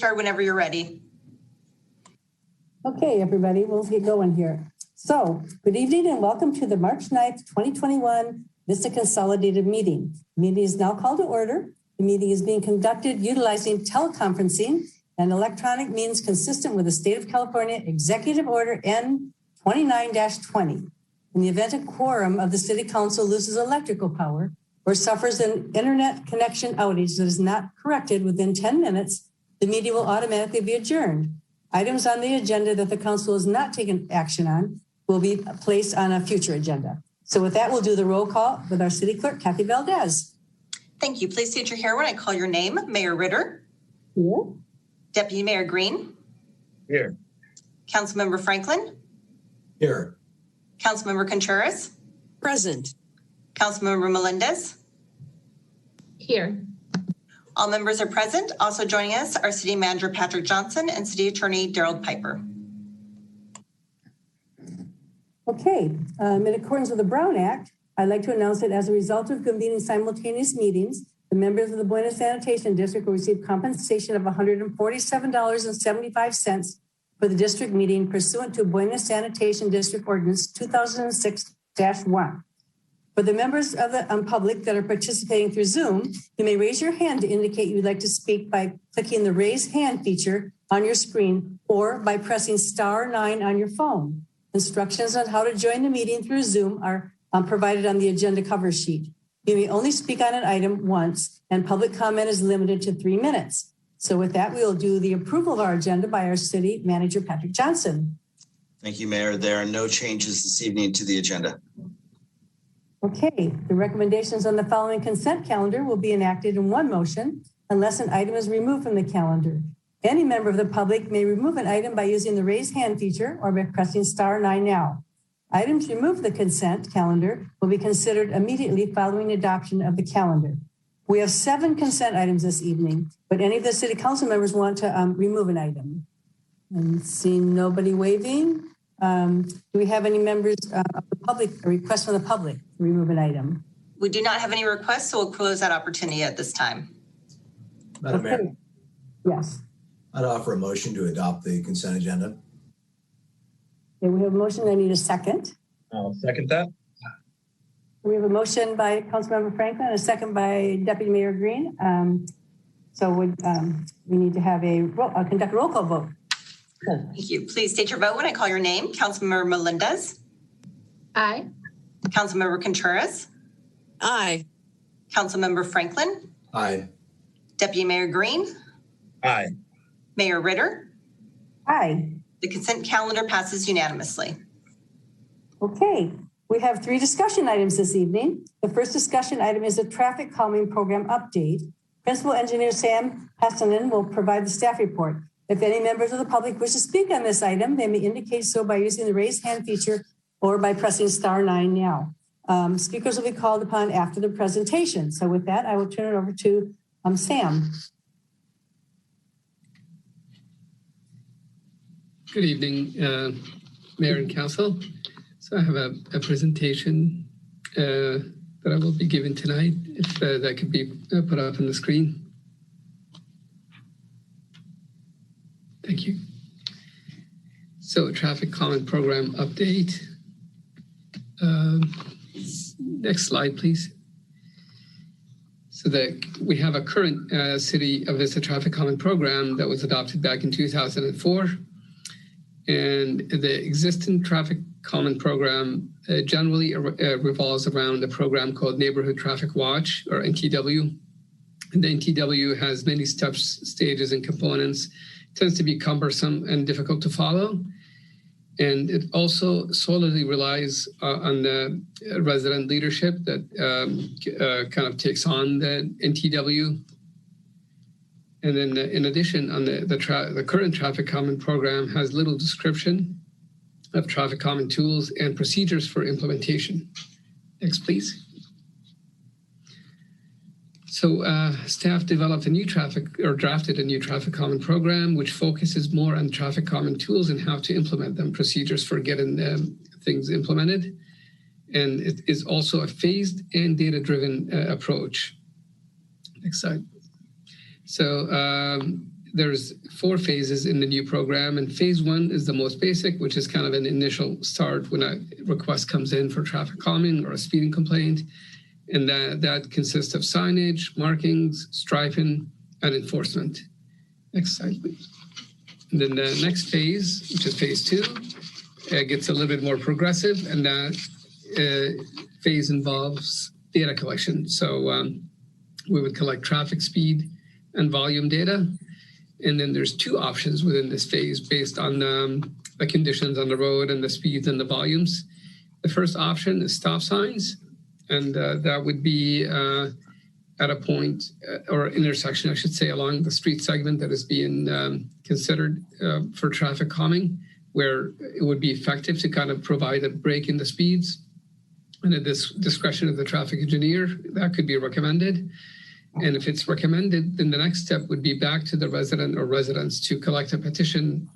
Start whenever you're ready. Okay, everybody, we'll get going here. So, good evening and welcome to the March 9th, 2021 Vista Consolidated Meeting. The meeting is now called to order. The meeting is being conducted utilizing teleconferencing and electronic means consistent with the State of California Executive Order N 29-20. In the event a quorum of the City Council loses electrical power or suffers an internet connection outage that is not corrected within 10 minutes, the meeting will automatically be adjourned. Items on the agenda that the council has not taken action on will be placed on a future agenda. So with that, we'll do the roll call with our city clerk, Kathy Valdez. Thank you. Please state your here when I call your name. Mayor Ritter. Here. Deputy Mayor Green. Here. Councilmember Franklin. Here. Councilmember Contreras. Present. Councilmember Melendez. Here. All members are present. Also joining us are City Manager Patrick Johnson and City Attorney Daryl Piper. Okay, in accordance with the Brown Act, I'd like to announce that as a result of convening simultaneous meetings, the members of the Buena Sanitation District will receive compensation of $147.75 for the district meeting pursuant to Buena Sanitation District Ordinance 2006-1. For the members of the public that are participating through Zoom, you may raise your hand to indicate you would like to speak by clicking the raise hand feature on your screen or by pressing *9 on your phone. Instructions on how to join the meeting through Zoom are provided on the agenda cover sheet. You may only speak on an item once, and public comment is limited to 3 minutes. So with that, we will do the approval of our agenda by our city manager, Patrick Johnson. Thank you, Mayor. There are no changes this evening to the agenda. Okay, the recommendations on the following consent calendar will be enacted in one motion unless an item is removed from the calendar. Any member of the public may remove an item by using the raise hand feature or by pressing *9 now. Items removed from the consent calendar will be considered immediately following adoption of the calendar. We have 7 consent items this evening, but any of the city council members want to remove an item? And seeing nobody waving, do we have any members of the public, a request from the public to remove an item? We do not have any requests, so we'll close that opportunity at this time. Madam Mayor, Yes. I'd offer a motion to adopt the consent agenda. Okay, we have a motion. I need a second. I'll second that. We have a motion by Councilmember Franklin and a second by Deputy Mayor Green. We need to have conduct a roll call vote. Thank you. Please state your vote when I call your name. Councilmember Melendez. Aye. Councilmember Contreras. Aye. Councilmember Franklin. Aye. Deputy Mayor Green. Aye. Mayor Ritter. Aye. The consent calendar passes unanimously. Okay, we have 3 discussion items this evening. The first discussion item is a traffic calming program update. Principal Engineer Sam Hassenen will provide the staff report. If any members of the public wish to speak on this item, they may indicate so by using the raise hand feature or by pressing *9 now. Speakers will be called upon after the presentation. So with that, I will turn it over to Sam. Good evening, Mayor and Council. So I have a presentation that I will be giving tonight, if that could be put up on the screen. Thank you. So traffic calming program update. Next slide, please. So that we have a current City of Vista traffic calming program that was adopted back in 2004. And the existing traffic calming program generally revolves around a program called Neighborhood Traffic Watch, or NTW. And the NTW has many steps, stages, and components. It tends to be cumbersome and difficult to follow. And it also solely relies on the resident leadership that kind of takes on the NTW. And then in addition, on the current traffic calming program has little description of traffic calming tools and procedures for implementation. Next, please. So staff developed a new drafted a new traffic calming program, which focuses more on traffic calming tools and how to implement them, procedures for getting things implemented. And it is also a phased and data-driven approach. Next slide. So there's 4 phases in the new program, and phase 1 is the most basic, which is kind of an initial start when a request comes in for traffic calming or a speeding complaint. And that consists of signage, markings, striping, and enforcement. Next slide, please. And then the next phase, which is phase 2, gets a little bit more progressive, and that phase involves data collection. So we would collect traffic speed and volume data. And then there's 2 options within this phase based on the conditions on the road and the speeds and the volumes. The first option is stop signs, and that would be at a point or intersection, I should say, along the street segment that is being considered for traffic calming, where it would be effective to kind of provide a break in the speeds. And at this discretion of the traffic engineer, that could be recommended. And if it's recommended, then the next step would be back to the resident or residents to collect a petition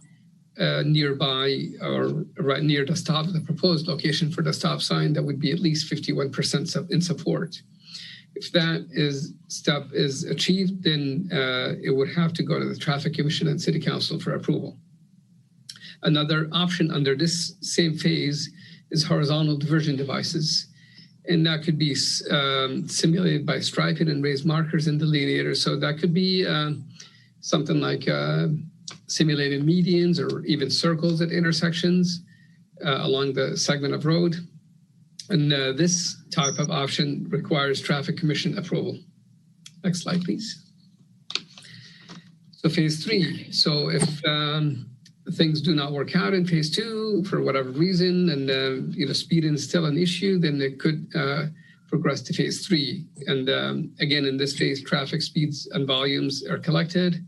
nearby or right near the proposed location for the stop sign that would be at least 51% in support. If that step is achieved, then it would have to go to the Traffic Commission and City Council for approval. Another option under this same phase is horizontal diversion devices. And that could be simulated by striping and raised markers and delineators. So that could be something like simulated medians or even circles at intersections along the segment of road. And this type of option requires Traffic Commission approval. Next slide, please. So phase 3. So if things do not work out in phase 2 for whatever reason, and speeding is still an issue, then it could progress to phase 3. And again, in this phase, traffic speeds and volumes are collected.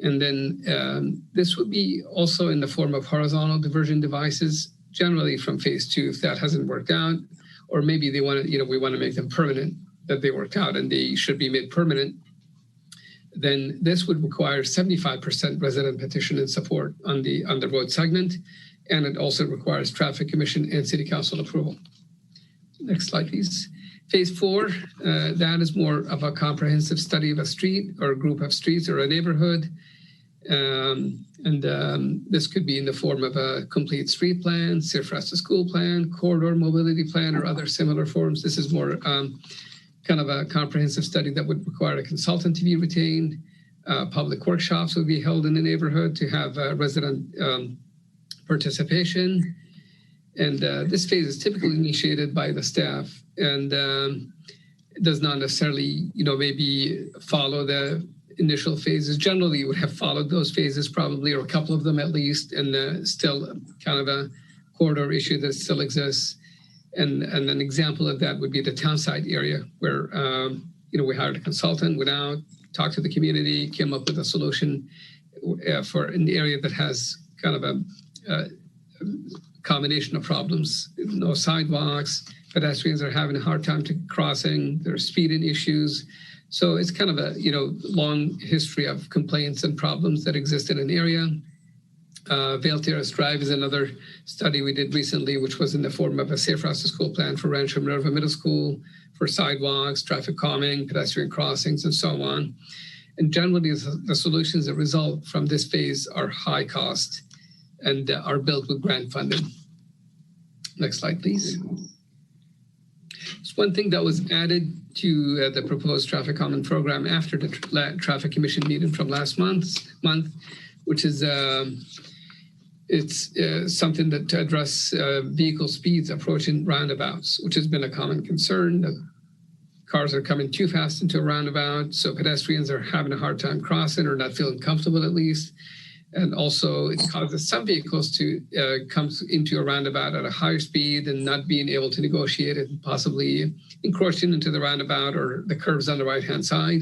And then this would be also in the form of horizontal diversion devices, generally from phase 2 if that hasn't worked out, or maybe they want to, we want to make them permanent, that they worked out and they should be made permanent. Then this would require 75% resident petition and support on the road segment, and it also requires Traffic Commission and City Council approval. Next slide, please. Phase 4, that is more of a comprehensive study of a street or a group of streets or a neighborhood. This could be in the form of a complete street plan, safe routes to school plan, corridor mobility plan, or other similar forms. This is more kind of a comprehensive study that would require a consultant to be retained. Public workshops would be held in the neighborhood to have resident participation. And this phase is typically initiated by the staff and does not necessarily, maybe follow the initial phases. Generally, would have followed those phases probably, or a couple of them at least, and still kind of a corridor issue that still exists. And an example of that would be the townside area where, we hired a consultant, went out, talked to the community, came up with a solution for an area that has kind of a combination of problems. No sidewalks, pedestrians are having a hard time crossing, there's speeding issues. So it's kind of a, long history of complaints and problems that exist in an area. Vale Terrace Drive is another study we did recently, which was in the form of a safe routes to school plan for Rancho Minerva Middle School, for sidewalks, traffic calming, pedestrian crossings, and so on. And generally, the solutions that result from this phase are high cost and are built with grant funding. Next slide, please. It's one thing that was added to the proposed traffic calming program after the Traffic Commission meeting from last month, which is it's something that to address vehicle speeds approaching roundabouts, which has been a common concern, that cars are coming too fast into a roundabout, so pedestrians are having a hard time crossing or not feeling comfortable at least. And also it causes some vehicles to come into a roundabout at a higher speed and not being able to negotiate it, and possibly encroaching into the roundabout or the curves on the right-hand side.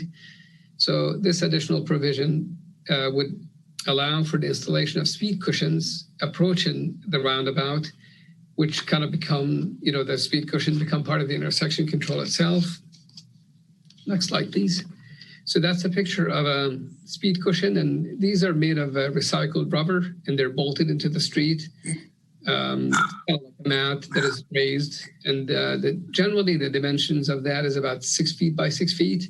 So this additional provision would allow for the installation of speed cushions approaching the roundabout, which kind of become, the speed cushion become part of the intersection control itself. Next slide, please. So that's a picture of a speed cushion, and these are made of recycled rubber, and they're bolted into the street. Kind of like a mat that is raised, and generally the dimensions of that is about 6 feet by 6 feet.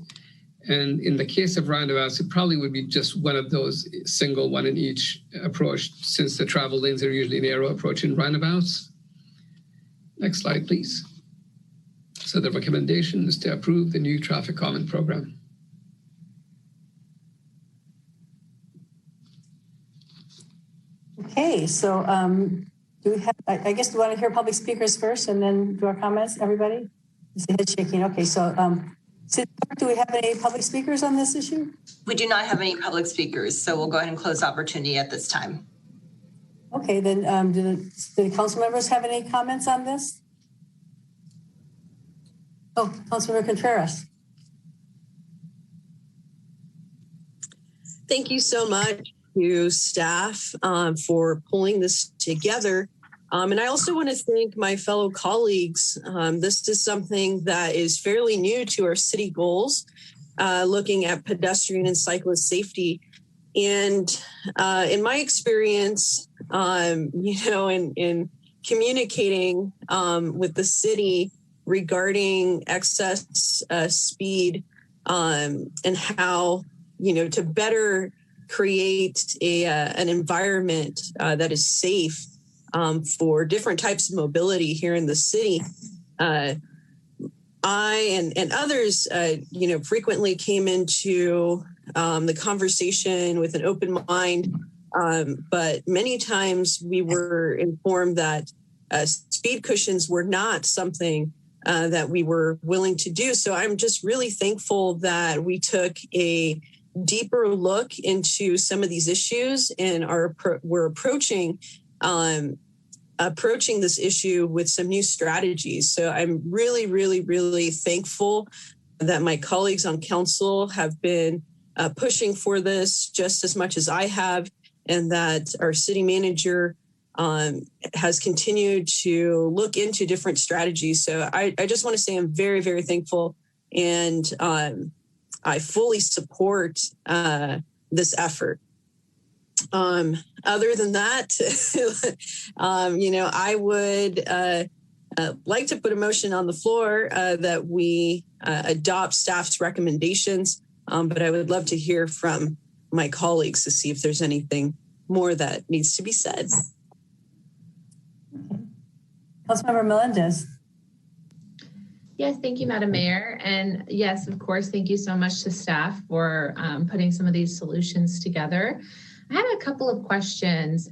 And in the case of roundabouts, it probably would be just one of those, single one in each approach, since the travel lanes are usually narrow approach in roundabouts. Next slide, please. So the recommendation is to approve the new traffic calming program. Okay, so do we have, I guess, do you want to hear public speakers first and then do our comments, everybody? I see head shaking. Okay, so City Clerk, do we have any public speakers on this issue? We do not have any public speakers, so we'll go ahead and close opportunity at this time. Okay, then do the council members have any comments on this? Oh, Councilmember Contreras. Thank you so much to staff for pulling this together. And I also want to thank my fellow colleagues. This is something that is fairly new to our city goals, looking at pedestrian and cyclist safety. And in my experience, in communicating with the city regarding excess speed and how, to better create an environment that is safe for different types of mobility here in the city. I and others, frequently came into the conversation with an open mind, but many times we were informed that speed cushions were not something that we were willing to do. So I'm just really thankful that we took a deeper look into some of these issues and we're approaching this issue with some new strategies. So I'm really, really, really thankful that my colleagues on council have been pushing for this just as much as I have, and that our city manager has continued to look into different strategies. So I just want to say I'm very, very thankful, and I fully support this effort. Other than that, I would like to put a motion on the floor that we adopt staff's recommendations, but I would love to hear from my colleagues to see if there's anything more that needs to be said. Okay. Councilmember Melendez. Yes, thank you, Madam Mayor. And yes, of course, thank you so much to staff for putting some of these solutions together. I had a couple of questions.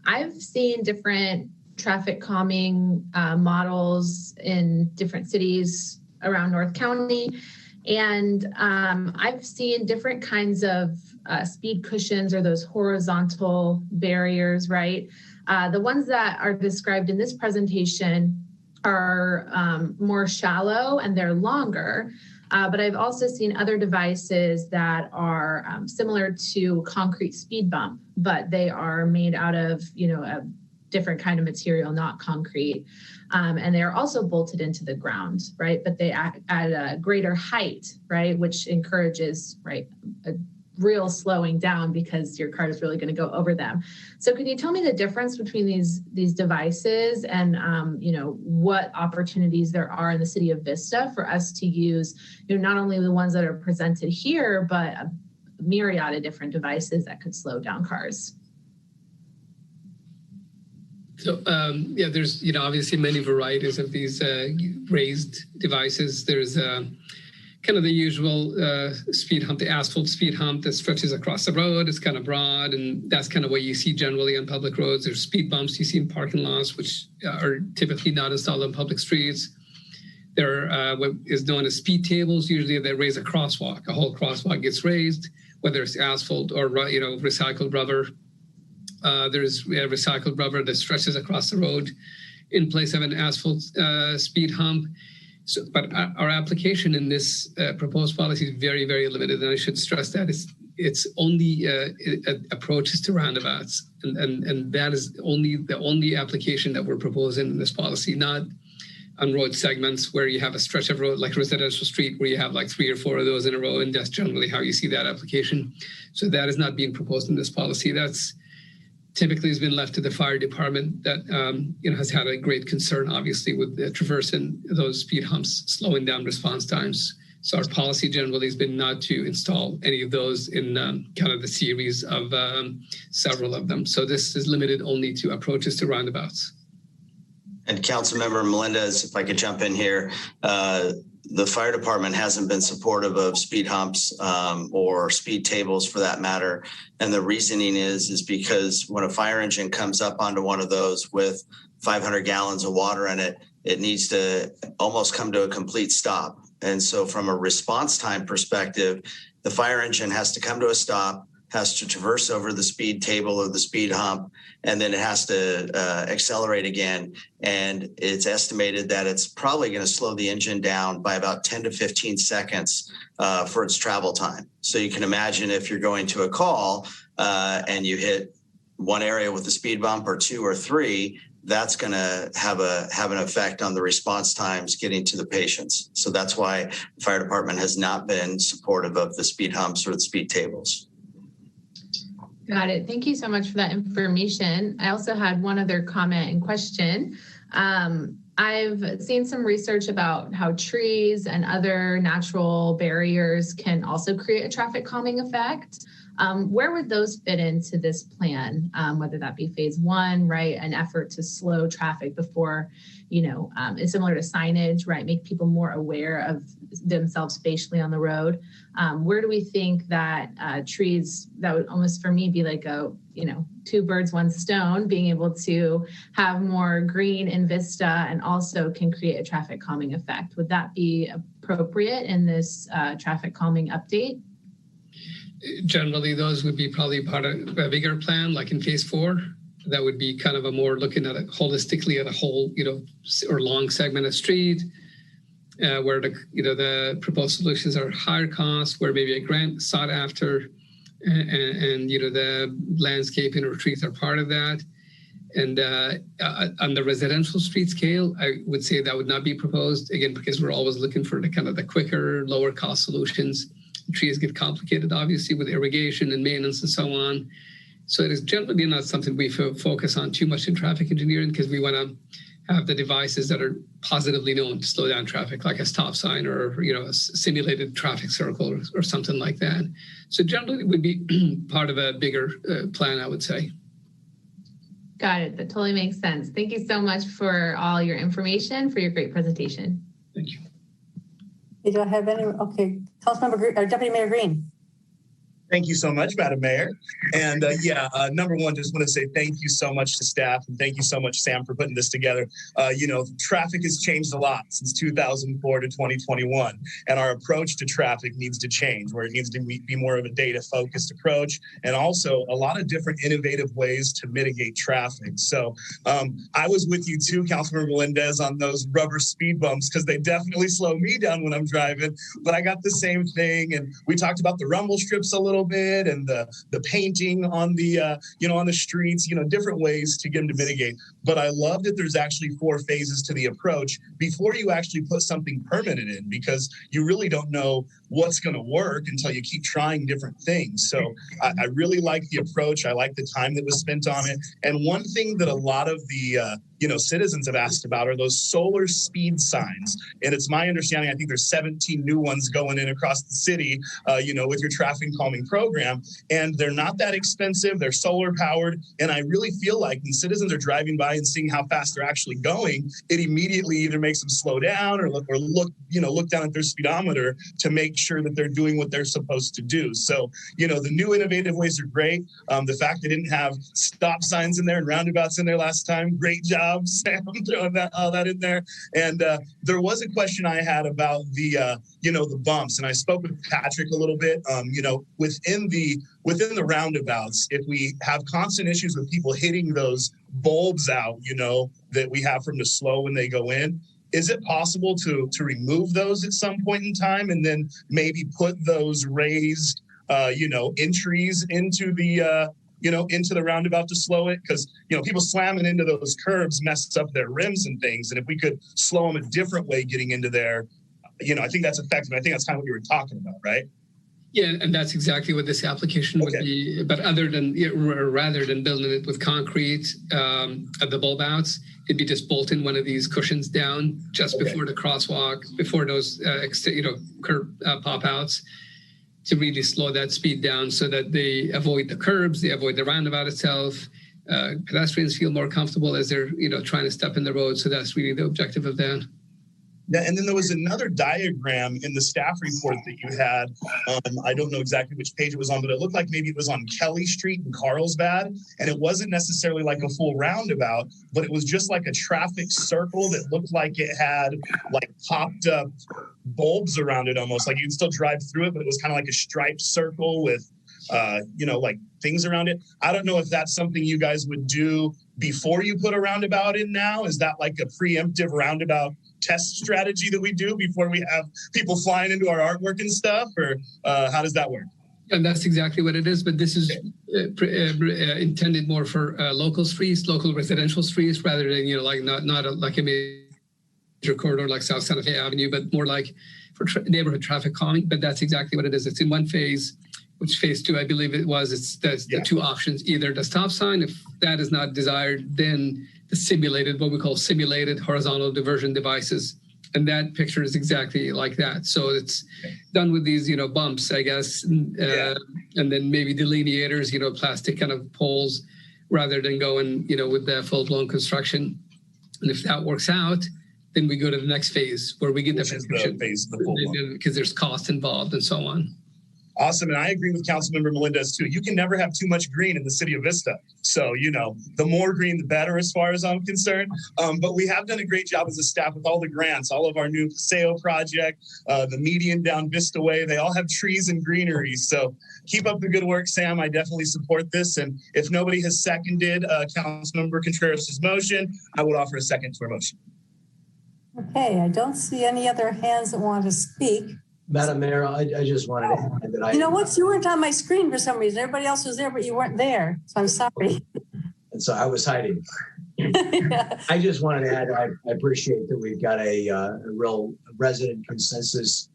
I've seen different traffic calming models in different cities around North County. And I've seen different kinds of speed cushions, or those horizontal barriers, right? The ones that are described in this presentation are more shallow and they're longer. But I've also seen other devices that are similar to concrete speed bump, but they are made out of, a different kind of material, not concrete. And they are also bolted into the ground, right? But they act at a greater height, right? Which encourages, right, a real slowing down because your car is really going to go over them. So could you tell me the difference between these devices and, what opportunities there are in the city of Vista for us to use, not only the ones that are presented here, but a myriad of different devices that could slow down cars? So, there's, obviously many varieties of these raised devices. There's kind of the usual speed hump, the asphalt speed hump that stretches across the road. It's kind of broad, and that's kind of what you see generally on public roads. There's speed bumps you see in parking lots, which are typically not installed on public streets. There are what is known as speed tables. Usually they raise a crosswalk. A whole crosswalk gets raised, whether it's asphalt or, recycled rubber. There's recycled rubber that stretches across the road in place of an asphalt speed hump. So, but our application in this proposed policy is very, very limited, and I should stress that it's only approaches to roundabouts, and that is the only application that we're proposing in this policy, not on road segments where you have a stretch of road like residential street where you have like 3 or 4 of those in a row, and that's generally how you see that application. So that is not being proposed in this policy. That's typically has been left to the fire department that has had a great concern, obviously, with traversing those speed humps, slowing down response times. So our policy generally has been not to install any of those in kind of the series of several of them. So this is limited only to approaches to roundabouts. And Councilmember Melendez, if I could jump in here, the fire department hasn't been supportive of speed humps or speed tables for that matter. And the reasoning is because when a fire engine comes up onto one of those with 500 gallons of water in it, it needs to almost come to a complete stop. And so from a response time perspective, the fire engine has to come to a stop, has to traverse over the speed table or the speed hump, and then it has to accelerate again. And it's estimated that it's probably going to slow the engine down by about 10 to 15 seconds for its travel time. So you can imagine if you're going to a call and you hit one area with a speed bump or two or three, that's going to have an effect on the response times getting to the patients. So that's why the fire department has not been supportive of the speed humps or the speed tables. Got it. Thank you so much for that information. I also had one other comment and question. I've seen some research about how trees and other natural barriers can also create a traffic calming effect. Where would those fit into this plan, whether that be phase one, right? An effort to slow traffic before, it's similar to signage, right? Make people more aware of themselves spatially on the road. Where do we think that trees, that would almost for me be like two birds, one stone, being able to have more green in vista and also can create a traffic calming effect? Would that be appropriate in this traffic calming update? Generally, those would be probably part of a bigger plan, like in phase 4. That would be kind of a more looking at it holistically at a whole, or long segment of street, where the proposed solutions are higher cost, where maybe a grant sought after, and the landscaping or trees are part of that. And on the residential street scale, I would say that would not be proposed, again, because we're always looking for the quicker, lower cost solutions. Trees get complicated, obviously, with irrigation and maintenance and so on. So it is generally not something we focus on too much in traffic engineering, because we want to have the devices that are positively known to slow down traffic, like a stop sign or a simulated traffic circle or something like that. So generally it would be part of a bigger plan, I would say. Got it. That totally makes sense. Thank you so much for all your information, for your great presentation. Thank you. Do I have any? Okay, Councilmember or Deputy Mayor Green. Thank you so much, Madam Mayor. And number one, just want to say thank you so much to staff, and thank you so much, Sam, for putting this together. Traffic has changed a lot since 2004 to 2021, and our approach to traffic needs to change, where it needs to be more of a data-focused approach, and also a lot of different innovative ways to mitigate traffic. So I was with you too, Councilmember Melendez, on those rubber speed bumps, because they definitely slow me down when I'm driving, but I got the same thing. And we talked about the rumble strips a little bit, and the painting on the on the streets, different ways to get them to mitigate. But I love that there's actually 4 phases to the approach before you actually put something permanent in, because you really don't know what's going to work until you keep trying different things. So I really like the approach. I like the time that was spent on it. And one thing that a lot of the citizens have asked about are those solar speed signs. And it's my understanding, I think there's 17 new ones going in across the city, with your traffic calming program. And they're not that expensive. They're solar powered. And I really feel like when citizens are driving by and seeing how fast they're actually going, it immediately either makes them slow down or look down at their speedometer to make sure that they're doing what they're supposed to do. So, the new innovative ways are great. The fact they didn't have stop signs in there and roundabouts in there last time, great job, Sam, throwing all that in there. And there was a question I had about the bumps, and I spoke with Patrick a little bit. Within the roundabouts, if we have constant issues with people hitting those bulbs out, that we have from the slow when they go in, is it possible to remove those at some point in time and then maybe put those raised, entries into the into the roundabout to slow it? Because, people slamming into those curbs messes up their rims and things. And if we could slow them a different way getting into there, I think that's effective. I think that's kind of what you were talking about, right? Yeah, and that's exactly what this application would be. But rather than building it with concrete at the bulb outs, it'd be just bolting one of these cushions down just before the crosswalk, before those curb pop outs, to really slow that speed down so that they avoid the curbs, they avoid the roundabout itself. Pedestrians feel more comfortable as they're trying to step in the road. So that's really the objective of that. Yeah, and then there was another diagram in the staff report that you had. I don't know exactly which page it was on, but it looked like maybe it was on Kelly Street in Carlsbad. And it wasn't necessarily like a full roundabout, but it was just like a traffic circle that looked like it had like popped up bulbs around it almost. Like you could still drive through it, but it was kind of like a striped circle with, like things around it. I don't know if that's something you guys would do before you put a roundabout in now. Is that like a preemptive roundabout test strategy that we do before we have people flying into our artwork and stuff, or how does that work? And that's exactly what it is. But this is intended more for local streets, local residential streets, rather than not a major corridor like South Santa Fe Avenue, but more like for neighborhood traffic calming. But that's exactly what it is. It's in one phase, which phase 2, I believe it was. It's the two options: either the stop sign, if that is not desired, then the simulated, what we call simulated horizontal diversion devices. And that picture is exactly like that. So it's done with these, bumps, I guess, and then maybe delineators, plastic kind of poles, rather than going, with the full-blown construction. And if that works out, then we go to the next phase where we get the phase, because there's cost involved and so on. Awesome. And I agree with Councilmember Melendez too. You can never have too much green in the city of Vista. So, the more green, the better as far as I'm concerned. But we have done a great job as a staff with all the grants, all of our new Paseo project, the median down Vista Way. They all have trees and greenery. So keep up the good work, Sam. I definitely support this. And if nobody has seconded Councilmember Contreras' motion, I would offer a second to our motion. Okay, I don't see any other hands that want to speak. Madam Mayor, I just wanted to add that you weren't on my screen for some reason. Everybody else was there, but you weren't there. So I'm sorry. And so I was hiding. I just wanted to add, I appreciate that we've got a real resident consensus,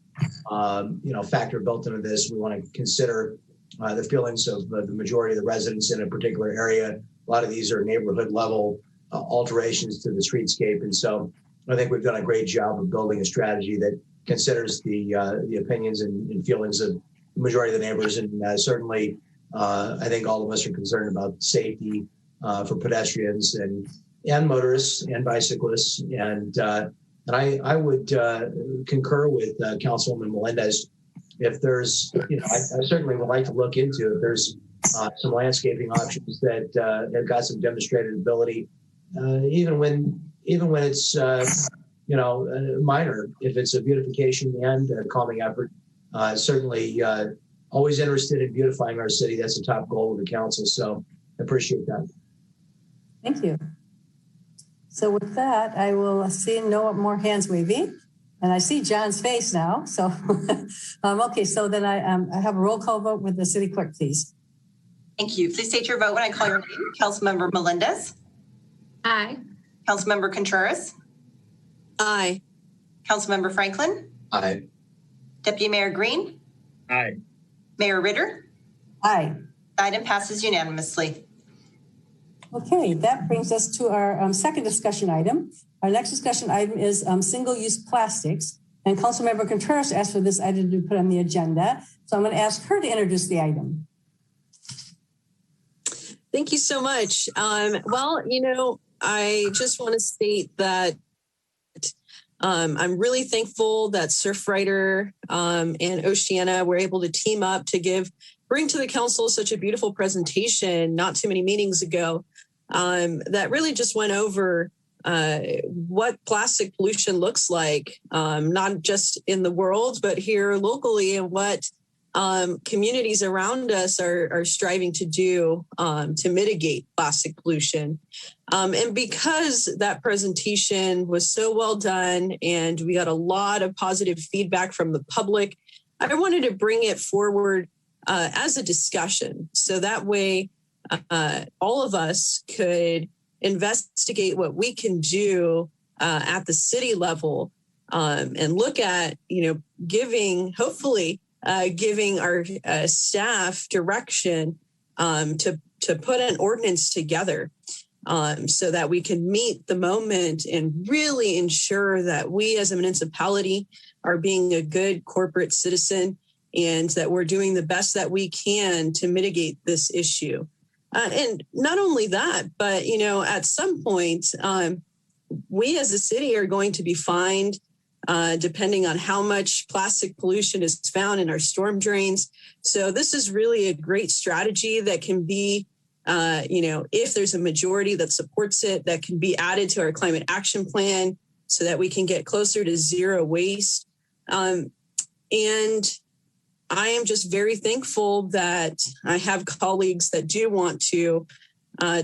factor built into this. We want to consider the feelings of the majority of the residents in a particular area. A lot of these are neighborhood level alterations to the streetscape. And so I think we've done a great job of building a strategy that considers the opinions and feelings of the majority of the neighbors. And certainly, I think all of us are concerned about safety for pedestrians and motorists and bicyclists. And I would concur with Councilwoman Melendez. If there's, I certainly would like to look into if there's some landscaping options that have got some demonstrated ability, even when it's minor, if it's a beautification and a calming effort. Certainly always interested in beautifying our city. That's a top goal of the council. So I appreciate that. Thank you. So with that, I will see no more hands waving. And I see John's face now. So, okay, so then I have a roll call vote with the city clerk, please. Thank you. Please state your vote when I call your name. Councilmember Melendez. Aye. Councilmember Contreras. Aye. Councilmember Franklin. Aye. Deputy Mayor Green. Aye. Mayor Ritter. Aye. The item passes unanimously. Okay, that brings us to our second discussion item. Our next discussion item is single-use plastics. And Councilmember Contreras asked for this item to be put on the agenda. So I'm going to ask her to introduce the item. Thank you so much. I just want to state that I'm really thankful that Surfrider and Oceana were able to team up to bring to the council such a beautiful presentation not too many meetings ago that really just went over what plastic pollution looks like, not just in the world, but here locally, and what communities around us are striving to do to mitigate plastic pollution. And because that presentation was so well done and we got a lot of positive feedback from the public, I wanted to bring it forward as a discussion. So that way all of us could investigate what we can do at the city level and look at, giving hopefully giving our staff direction to put an ordinance together so that we can meet the moment and really ensure that we as a municipality are being a good corporate citizen and that we're doing the best that we can to mitigate this issue. And not only that, but, at some point, we as a city are going to be fined depending on how much plastic pollution is found in our storm drains. So this is really a great strategy that can be, if there's a majority that supports it, that can be added to our climate action plan so that we can get closer to zero waste. And I am just very thankful that I have colleagues that do want to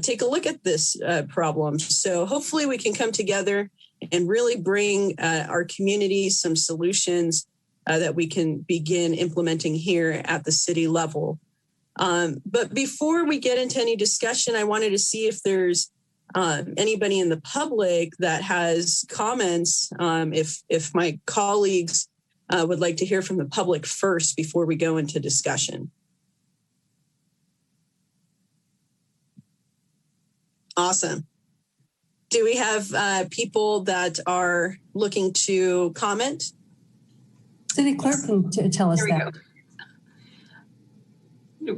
take a look at this problem. So hopefully we can come together and really bring our community some solutions that we can begin implementing here at the city level. But before we get into any discussion, I wanted to see if there's anybody in the public that has comments, if my colleagues would like to hear from the public first before we go into discussion. Awesome. Do we have people that are looking to comment? City clerk can tell us that.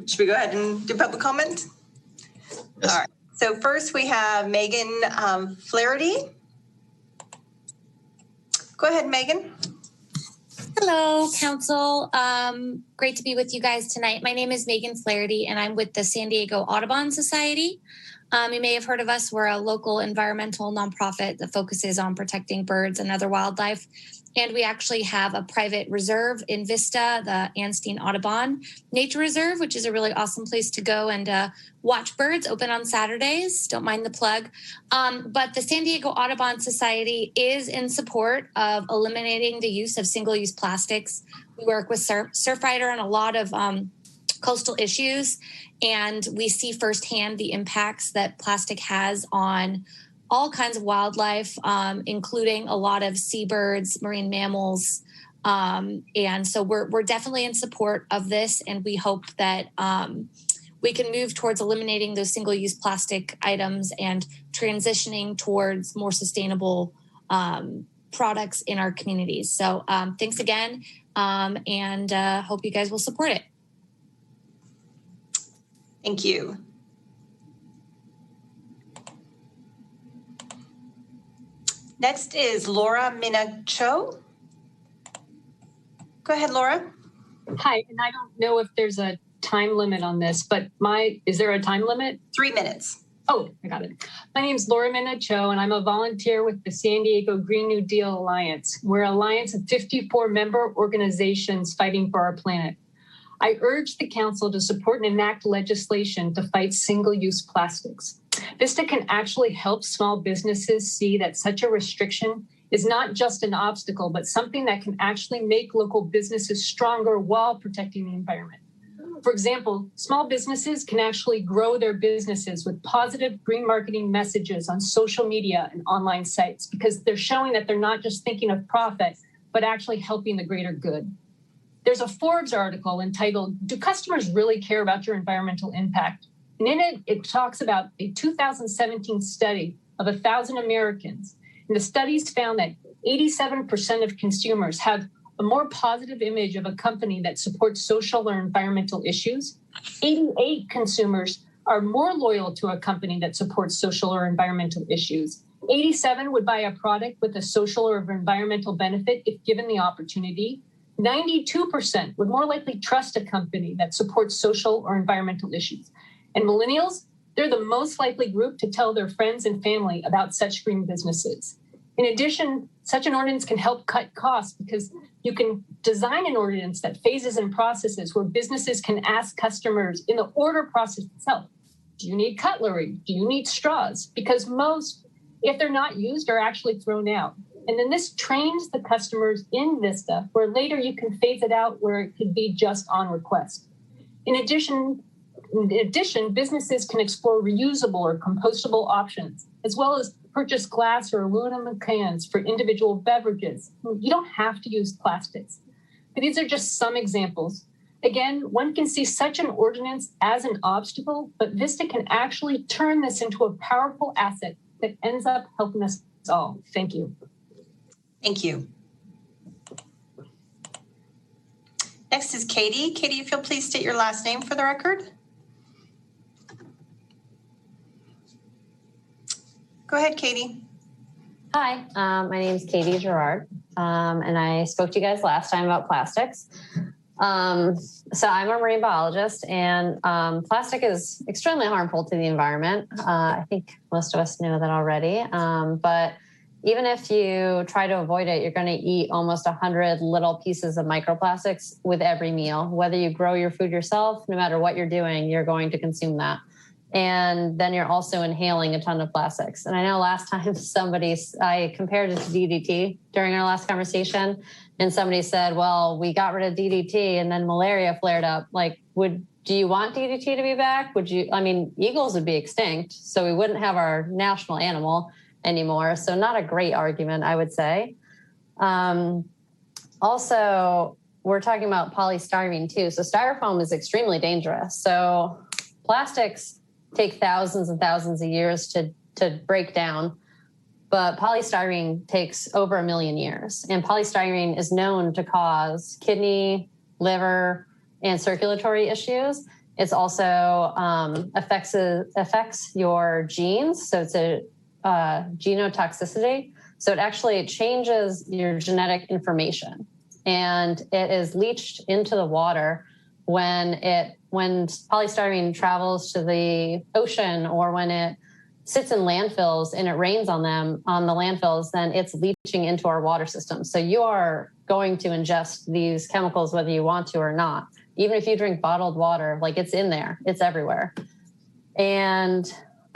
Should we go ahead and do public comment? Yes. All right. So first we have Megan Flaherty. Go ahead, Megan. Hello, Council. Great to be with you guys tonight. My name is Megan Flaherty, and I'm with the San Diego Audubon Society. You may have heard of us. We're a local environmental nonprofit that focuses on protecting birds and other wildlife. And we actually have a private reserve in Vista, the Anstein Audubon Nature Reserve, which is a really awesome place to go and watch birds, open on Saturdays. Don't mind the plug. But the San Diego Audubon Society is in support of eliminating the use of single-use plastics. We work with Surfrider on a lot of coastal issues, and we see firsthand the impacts that plastic has on all kinds of wildlife, including a lot of seabirds, marine mammals. And so we're definitely in support of this, and we hope that we can move towards eliminating those single-use plastic items and transitioning towards more sustainable products in our communities. So thanks again, and hope you guys will support it. Thank you. Next is Laura Minacho. Go ahead, Laura. Hi, and I don't know if there's a time limit on this, but is there a time limit? 3 minutes. Oh, I got it. My name is Laura Minacho, and I'm a volunteer with the San Diego Green New Deal Alliance. We're an alliance of 54 member organizations fighting for our planet. I urge the council to support and enact legislation to fight single-use plastics. Vista can actually help small businesses see that such a restriction is not just an obstacle, but something that can actually make local businesses stronger while protecting the environment. For example, small businesses can actually grow their businesses with positive green marketing messages on social media and online sites because they're showing that they're not just thinking of profit, but actually helping the greater good. There's a Forbes article entitled, "Do Customers Really Care About Your Environmental Impact?" And in it, it talks about a 2017 study of 1,000 Americans. And the studies found that 87% of consumers have a more positive image of a company that supports social or environmental issues. 88 consumers are more loyal to a company that supports social or environmental issues. 87 would buy a product with a social or environmental benefit if given the opportunity. 92% would more likely trust a company that supports social or environmental issues. And millennials, they're the most likely group to tell their friends and family about such green businesses. In addition, such an ordinance can help cut costs because you can design an ordinance that phases and processes where businesses can ask customers in the order process itself, do you need cutlery? Do you need straws? Because most, if they're not used, are actually thrown out. And then this trains the customers in Vista, where later you can phase it out where it could be just on request. In addition, businesses can explore reusable or compostable options, as well as purchase glass or aluminum cans for individual beverages. You don't have to use plastics. but these are just some examples. Again, one can see such an ordinance as an obstacle, but Vista can actually turn this into a powerful asset that ends up helping us all. Thank you. Thank you. Next is Katie. Katie, if you'll please state your last name for the record. Go ahead, Katie. Hi, my name is Katie Gerard, and I spoke to you guys last time about plastics. So I'm a marine biologist, and plastic is extremely harmful to the environment. I think most of us know that already. But even if you try to avoid it, you're going to eat almost 100 little pieces of microplastics with every meal. Whether you grow your food yourself, no matter what you're doing, you're going to consume that. And then you're also inhaling a ton of plastics. And I know last time I compared it to DDT during our last conversation, and somebody said, well, we got rid of DDT and then malaria flared up. Like, do you want DDT to be back? Eagles would be extinct, so we wouldn't have our national animal anymore. So not a great argument, I would say. Also, we're talking about polystyrene too. So styrofoam is extremely dangerous. So plastics take thousands and thousands of years to break down, but polystyrene takes over 1 million years. And polystyrene is known to cause kidney, liver, and circulatory issues. It's also affects your genes. So it's a genotoxicity. So it changes your genetic information, and it is leached into the water when polystyrene travels to the ocean, or when it sits in landfills and it rains on the landfills, then it's leaching into our water system. So you are going to ingest these chemicals whether you want to or not. Even if you drink bottled water, like, it's in there, it's everywhere. And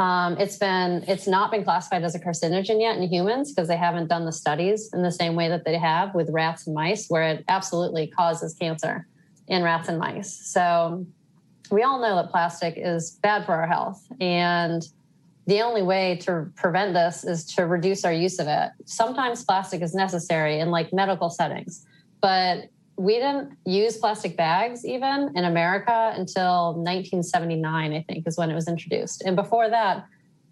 it's not been classified as a carcinogen yet in humans because they haven't done the studies in the same way that they have with rats and mice, where it absolutely causes cancer in rats and mice. So we all know that plastic is bad for our health, and the only way to prevent this is to reduce our use of it. Sometimes plastic is necessary in like medical settings, but we didn't use plastic bags even in America until 1979, I think, is when it was introduced. And before that,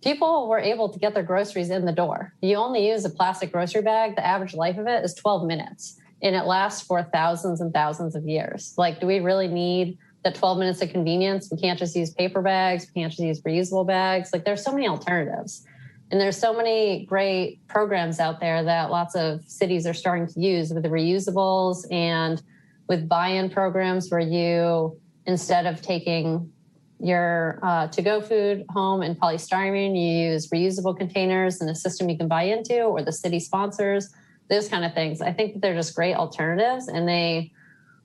people were able to get their groceries in the door. You only use a plastic grocery bag. The average life of it is 12 minutes, and it lasts for thousands and thousands of years. Like, do we really need the 12 minutes of convenience? We can't just use paper bags. We can't just use reusable bags. Like, there's so many alternatives. And there's so many great programs out there that lots of cities are starting to use with the reusables and with buy-in programs where you, instead of taking your to-go food home in polystyrene, you use reusable containers and a system you can buy into, or the city sponsors, those kind of things. I think that they're just great alternatives, and they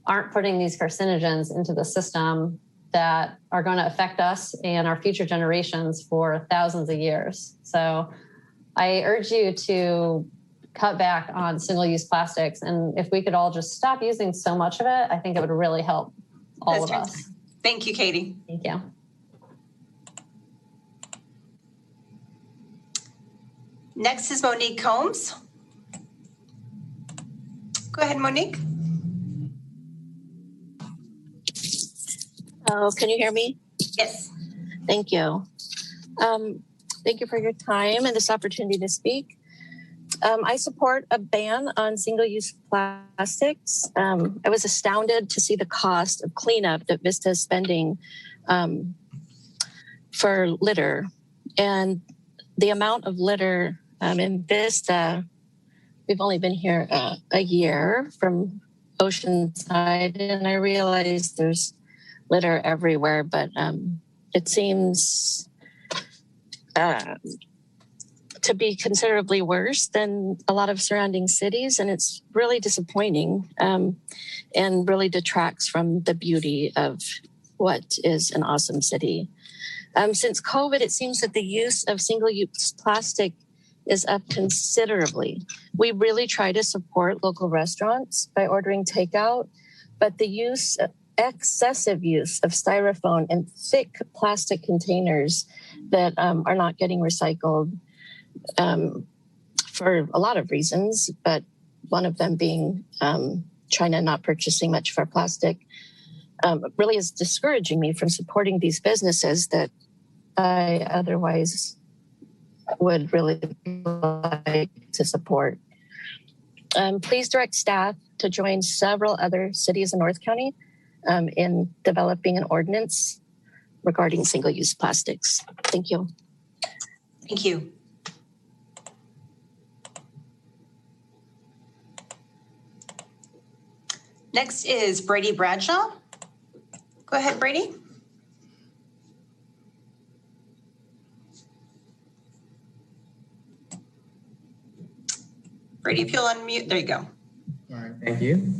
aren't putting these carcinogens into the system that are going to affect us and our future generations for thousands of years. So I urge you to cut back on single-use plastics. And if we could all just stop using so much of it, I think it would really help all of us. Thank you, Katie. Thank you. Next is Monique Combs. Go ahead, Monique. Oh, can you hear me? Yes. Thank you. Thank you for your time and this opportunity to speak. I support a ban on single-use plastics. I was astounded to see the cost of cleanup that Vista is spending for litter. And the amount of litter in Vista, we've only been here a year from Oceanside, and I realize there's litter everywhere, but it seems to be considerably worse than a lot of surrounding cities, and it's really disappointing and really detracts from the beauty of what is an awesome city. Since COVID, it seems that the use of single-use plastic is up considerably. We really try to support local restaurants by ordering takeout, but the excessive use of styrofoam and thick plastic containers that are not getting recycled for a lot of reasons, but one of them being China not purchasing much of our plastic really is discouraging me from supporting these businesses that I otherwise would really like to support. Please direct staff to join several other cities in North County in developing an ordinance regarding single-use plastics. Thank you. Thank you. Next is Brady Bradshaw. Go ahead, Brady. Brady, if you'll unmute, there you go. All right, thank you.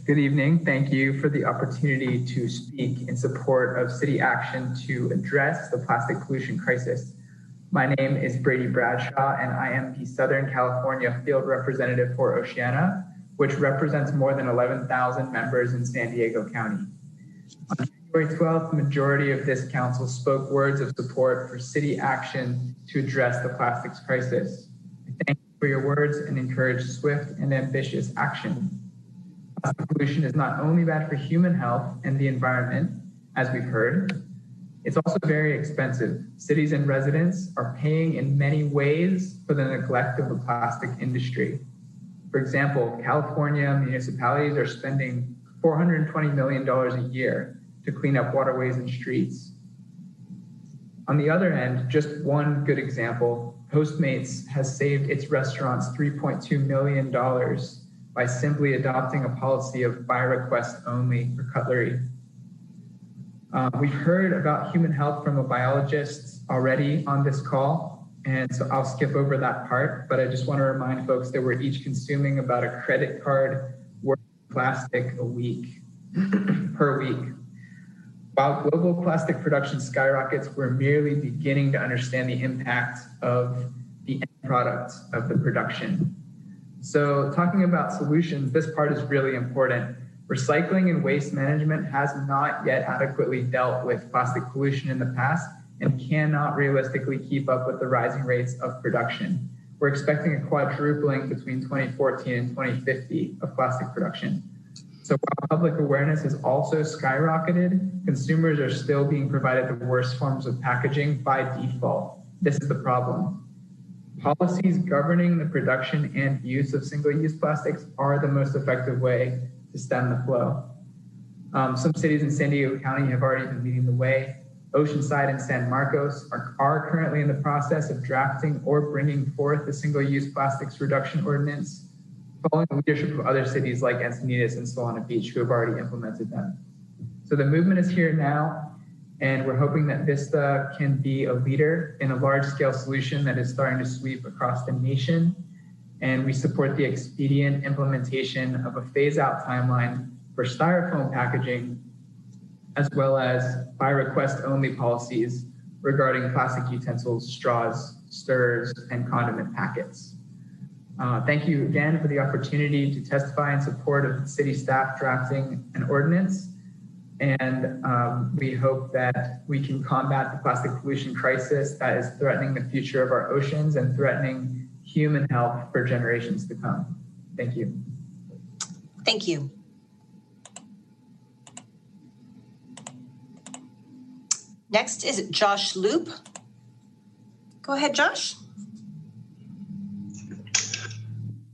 Good evening. Thank you for the opportunity to speak in support of city action to address the plastic pollution crisis. My name is Brady Bradshaw, and I am the Southern California Field Representative for Oceana, which represents more than 11,000 members in San Diego County. On January 12th, the majority of this council spoke words of support for city action to address the plastics crisis. I thank you for your words and encourage swift and ambitious action. Plastic pollution is not only bad for human health and the environment, as we've heard, it's also very expensive. Cities and residents are paying in many ways for the neglect of the plastic industry. For example, California municipalities are spending $420 million a year to clean up waterways and streets. On the other end, just one good example, Postmates has saved its restaurants $3.2 million by simply adopting a policy of by request only for cutlery. We've heard about human health from a biologist already on this call, and so I'll skip over that part, but I just want to remind folks that we're each consuming about a credit card worth of plastic a week, per week. While global plastic production skyrockets, we're merely beginning to understand the impact of the end product of the production. So talking about solutions, this part is really important. Recycling and waste management has not yet adequately dealt with plastic pollution in the past and cannot realistically keep up with the rising rates of production. We're expecting a quadrupling between 2014 and 2050 of plastic production. So while public awareness has also skyrocketed, consumers are still being provided the worst forms of packaging by default. This is the problem. Policies governing the production and use of single-use plastics are the most effective way to stem the flow. Some cities in San Diego County have already been leading the way. Oceanside and San Marcos are currently in the process of drafting or bringing forth the single-use plastics reduction ordinance, following the leadership of other cities like Encinitas and Solana Beach, who have already implemented them. So the movement is here now, and we're hoping that Vista can be a leader in a large-scale solution that is starting to sweep across the nation. And we support the expedient implementation of a phase-out timeline for styrofoam packaging, as well as by request only policies regarding plastic utensils, straws, stirrers, and condiment packets. Thank you again for the opportunity to testify in support of the city staff drafting an ordinance. And we hope that we can combat the plastic pollution crisis that is threatening the future of our oceans and threatening human health for generations to come. Thank you. Thank you. Next is Josh Loop. Go ahead, Josh.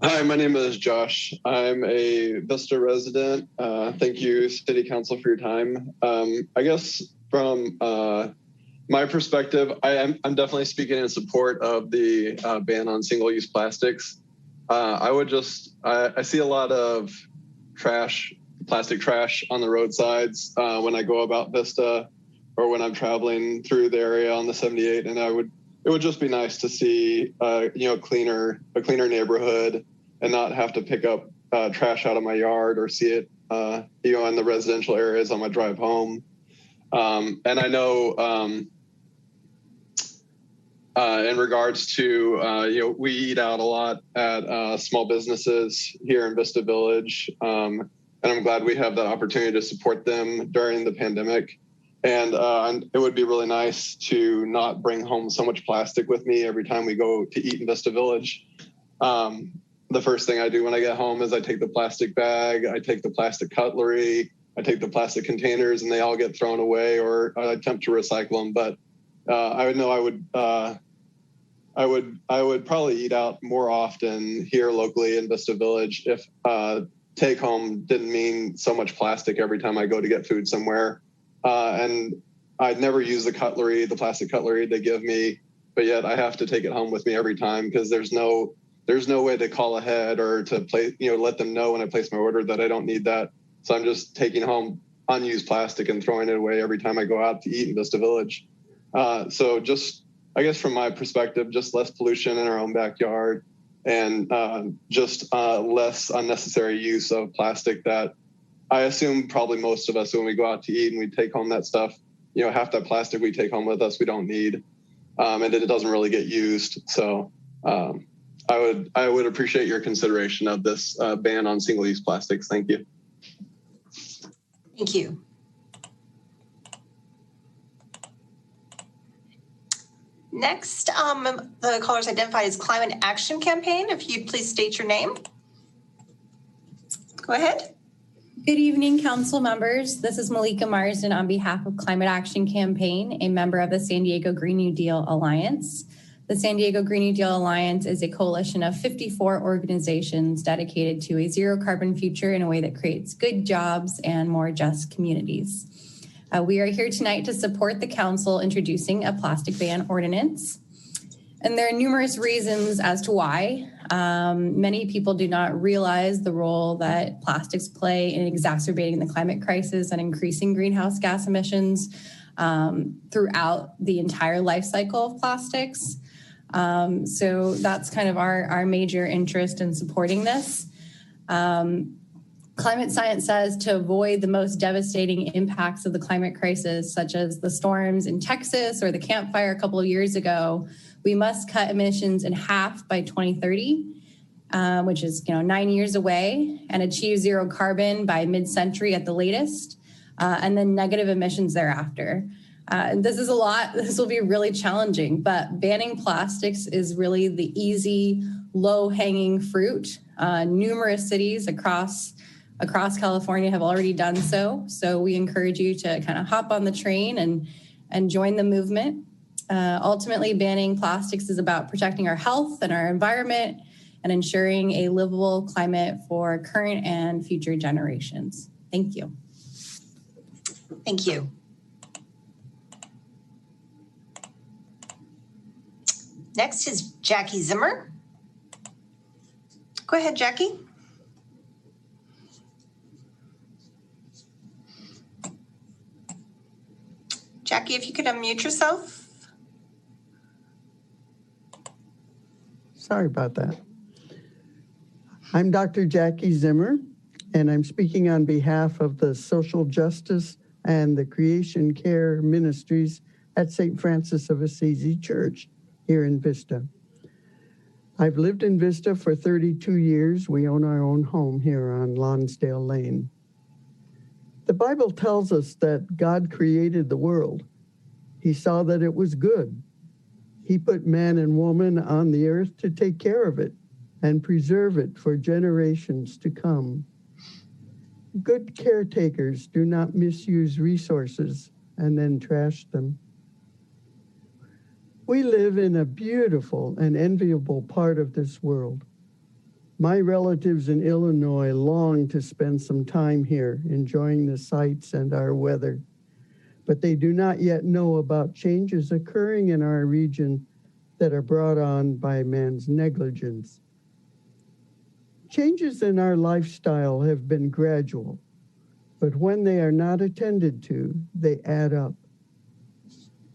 Hi, my name is Josh. I'm a Vista resident. Thank you, City Council, for your time. I guess from my perspective, I'm definitely speaking in support of the ban on single-use plastics. I see a lot of plastic trash on the roadsides when I go about Vista or when I'm traveling through the area on the 78, and it would just be nice to see a cleaner neighborhood and not have to pick up trash out of my yard or see it in the residential areas on my drive home. And I know in regards to we eat out a lot at small businesses here in Vista Village, and I'm glad we have that opportunity to support them during the pandemic. And it would be really nice to not bring home so much plastic with me every time we go to eat in Vista Village. the first thing I do when I get home is I take the plastic bag, I take the plastic cutlery, I take the plastic containers, and they all get thrown away, or I attempt to recycle them. But I would know I would probably eat out more often here locally in Vista Village if take home didn't mean so much plastic every time I go to get food somewhere. And I'd never use the plastic cutlery they give me, but yet I have to take it home with me every time because there's no way to call ahead or to let them know when I place my order that I don't need that. So I'm just taking home unused plastic and throwing it away every time I go out to eat in Vista Village. So just, I guess from my perspective, just less pollution in our own backyard and just less unnecessary use of plastic that I assume probably most of us when we go out to eat and we take home that stuff, half that plastic we take home with us we don't need, and it doesn't really get used. So I would appreciate your consideration of this ban on single-use plastics. Thank you. Thank you. Next, the caller's identified as Climate Action Campaign. If you'd please state your name. Go ahead. Good evening, council members. This is Malika Marsden on behalf of Climate Action Campaign, a member of the San Diego Green New Deal Alliance. The San Diego Green New Deal Alliance is a coalition of 54 organizations dedicated to a zero carbon future in a way that creates good jobs and more just communities. We are here tonight to support the council introducing a plastic ban ordinance. And there are numerous reasons as to why. Many people do not realize the role that plastics play in exacerbating the climate crisis and increasing greenhouse gas emissions throughout the entire life cycle of plastics. So that's kind of our major interest in supporting this. Climate science says to avoid the most devastating impacts of the climate crisis, such as the storms in Texas or the Camp Fire a couple of years ago, we must cut emissions in half by 2030, which is 9 years away, and achieve zero carbon by mid-century at the latest, and then negative emissions thereafter. This is a lot. This will be really challenging, but banning plastics is really the easy, low-hanging fruit. Numerous cities across California have already done so. So we encourage you to kind of hop on the train and join the movement. Ultimately, banning plastics is about protecting our health and our environment and ensuring a livable climate for current and future generations. Thank you. Thank you. Next is Jackie Zimmer. Go ahead, Jackie. Jackie, if you could unmute yourself. Sorry about that. I'm Dr. Jackie Zimmer, and I'm speaking on behalf of the Social Justice and the Creation Care Ministries at St. Francis of Assisi Church here in Vista. I've lived in Vista for 32 years. We own our own home here on Lonsdale Lane. The Bible tells us that God created the world. He saw that it was good. He put man and woman on the earth to take care of it and preserve it for generations to come. Good caretakers do not misuse resources and then trash them. We live in a beautiful and enviable part of this world. My relatives in Illinois long to spend some time here, enjoying the sights and our weather, but they do not yet know about changes occurring in our region that are brought on by man's negligence. Changes in our lifestyle have been gradual, but when they are not attended to, they add up.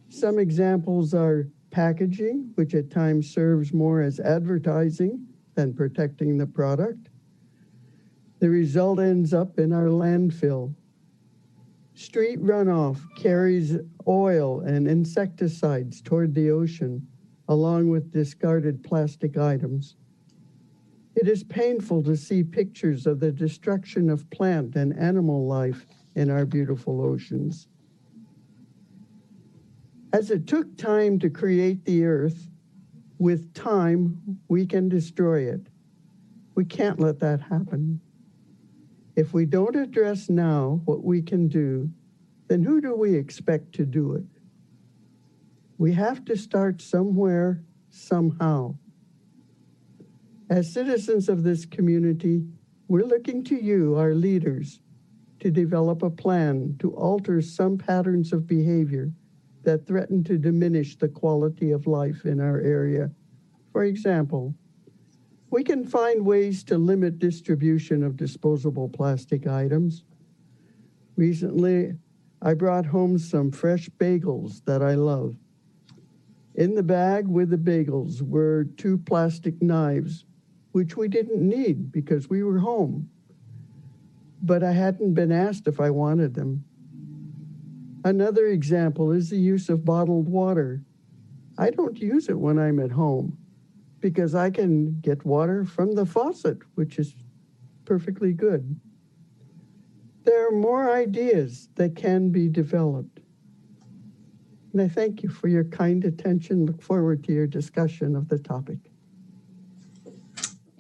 Some examples are packaging, which at times serves more as advertising than protecting the product. The result ends up in our landfill. Street runoff carries oil and insecticides toward the ocean, along with discarded plastic items. It is painful to see pictures of the destruction of plant and animal life in our beautiful oceans. As it took time to create the earth, with time we can destroy it. We can't let that happen. If we don't address now what we can do, then who do we expect to do it? We have to start somewhere, somehow. As citizens of this community, we're looking to you, our leaders, to develop a plan to alter some patterns of behavior that threaten to diminish the quality of life in our area. For example, we can find ways to limit distribution of disposable plastic items. Recently, I brought home some fresh bagels that I love. In the bag with the bagels were 2 plastic knives, which we didn't need because we were home. But I hadn't been asked if I wanted them. Another example is the use of bottled water. I don't use it when I'm at home because I can get water from the faucet, which is perfectly good. There are more ideas that can be developed. And I thank you for your kind attention. Look forward to your discussion of the topic.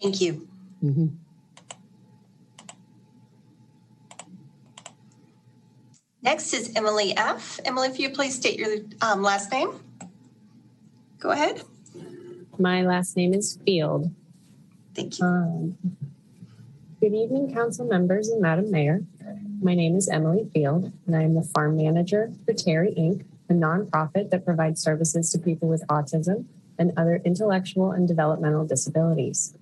Thank you. Mm-hmm. Next is Emily F. Emily, if you please state your last name. Go ahead. My last name is Field. Thank you. Good evening, council members and Madam Mayor. My name is Emily Field, and I am the farm manager for Terry Inc., a nonprofit that provides services to people with autism and other intellectual and developmental disabilities.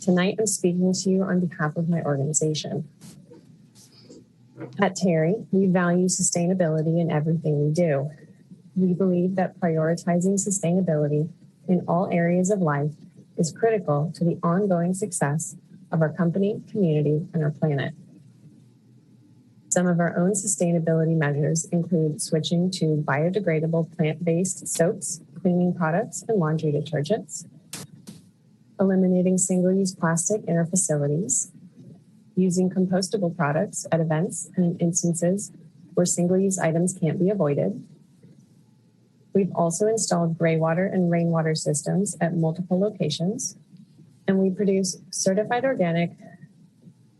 Tonight, I'm speaking to you on behalf of my organization. At Terry, we value sustainability in everything we do. We believe that prioritizing sustainability in all areas of life is critical to the ongoing success of our company, community, and our planet. Some of our own sustainability measures include switching to biodegradable plant-based soaps, cleaning products, and laundry detergents, eliminating single-use plastic in our facilities, using compostable products at events and in instances where single-use items can't be avoided. We've also installed gray water and rainwater systems at multiple locations, and we produce certified organic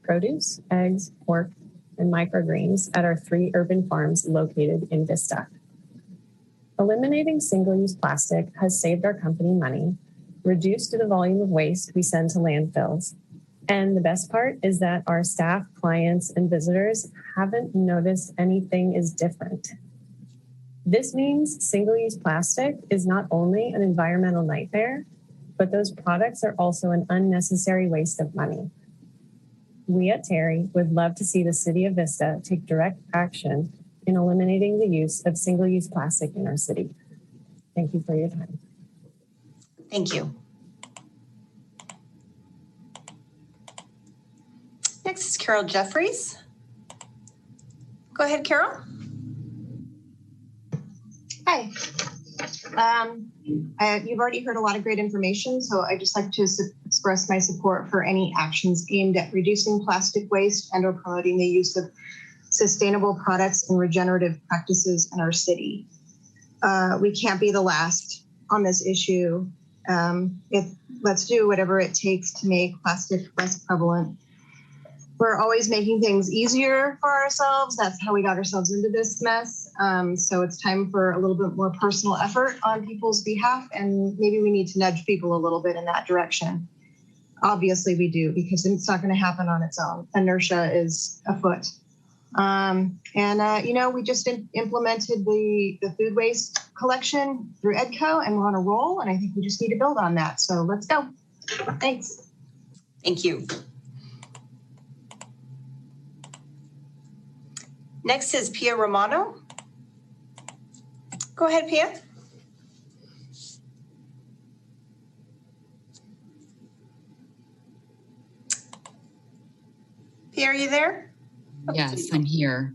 produce, eggs, pork, and microgreens at our 3 urban farms located in Vista. Eliminating single-use plastic has saved our company money, reduced the volume of waste we send to landfills, and the best part is that our staff, clients, and visitors haven't noticed anything is different. This means single-use plastic is not only an environmental nightmare, but those products are also an unnecessary waste of money. We at Terry would love to see the City of Vista take direct action in eliminating the use of single-use plastic in our city. Thank you for your time. Thank you. Next is Carol Jeffries. Go ahead, Carol. Hi. You've already heard a lot of great information, so I'd just like to express my support for any actions aimed at reducing plastic waste and or promoting the use of sustainable products and regenerative practices in our city. We can't be the last on this issue. Let's do whatever it takes to make plastic less prevalent. We're always making things easier for ourselves. That's how we got ourselves into this mess. So it's time for a little bit more personal effort on people's behalf, and maybe we need to nudge people a little bit in that direction. Obviously we do, because it's not going to happen on its own. Inertia is afoot. We just implemented the food waste collection through EDCO, and we're on a roll, and I think we just need to build on that. So let's go. Thanks. Thank you. Next is Pia Romano. Go ahead, Pia. Pia, are you there? Yes, I'm here.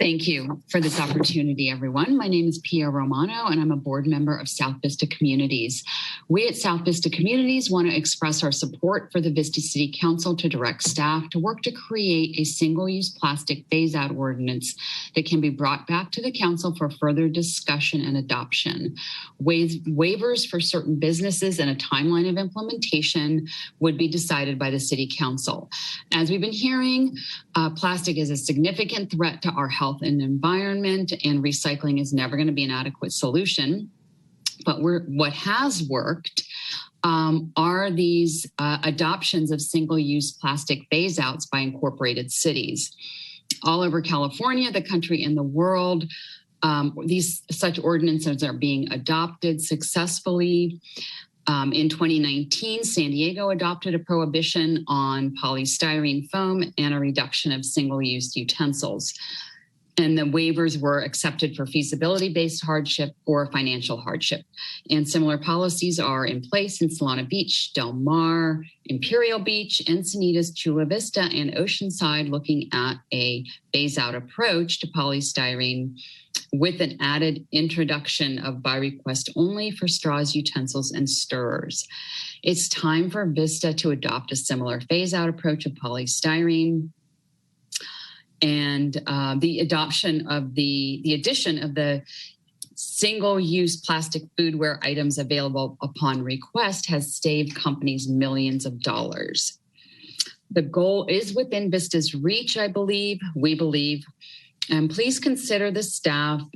Thank you for this opportunity, everyone. My name is Pia Romano, and I'm a board member of South Vista Communities. We at South Vista Communities want to express our support for the Vista City Council to direct staff to work to create a single-use plastic phase-out ordinance that can be brought back to the council for further discussion and adoption. Waivers for certain businesses and a timeline of implementation would be decided by the City Council. As we've been hearing, plastic is a significant threat to our health and environment, and recycling is never going to be an adequate solution. But what has worked are these adoptions of single-use plastic phase-outs by incorporated cities. All over California, the country, and the world, such ordinances are being adopted successfully. In 2019, San Diego adopted a prohibition on polystyrene foam and a reduction of single-use utensils. And the waivers were accepted for feasibility-based hardship or financial hardship. And similar policies are in place in Solana Beach, Del Mar, Imperial Beach, Encinitas, Chula Vista, and Oceanside, looking at a phase-out approach to polystyrene with an added introduction of by request only for straws, utensils, and stirrers. It's time for Vista to adopt a similar phase-out approach of polystyrene. And the addition of the single-use plastic foodware items available upon request has saved companies millions of dollars. The goal is within Vista's reach, we believe, and please consider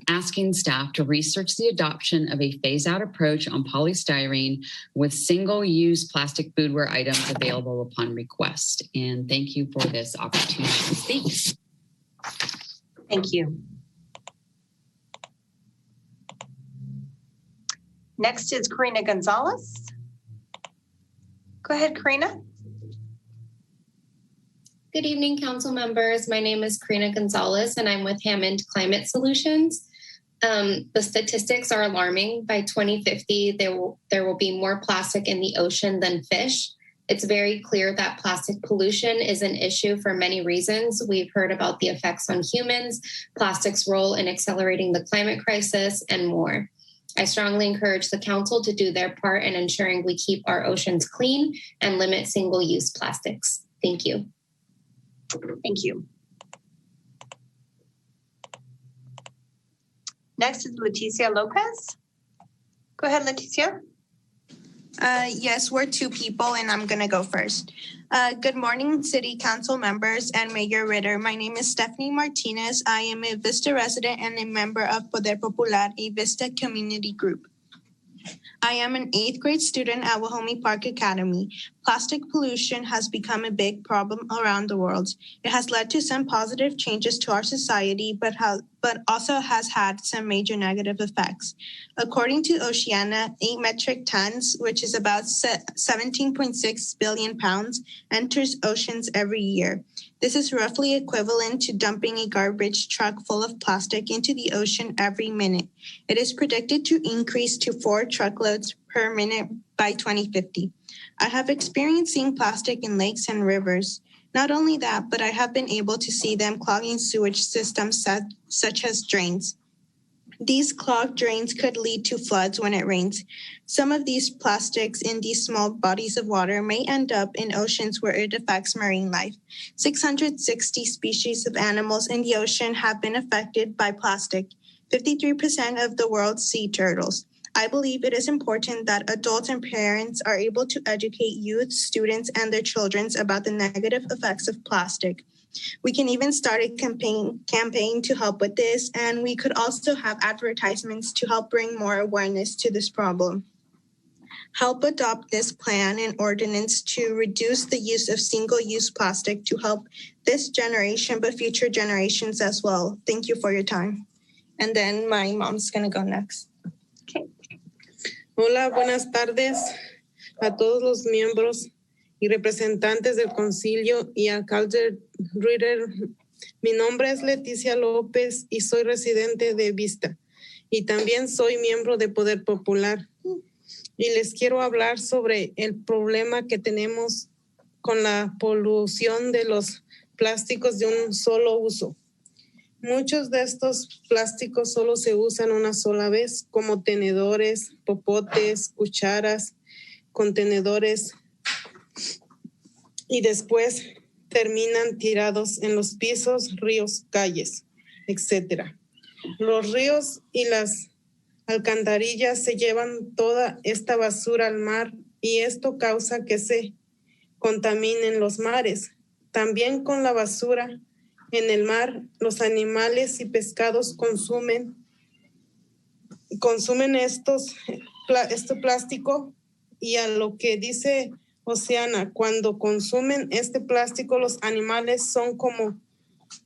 asking staff to research the adoption of a phase-out approach on polystyrene with single-use plastic foodware items available upon request. And thank you for this opportunity to speak. Thank you. Next is Karina Gonzalez. Go ahead, Karina. Good evening, council members. My name is Karina Gonzalez, and I'm with Hammond Climate Solutions. The statistics are alarming. By 2050, there will be more plastic in the ocean than fish. It's very clear that plastic pollution is an issue for many reasons. We've heard about the effects on humans, plastic's role in accelerating the climate crisis, and more. I strongly encourage the council to do their part in ensuring we keep our oceans clean and limit single-use plastics. Thank you. Thank you. Next is Leticia Lopez. Go ahead, Leticia. Yes, we're two people, and I'm going to go first. Good morning, City Council members and Mayor Ritter. My name is Stephanie Martinez. I am a Vista resident and a member of Poder Popular, a Vista community group. I am an 8th grade student at Wahomie Park Academy. Plastic pollution has become a big problem around the world. It has led to some positive changes to our society, but also has had some major negative effects. According to Oceana, 8 metric tons, which is about 17.6 billion pounds, enters oceans every year. This is roughly equivalent to dumping a garbage truck full of plastic into the ocean every minute. It is predicted to increase to 4 truckloads per minute by 2050. I have experienced seeing plastic in lakes and rivers. Not only that, but I have been able to see them clogging sewage systems such as drains. These clogged drains could lead to floods when it rains. Some of these plastics in these small bodies of water may end up in oceans where it affects marine life. 660 species of animals in the ocean have been affected by plastic, 53% of the world's sea turtles. I believe it is important that adults and parents are able to educate youth, students, and their children about the negative effects of plastic. We can even start a campaign to help with this, and we could also have advertisements to help bring more awareness to this problem. Help adopt this plan and ordinance to reduce the use of single-use plastic to help this generation, but future generations as well. Thank you for your time. And then my mom's gonna go next. Okay. Hola, buenas tardes a todos los miembros y representantes del concilio y alcalde Ritter. Mi nombre es Leticia López y soy residente de Vista y también soy miembro de Poder Popular. Y les quiero hablar sobre el problema que tenemos con la polución de los plásticos de un solo uso. Muchos de estos plásticos solo se usan una sola vez, como tenedores, popotes, cucharas, contenedores, y después terminan tirados en los pisos, ríos, calles, etc. Los ríos y las alcantarillas se llevan toda esta basura al mar y esto causa que se contaminen los mares. También con la basura en el mar, los animales y pescados consumen este plástico, y a lo que dice Oceana, cuando consumen este plástico, los animales son como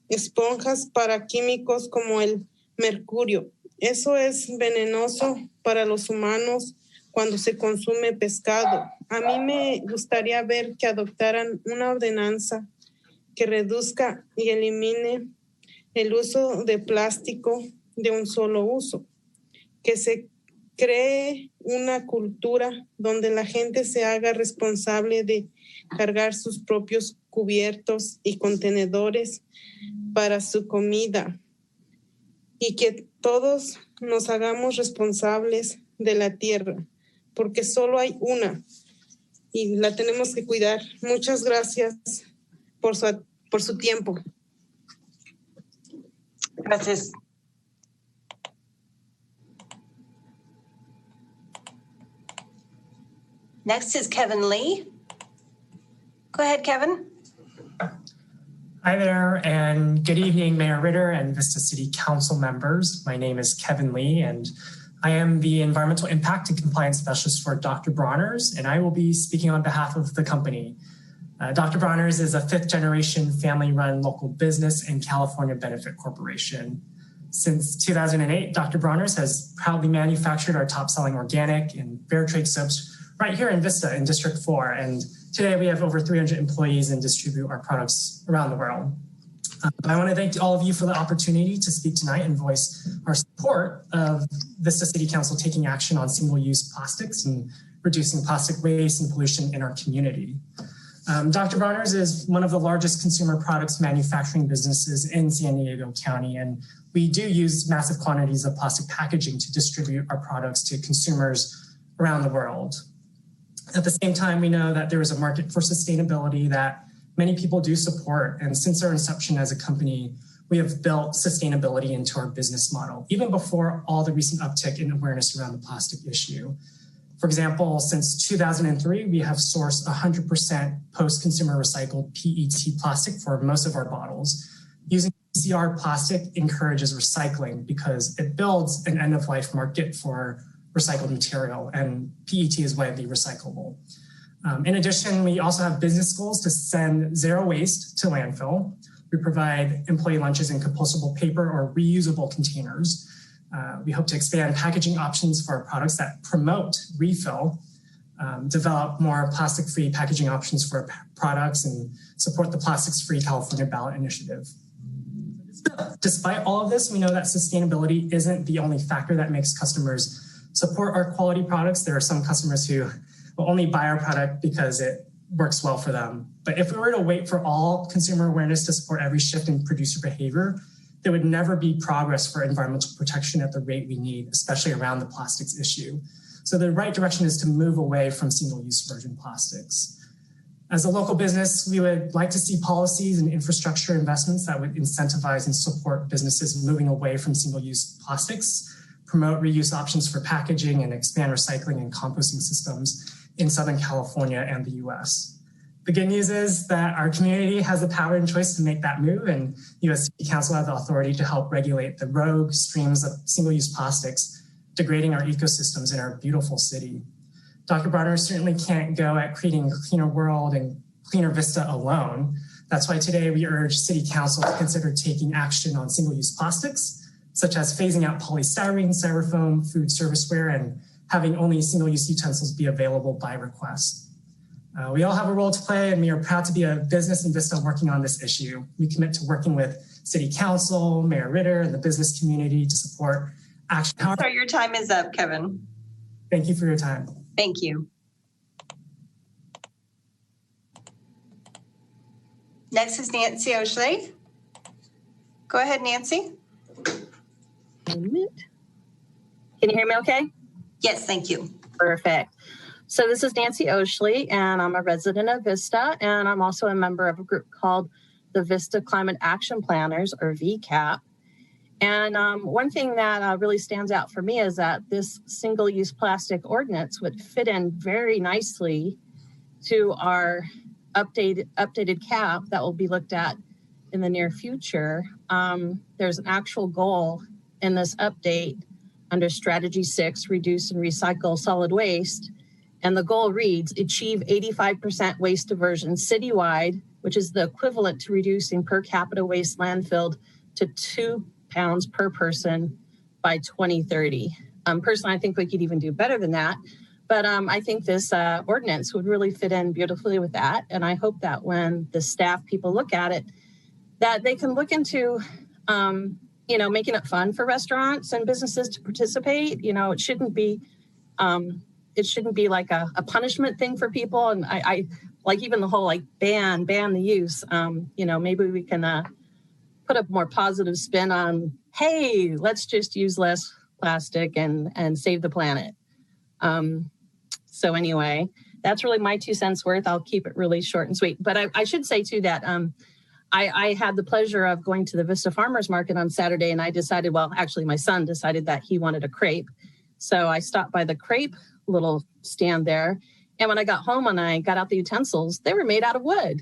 esponjas para químicos como el mercurio. Eso es venenoso para los humanos cuando se consume pescado. A mí me gustaría ver que adoptaran una ordenanza que reduzca y elimine el uso de plástico de un solo uso, que se cree una cultura donde la gente se haga responsable de cargar sus propios cubiertos y contenedores para su comida, y que todos nos hagamos responsables de la tierra, porque solo hay una y la tenemos que cuidar. Muchas gracias por su tiempo. Gracias. Next is Kevin Lee. Go ahead, Kevin. Hi there, and good evening, Mayor Ritter and Vista City Council members. My name is Kevin Lee, and I am the Environmental Impact and Compliance Specialist for Dr. Bronner's, and I will be speaking on behalf of the company. Dr. Bronner's is a fifth-generation family-run local business and California benefit corporation. Since 2008, Dr. Bronner's has proudly manufactured our top-selling organic and fair trade soaps right here in Vista in District 4, and today we have over 300 employees and distribute our products around the world. I want to thank all of you for the opportunity to speak tonight and voice our support of Vista City Council taking action on single-use plastics and reducing plastic waste and pollution in our community. Dr. Bronner's is one of the largest consumer products manufacturing businesses in San Diego County, and we do use massive quantities of plastic packaging to distribute our products to consumers around the world. At the same time, we know that there is a market for sustainability that many people do support. And since our inception as a company, we have built sustainability into our business model, even before all the recent uptick in awareness around the plastic issue. For example, since 2003, we have sourced 100% post-consumer recycled PET plastic for most of our bottles. Using PCR plastic encourages recycling because it builds an end-of-life market for recycled material, and PET is widely recyclable. In addition, we also have business goals to send zero waste to landfill. We provide employee lunches in compostable paper or reusable containers. We hope to expand packaging options for our products that promote refill, develop more plastic-free packaging options for our products, and support the Plastics-Free California Ballot Initiative. Despite all of this, we know that sustainability isn't the only factor that makes customers support our quality products. There are some customers who will only buy our product because it works well for them. But if we were to wait for all consumer awareness to support every shift in producer behavior, there would never be progress for environmental protection at the rate we need, especially around the plastics issue. So the right direction is to move away from single-use virgin plastics. As a local business, we would like to see policies and infrastructure investments that would incentivize and support businesses moving away from single-use plastics, promote reuse options for packaging, and expand recycling and composting systems in Southern California and the US. The good news is that our community has the power and choice to make that move, and US City Council has the authority to help regulate the rogue streams of single-use plastics, degrading our ecosystems in our beautiful city. Dr. Bronner's certainly can't go at creating a cleaner world and cleaner Vista alone. That's why today we urge City Council to consider taking action on single-use plastics, such as phasing out polystyrene, styrofoam, food serviceware, and having only single-use utensils be available by request. We all have a role to play, and we are proud to be a business in Vista working on this issue. We commit to working with City Council, Mayor Ritter, and the business community to support action. Sorry, your time is up, Kevin. Thank you for your time. Thank you. Next is Nancy O'Shea. Go ahead, Nancy. Can you hear me okay? Yes, thank you. Perfect. So this is Nancy Oshley, and I'm a resident of Vista, and I'm also a member of a group called the Vista Climate Action Planners, or VCAP. And one thing that really stands out for me is that this single-use plastic ordinance would fit in very nicely to our updated cap that will be looked at in the near future. There's an actual goal in this update under Strategy 6, Reduce and Recycle Solid Waste. And the goal reads, achieve 85% waste diversion citywide, which is the equivalent to reducing per capita waste landfilled to 2 pounds per person by 2030. Personally, I think we could even do better than that. But I think this ordinance would really fit in beautifully with that. And I hope that when the staff people look at it, that they can look into, making it fun for restaurants and businesses to participate. It shouldn't be like a punishment thing for people. And I like even the whole ban the use. Maybe we can put a more positive spin on, hey, let's just use less plastic and save the planet. So anyway, that's really my 2 cents worth. I'll keep it really short and sweet. But I should say too that I had the pleasure of going to the Vista Farmers Market on Saturday, and I decided, my son decided that he wanted a crepe. So I stopped by the crepe little stand there. And when I got home and I got out the utensils, they were made out of wood.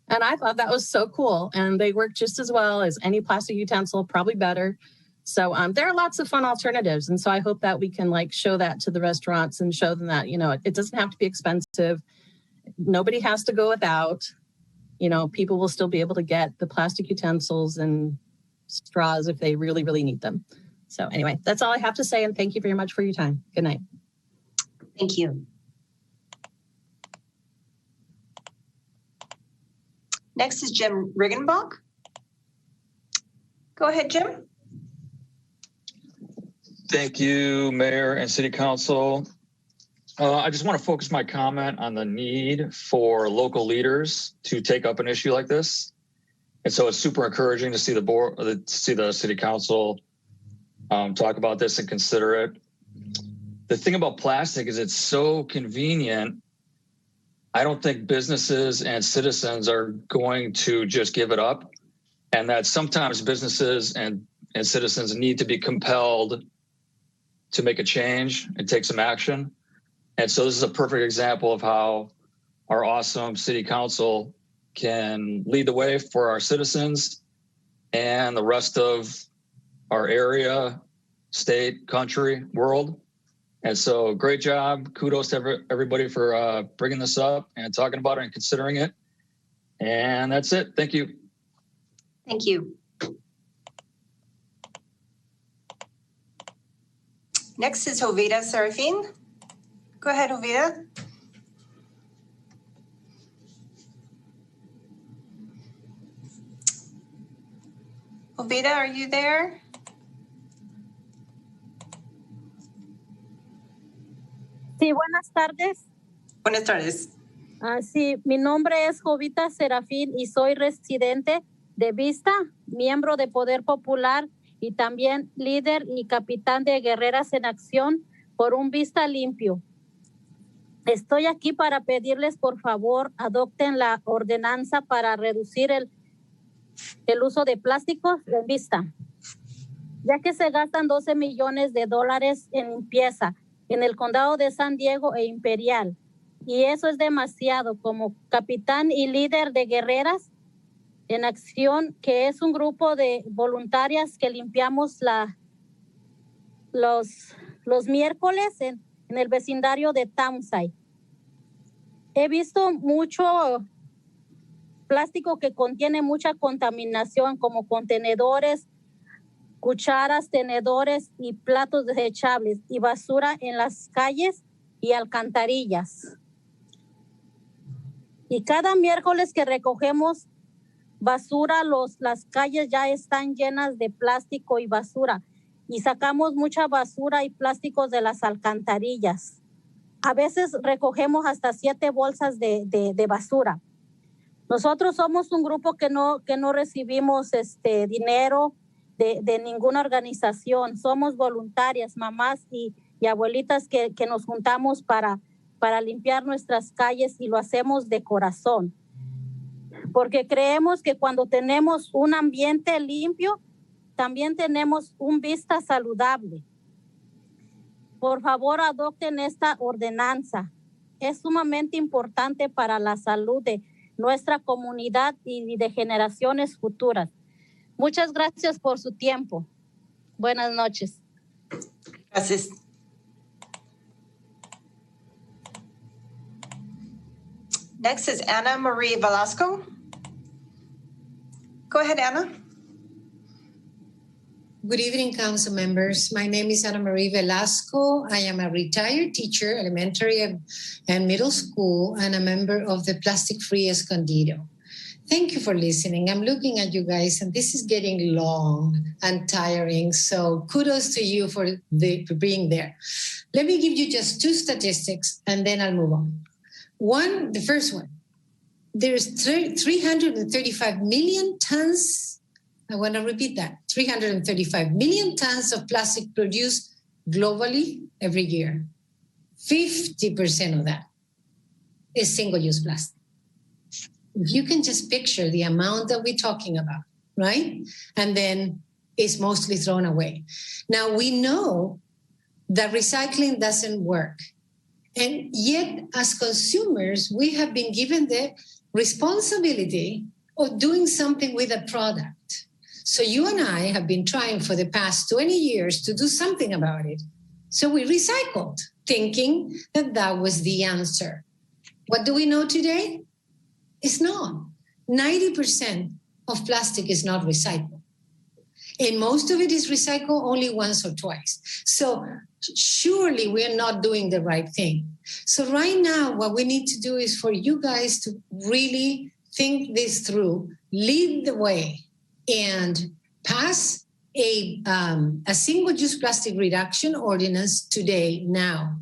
And I thought that was so cool. And they work just as well as any plastic utensil, probably better. So there are lots of fun alternatives. And so I hope that we can show that to the restaurants and show them that, it doesn't have to be expensive. Nobody has to go without. People will still be able to get the plastic utensils and straws if they really, really need them. So anyway, that's all I have to say. And thank you very much for your time. Good night. Thank you. Next is Jim Riggenbach. Go ahead, Jim. Thank you, Mayor and City Council. I just want to focus my comment on the need for local leaders to take up an issue like this. And so it's super encouraging to see the City Council talk about this and consider it. The thing about plastic is it's so convenient. I don't think businesses and citizens are going to just give it up, and that sometimes businesses and citizens need to be compelled to make a change and take some action. And so this is a perfect example of how our awesome City Council can lead the way for our citizens and the rest of our area, state, country, world. And so great job. Kudos to everybody for bringing this up and talking about it and considering it. And that's it. Thank you. Thank you. Next is Jovita Serafin. Go ahead, Jovita. Jovita, are you there? Sí, buenas tardes. Buenas tardes. Sí, mi nombre es Jovita Serafín y soy residente de Vista, miembro de Poder Popular y también líder y capitán de Guerreras en Acción por un Vista Limpio. Estoy aquí para pedirles, por favor, adopten la ordenanza para reducir el uso de plásticos en Vista, ya que se gastan $12 millones en limpieza en el condado de San Diego e Imperial. Y eso es demasiado. Como capitán y líder de Guerreras en Acción, que es un grupo de voluntarias que limpiamos los miércoles en el vecindario de Townside. He visto mucho plástico que contiene mucha contaminación, como contenedores, cucharas, tenedores y platos desechables y basura en las calles y alcantarillas. Y cada miércoles que recogemos basura, las calles ya están llenas de plástico y basura y sacamos mucha basura y plásticos de las alcantarillas. A veces recogemos hasta 7 bolsas de basura. Nosotros somos un grupo que no recibimos dinero de ninguna organización. Somos voluntarias, mamás y abuelitas que nos juntamos para limpiar nuestras calles y lo hacemos de corazón. Porque creemos que cuando tenemos un ambiente limpio, también tenemos un vista saludable. Por favor, adopten esta ordenanza. Es sumamente importante para la salud de nuestra comunidad y de generaciones futuras. Muchas gracias por su tiempo. Buenas noches. Gracias. Next is Ana Marie Velasco. Go ahead, Ana. Good evening, council members. My name is Ana Marie Velasco. I am a retired teacher, elementary and middle school, and a member of the Plastic Free Escondido. Thank you for listening. I'm looking at you guys, and this is getting long and tiring. So kudos to you for being there. Let me give you just two statistics, and then I'll move on. The first one, there's 335 million tons. I want to repeat that. 335 million tons of plastic produced globally every year. 50% of that is single-use plastic. If you can just picture the amount that we're talking about, right? And then it's mostly thrown away. Now, we know that recycling doesn't work. And yet, as consumers, we have been given the responsibility of doing something with a product. So you and I have been trying for the past 20 years to do something about it. So we recycled, thinking that that was the answer. What do we know today? It's not. 90% of plastic is not recycled. And most of it is recycled only once or twice. So surely we're not doing the right thing. So right now, what we need to do is for you guys to really think this through, lead the way, and pass a single-use plastic reduction ordinance today, now.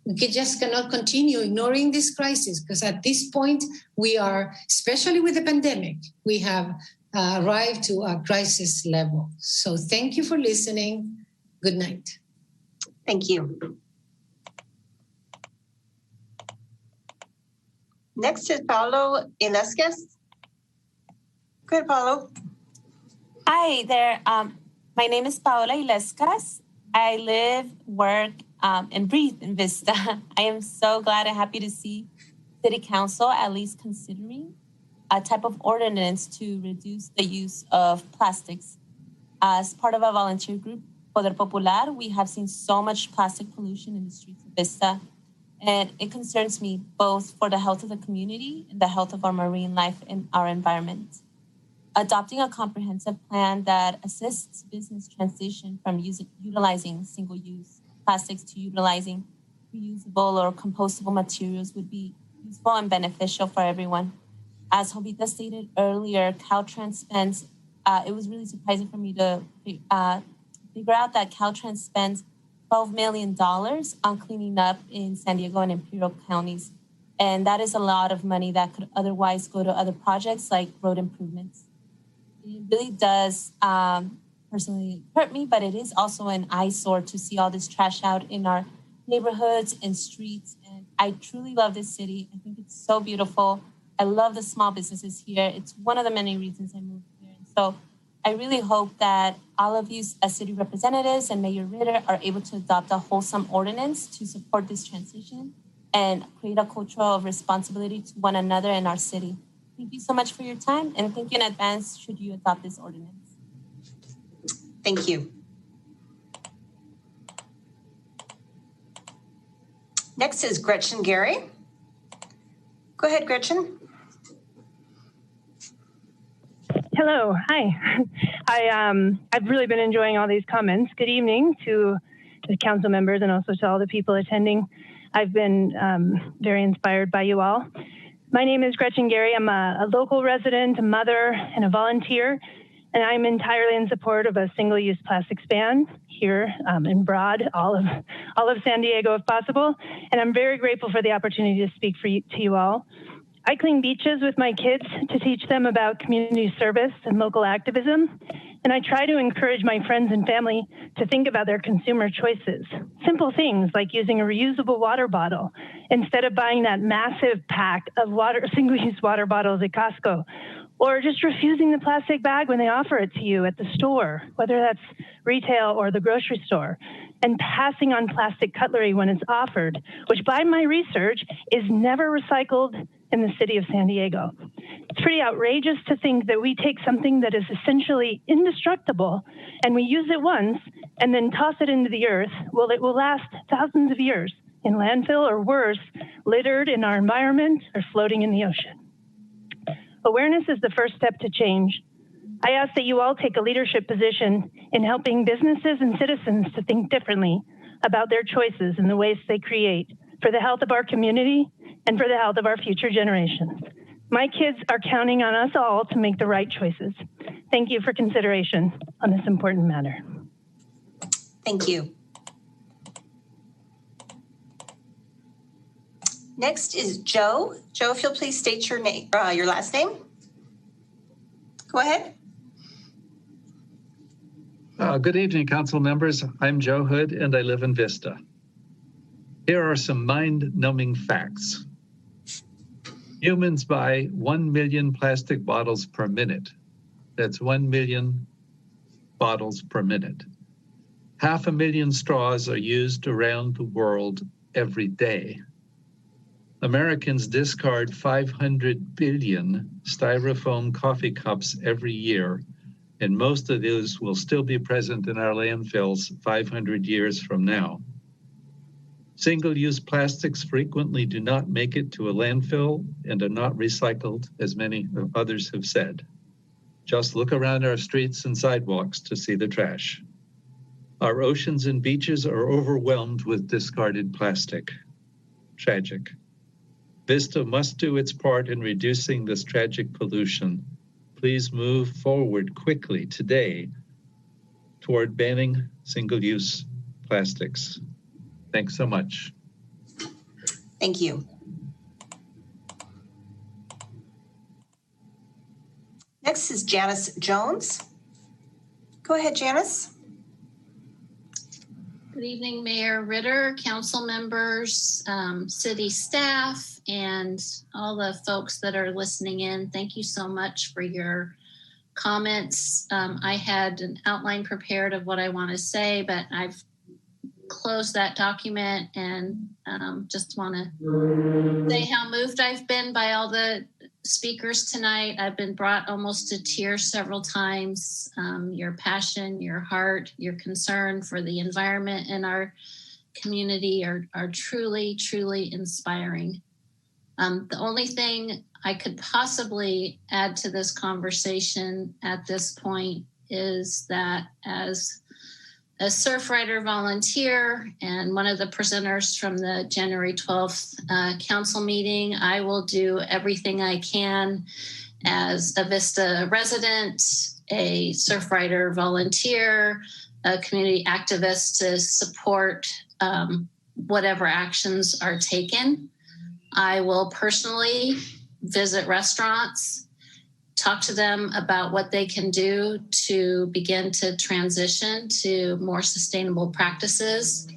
We just cannot continue ignoring this crisis because at this point we are, especially with the pandemic, we have arrived to a crisis level. So thank you for listening. Good night. Thank you. Next is Paulo Ilescas. Go ahead, Paulo. Hi there. My name is Paola Ilescas. I live, work, and breathe in Vista. I am so glad and happy to see City Council at least considering a type of ordinance to reduce the use of plastics. As part of our volunteer group, Poder Popular, we have seen so much plastic pollution in the streets of Vista, and it concerns me both for the health of the community and the health of our marine life and our environment. Adopting a comprehensive plan that assists business transition from utilizing single-use plastics to utilizing reusable or compostable materials would be useful and beneficial for everyone. As Jovita stated earlier, Caltrans spends, it was really surprising for me to figure out that Caltrans spends $12 million on cleaning up in San Diego and Imperial counties. And that is a lot of money that could otherwise go to other projects like road improvements. It really does personally hurt me, but it is also an eyesore to see all this trash out in our neighborhoods and streets. And I truly love this city. I think it's so beautiful. I love the small businesses here. It's one of the many reasons I moved here. And so I really hope that all of you as city representatives and Mayor Ritter are able to adopt a wholesome ordinance to support this transition and create a culture of responsibility to one another in our city. Thank you so much for your time, and thank you in advance should you adopt this ordinance. Thank you. Next is Gretchen Gary. Go ahead, Gretchen. Hello, hi. I've really been enjoying all these comments. Good evening to the council members and also to all the people attending. I've been very inspired by you all. My name is Gretchen Gary. I'm a local resident, a mother, and a volunteer, and I'm entirely in support of a single-use plastics ban here in Broad, all of San Diego if possible. And I'm very grateful for the opportunity to speak to you all. I clean beaches with my kids to teach them about community service and local activism. And I try to encourage my friends and family to think about their consumer choices. Simple things like using a reusable water bottle instead of buying that massive pack of single-use water bottles at Costco, or just refusing the plastic bag when they offer it to you at the store, whether that's retail or the grocery store, and passing on plastic cutlery when it's offered, which by my research is never recycled in the city of San Diego. It's pretty outrageous to think that we take something that is essentially indestructible and we use it once and then toss it into the earth. Well, it will last thousands of years in landfill or worse, littered in our environment or floating in the ocean. Awareness is the first step to change. I ask that you all take a leadership position in helping businesses and citizens to think differently about their choices and the waste they create for the health of our community and for the health of our future generations. My kids are counting on us all to make the right choices. Thank you for consideration on this important matter. Thank you. Next is Joe. Joe, if you'll please state your name, your last name. Go ahead. Good evening, council members. I'm Joe Hood and I live in Vista. Here are some mind-numbing facts. Humans buy 1 million plastic bottles per minute. That's 1 million bottles per minute. 500,000 straws are used around the world every day. Americans discard 500 billion styrofoam coffee cups every year, and most of those will still be present in our landfills 500 years from now. Single-use plastics frequently do not make it to a landfill and are not recycled, as many others have said. Just look around our streets and sidewalks to see the trash. Our oceans and beaches are overwhelmed with discarded plastic. Tragic. Vista must do its part in reducing this tragic pollution. Please move forward quickly today toward banning single-use plastics. Thanks so much. Thank you. Next is Janice Jones. Go ahead, Janice. Good evening, Mayor Ritter, council members, city staff, and all the folks that are listening in. Thank you so much for your comments. I had an outline prepared of what I want to say, but I've closed that document and just want to say how moved I've been by all the speakers tonight. I've been brought almost to tears several times. Your passion, your heart, your concern for the environment and our community are truly, truly inspiring. The only thing I could possibly add to this conversation at this point is that as a Surfrider volunteer and one of the presenters from the January 12th council meeting, I will do everything I can as a Vista resident, a Surfrider volunteer, a community activist to support whatever actions are taken. I will personally visit restaurants, talk to them about what they can do to begin to transition to more sustainable practices.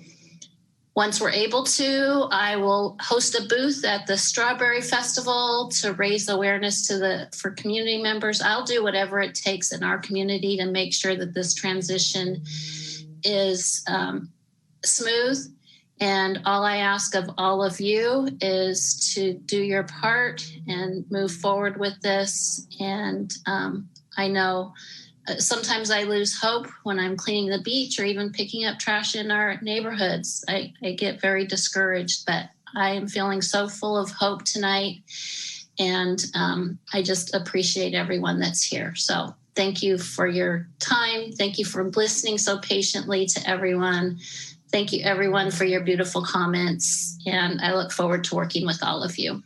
Once we're able to, I will host a booth at the Strawberry Festival to raise awareness for community members. I'll do whatever it takes in our community to make sure that this transition is smooth. And all I ask of all of you is to do your part and move forward with this. And I know sometimes I lose hope when I'm cleaning the beach or even picking up trash in our neighborhoods. I get very discouraged, but I am feeling so full of hope tonight. And I just appreciate everyone that's here. So thank you for your time. Thank you for listening so patiently to everyone. Thank you, everyone, for your beautiful comments, and I look forward to working with all of you.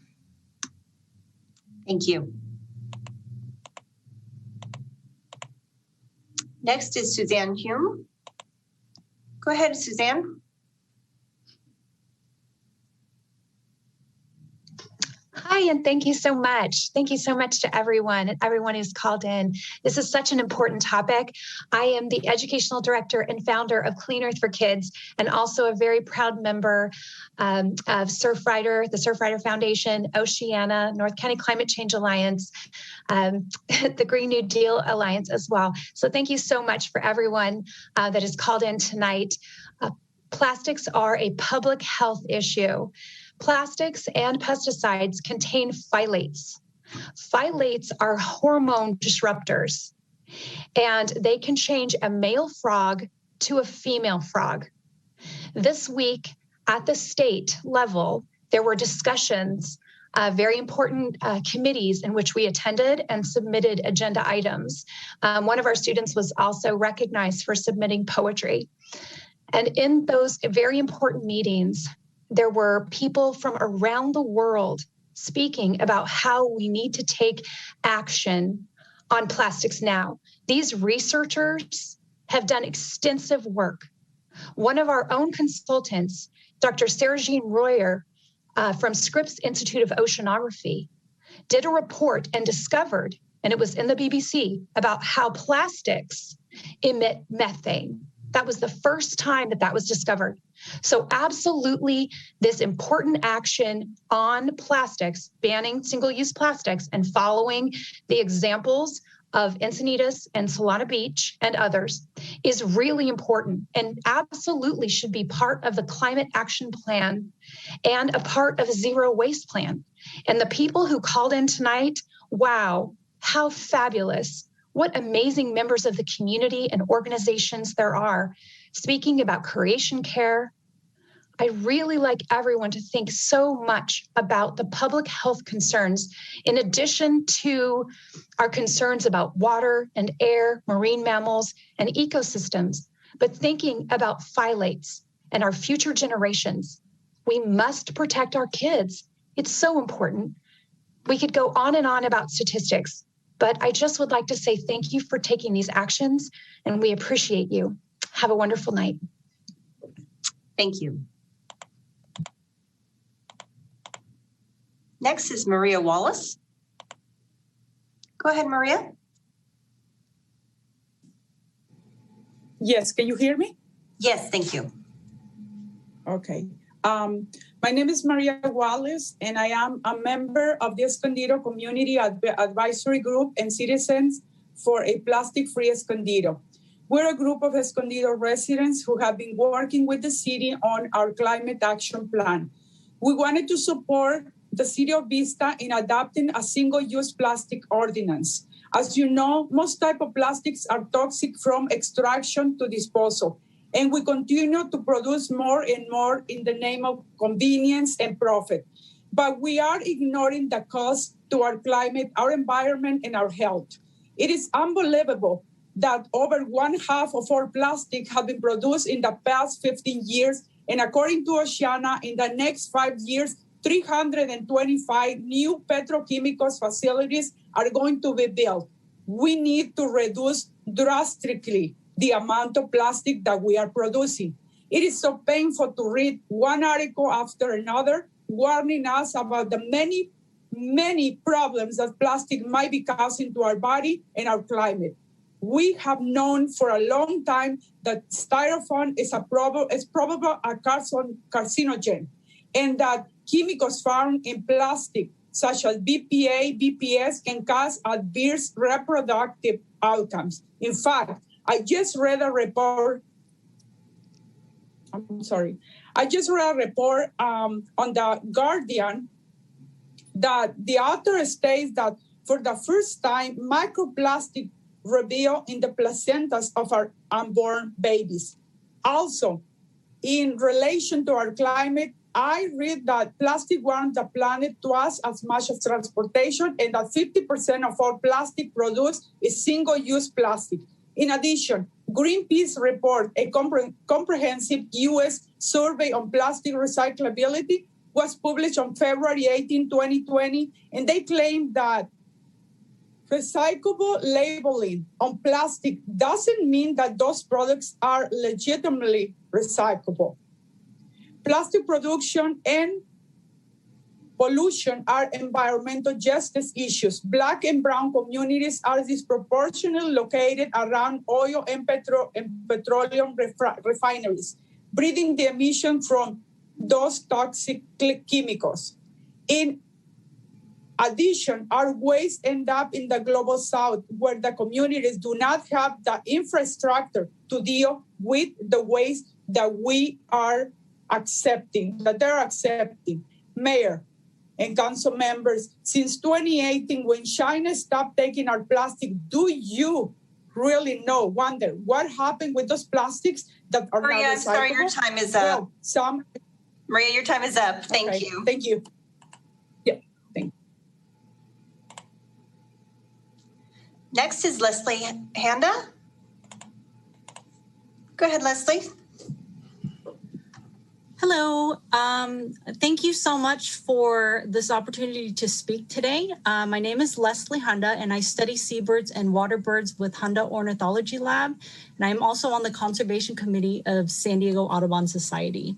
Thank you. Next is Suzanne Hume. Go ahead, Suzanne. Hi, Hi, and thank you so much. Thank you so much to everyone who's called in. This is such an important topic. I am the educational director and founder of Clean Earth for Kids, and also a very proud member of Surfrider, the Surfrider Foundation, Oceana, North County Climate Change Alliance, the Green New Deal Alliance as well. So thank you so much for everyone that is called in tonight. Plastics are a public health issue. Plastics and pesticides contain phthalates. Phthalates are hormone disruptors, and they can change a male frog to a female frog. This week at the state level, there were discussions, very important committees in which we attended and submitted agenda items. One of our students was also recognized for submitting poetry. And in those very important meetings, there were people from around the world speaking about how we need to take action on plastics now. These researchers have done extensive work. One of our own consultants, Dr. Sarah Jean Royer from Scripps Institute of Oceanography, did a report and discovered, and it was in the BBC, about how plastics emit methane. That was the first time that was discovered. So absolutely, this important action on plastics, banning single-use plastics and following the examples of Encinitas and Solana Beach and others is really important and absolutely should be part of the climate action plan and a part of a zero waste plan. And the people who called in tonight, wow, how fabulous. What amazing members of the community and organizations there are speaking about creation care. I really like everyone to think so much about the public health concerns, in addition to our concerns about water and air, marine mammals, and ecosystems, but thinking about phthalates and our future generations. We must protect our kids. It's so important. We could go on and on about statistics, but I just would like to say thank you for taking these actions, and we appreciate you. Have a wonderful night. Thank you. Next is Maria Wallace. Go ahead, Maria. Yes, can you hear me? Yes, thank you. Okay. My name is Maria Wallace, and I am a member of the Escondido Community Advisory Group and Citizens for a Plastic-Free Escondido. We're a group of Escondido residents who have been working with the city on our climate action plan. We wanted to support the city of Vista in adopting a single-use plastic ordinance. As you know, most types of plastics are toxic from extraction to disposal, and we continue to produce more and more in the name of convenience and profit. But we are ignoring the cost to our climate, our environment, and our health. It is unbelievable that over 1/2 of our plastic have been produced in the past 15 years, and according to Oceana, in the next 5 years, 325 new petrochemicals facilities are going to be built. We need to reduce drastically the amount of plastic that we are producing. It is so painful to read one article after another warning us about the many problems that plastic might be causing to our body and our climate. We have known for a long time that styrofoam is probably a carcinogen, and that chemicals found in plastic, such as BPA, BPS, can cause adverse reproductive outcomes. In fact, I just read a report on the Guardian that the author states that for the first time, microplastic revealed in the placentas of our unborn babies. Also, in relation to our climate, I read that plastic warms the planet twice as much as transportation, and that 50% of all plastic produced is single-use plastic. In addition, Greenpeace report, a comprehensive U.S. survey on plastic recyclability, was published on February 18, 2020, and they claim that recyclable labeling on plastic doesn't mean that those products are legitimately recyclable. Plastic production and pollution are environmental justice issues. Black and brown communities are disproportionately located around oil and petroleum refineries, breathing the emission from those toxic chemicals. In addition, our waste end up in the global south, where the communities do not have the infrastructure to deal with the waste that we are accepting, that they're accepting. Mayor and council members, since 2018, when China stopped taking our plastic, do you really wonder what happened with those plastics that are Maria, not I'm sorry, your time is up. Well, Maria, your time is up. Thank you. Thank you. Yeah, thank you. Next is Leslie Handa. Go ahead, Leslie. Hello. Thank you so much for this opportunity to speak today. My name is Leslie Handa, and I study seabirds and water birds with Handa Ornithology Lab. And I'm also on the Conservation Committee of San Diego Audubon Society.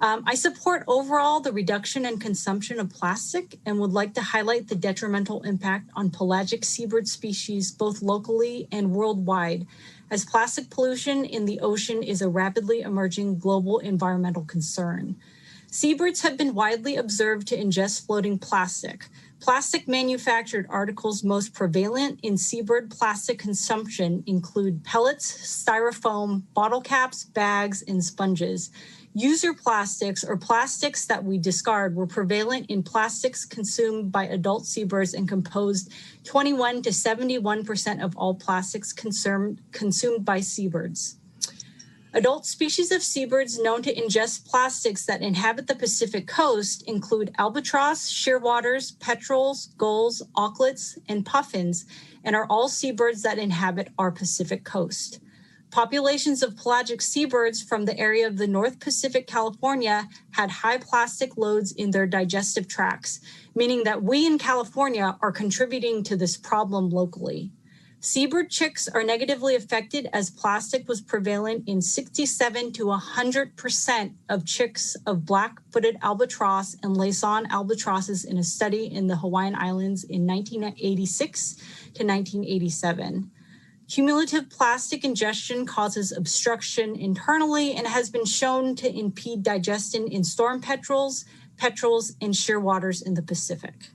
I support overall the reduction and consumption of plastic and would like to highlight the detrimental impact on pelagic seabird species, both locally and worldwide, as plastic pollution in the ocean is a rapidly emerging global environmental concern. Seabirds have been widely observed to ingest floating plastic. Plastic manufactured articles most prevalent in seabird plastic consumption include pellets, styrofoam, bottle caps, bags, and sponges. User plastics, or plastics that we discard, were prevalent in plastics consumed by adult seabirds and composed 21 to 71% of all plastics consumed by seabirds. Adult species of seabirds known to ingest plastics that inhabit the Pacific coast include albatross, shearwaters, petrels, gulls, auklets, and puffins, and are all seabirds that inhabit our Pacific coast. Populations of pelagic seabirds from the area of the North Pacific, California, had high plastic loads in their digestive tracts, meaning that we in California are contributing to this problem locally. Seabird chicks are negatively affected as plastic was prevalent in 67 to 100% of chicks of black-footed albatross and Laysan albatrosses in a study in the Hawaiian Islands in 1986 to 1987. Cumulative plastic ingestion causes obstruction internally and has been shown to impede digestion in storm petrels, and shearwaters in the Pacific.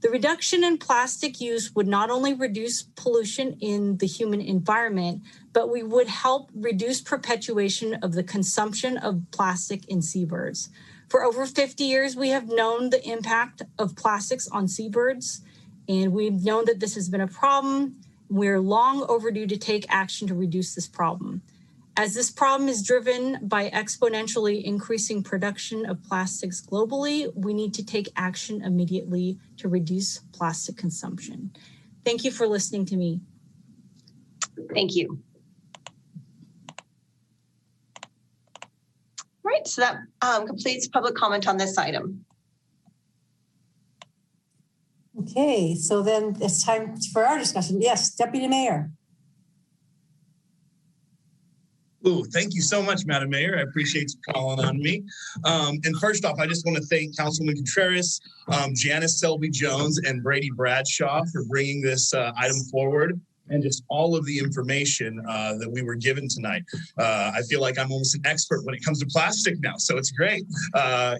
The reduction in plastic use would not only reduce pollution in the human environment, but we would help reduce perpetuation of the consumption of plastic in seabirds. For over 50 years, we have known the impact of plastics on seabirds, and we've known that this has been a problem. We're long overdue to take action to reduce this problem. As this problem is driven by exponentially increasing production of plastics globally, we need to take action immediately to reduce plastic consumption. Thank you for listening to me. Thank you. All right, so that completes public comment on this item. Okay, so then it's time for our discussion. Yes, Deputy Mayor. Ooh, thank you so much, Madam Mayor. I appreciate you calling on me. And first off, I just want to thank Councilman Contreras, Janice Selby-Jones, and Brady Bradshaw for bringing this item forward, and just all of the information that we were given tonight. I feel like I'm almost an expert when it comes to plastic now, so it's great.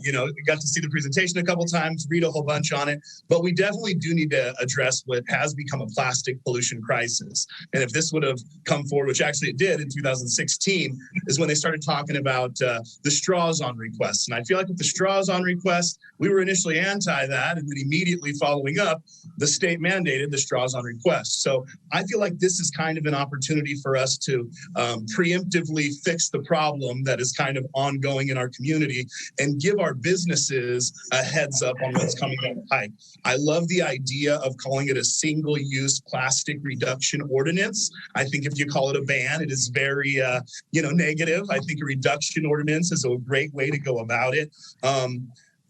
You know, we got to see the presentation a couple times, read a whole bunch on it, but we definitely do need to address what has become a plastic pollution crisis. And if this would have come forward, which actually it did in 2016, is when they started talking about the straws on request. And I feel like with the straws on request, we were initially anti that, and then immediately following up, the state mandated the straws on request. So I feel like this is kind of an opportunity for us to preemptively fix the problem that is kind of ongoing in our community and give our businesses a heads up on what's coming down the pike. I love the idea of calling it a single-use plastic reduction ordinance. I think if you call it a ban, it is very, negative. I think a reduction ordinance is a great way to go about it.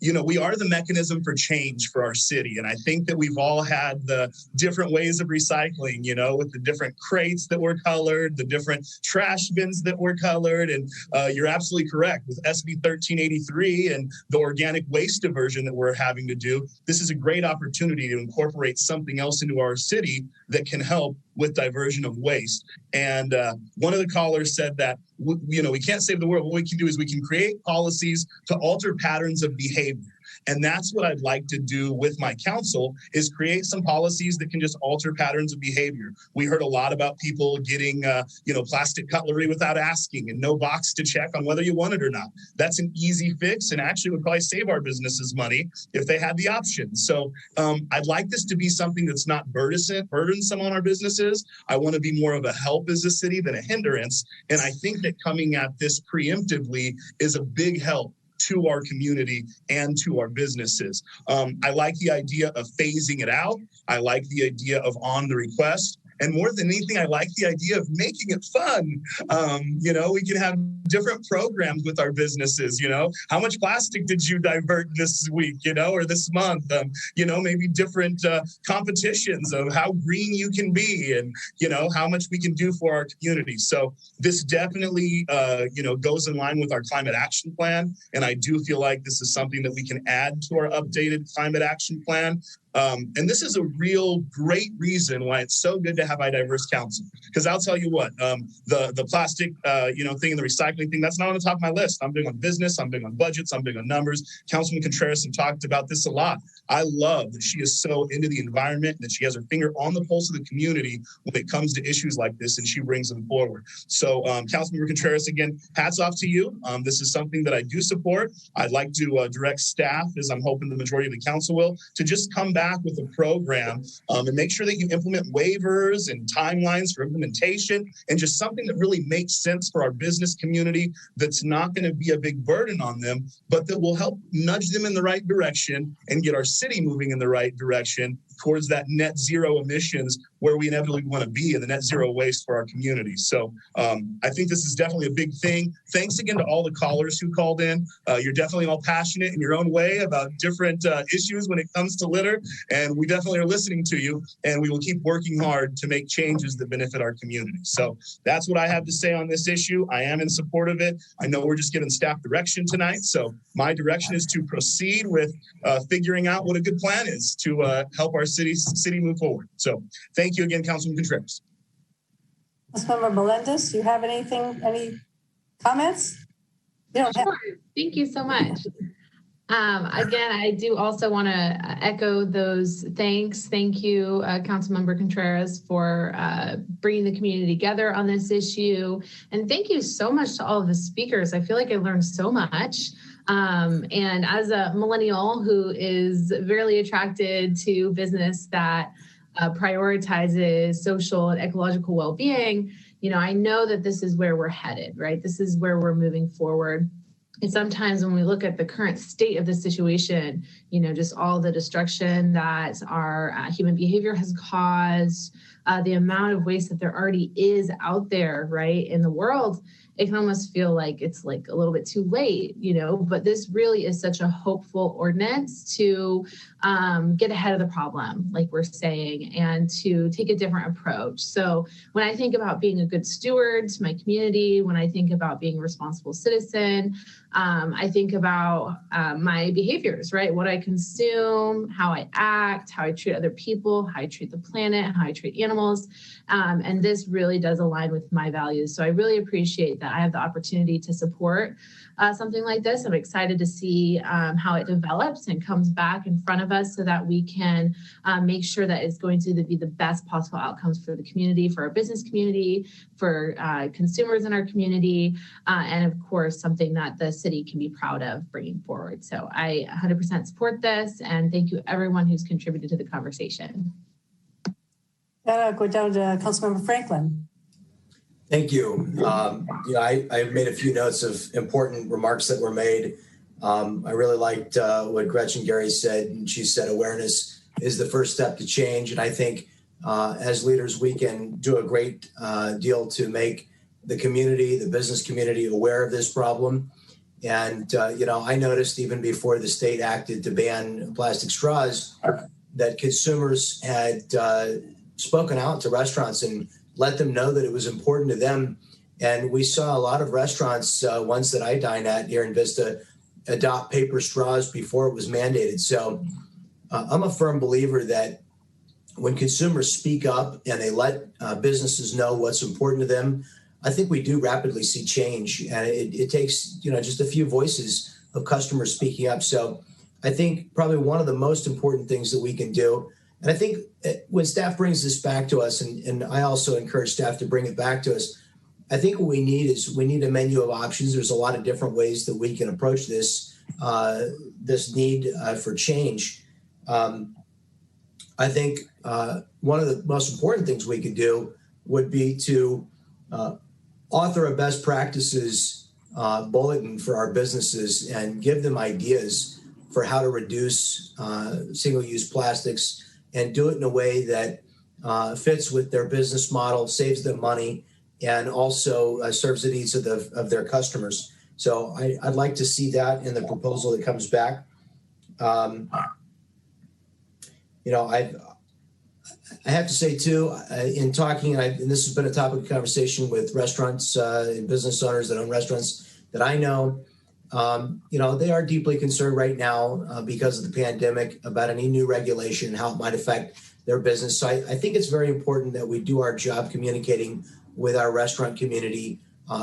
we are the mechanism for change for our city. And I think that we've all had the different ways of recycling, with the different crates that were colored, the different trash bins that were colored. And you're absolutely correct with SB 1383 and the organic waste diversion that we're having to do. This is a great opportunity to incorporate something else into our city that can help with diversion of waste. And one of the callers said that, we can't save the world. What we can do is we can create policies to alter patterns of behavior. And that's what I'd like to do with my council, is create some policies that can just alter patterns of behavior. We heard a lot about people getting, plastic cutlery without asking and no box to check on whether you want it or not. That's an easy fix and actually would probably save our businesses money if they had the option. So I'd like this to be something that's not burdensome on our businesses. I want to be more of a help as a city than a hindrance. And I think that coming at this preemptively is a big help to our community and to our businesses. I like the idea of phasing it out. I like the idea of on the request. And more than anything, I like the idea of making it fun. We can have different programs with our businesses. How much plastic did you divert this week, or this month? Maybe different competitions of how green you can be and, how much we can do for our community. So this definitely, goes in line with our climate action plan. And I do feel like this is something that we can add to our updated climate action plan. And this is a real great reason why it's so good to have a diverse council. Because I'll tell you what, the plastic, thing and the recycling thing, that's not on the top of my list. I'm big on business. I'm big on budgets. I'm big on numbers. Councilman Contreras has talked about this a lot. I love that she is so into the environment, that she has her finger on the pulse of the community when it comes to issues like this, and she brings them forward. So Councilmember Contreras, again, hats off to you. This is something that I do support. I'd like to direct staff, as I'm hoping the majority of the council will, to just come back with a program and make sure that you implement waivers and timelines for implementation, and just something that really makes sense for our business community, that's not going to be a big burden on them, but that will help nudge them in the right direction and get our city moving in the right direction towards that net zero emissions where we inevitably want to be, in the net zero waste for our community. So I think this is definitely a big thing. Thanks again to all the callers who called in. You're definitely all passionate in your own way about different issues when it comes to litter. And we definitely are listening to you, and we will keep working hard to make changes that benefit our community. So that's what I have to say on this issue. I am in support of it. I know we're just giving staff direction tonight. So my direction is to proceed with figuring out what a good plan is to help our city move forward. So thank you again, Councilman Contreras. Councilmember Melendez, do you have any comments? Sure. Thank you so much. Again, I do also want to echo those thanks. Thank you, Councilmember Contreras, for bringing the community together on this issue. And thank you so much to all of the speakers. I feel like I learned so much. And as a millennial who is very attracted to business that prioritizes social and ecological well-being, I know that this is where we're headed, right? This is where we're moving forward. And sometimes when we look at the current state of the situation, just all the destruction that our human behavior has caused, the amount of waste that there already is out there, right, in the world, it can almost feel like it's like a little bit too late, but this really is such a hopeful ordinance to get ahead of the problem, like we're saying, and to take a different approach. So when I think about being a good steward to my community, when I think about being a responsible citizen, I think about my behaviors, right? What I consume, how I act, how I treat other people, how I treat the planet, how I treat animals. And this really does align with my values. So I really appreciate that I have the opportunity to support something like this. I'm excited to see how it develops and comes back in front of us so that we can make sure that it's going to be the best possible outcomes for the community, for our business community, for consumers in our community, and of course, something that the city can be proud of bringing forward. So I 100% support this, and thank you everyone who's contributed to the conversation. Go down to Councilmember Franklin. Thank you. I made a few notes of important remarks that were made. I really liked what Gretchen Gary said, and she said awareness is the first step to change. And I think as leaders, we can do a great deal to make the community, the business community, aware of this problem. And, I noticed even before the state acted to ban plastic straws that consumers had spoken out to restaurants and let them know that it was important to them. And we saw a lot of restaurants, ones that I dine at here in Vista, adopt paper straws before it was mandated. So I'm a firm believer that when consumers speak up and they let businesses know what's important to them, I think we do rapidly see change. And it takes, just a few voices of customers speaking up. So I think probably one of the most important things that we can do, and I think when staff brings this back to us, and I also encourage staff to bring it back to us, I think what we need is a menu of options. There's a lot of different ways that we can approach this need for change. I think one of the most important things we could do would be to author a best practices bulletin for our businesses and give them ideas for how to reduce single-use plastics and do it in a way that fits with their business model, saves them money, and also serves the needs of their customers. So I'd like to see that in the proposal that comes back. I have to say too, in talking, and this has been a topic of conversation with restaurants and business owners that own restaurants that I know, they are deeply concerned right now because of the pandemic about any new regulation and how it might affect their business. So I think it's very important that we do our job communicating with our restaurant community.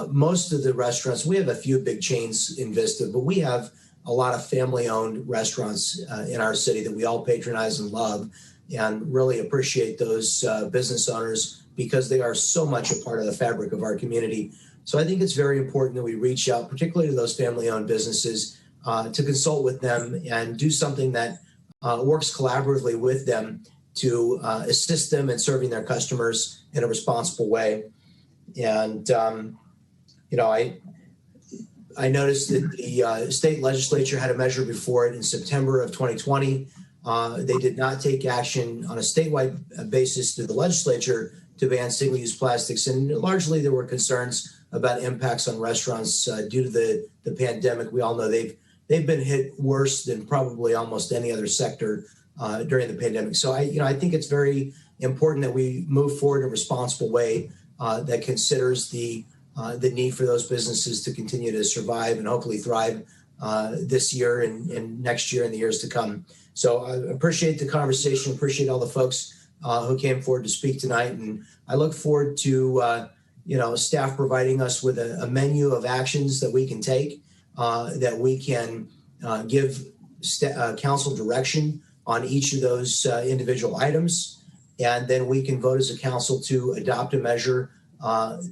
Most of the restaurants, we have a few big chains in Vista, but we have a lot of family-owned restaurants in our city that we all patronize and love, and really appreciate those business owners because they are so much a part of the fabric of our community. So I think it's very important that we reach out, particularly to those family-owned businesses, to consult with them and do something that works collaboratively with them to assist them in serving their customers in a responsible way. And, I noticed that the state legislature had a measure before it in September of 2020. They did not take action on a statewide basis through the legislature to ban single-use plastics. And largely there were concerns about impacts on restaurants due to the pandemic. We all know they've been hit worse than probably almost any other sector during the pandemic. So I think it's very important that we move forward in a responsible way that considers the need for those businesses to continue to survive and hopefully thrive this year and next year and the years to come. So I appreciate the conversation, appreciate all the folks who came forward to speak tonight. And I look forward to, staff providing us with a menu of actions that we can take, that we can give council direction on each of those individual items. And then we can vote as a council to adopt a measure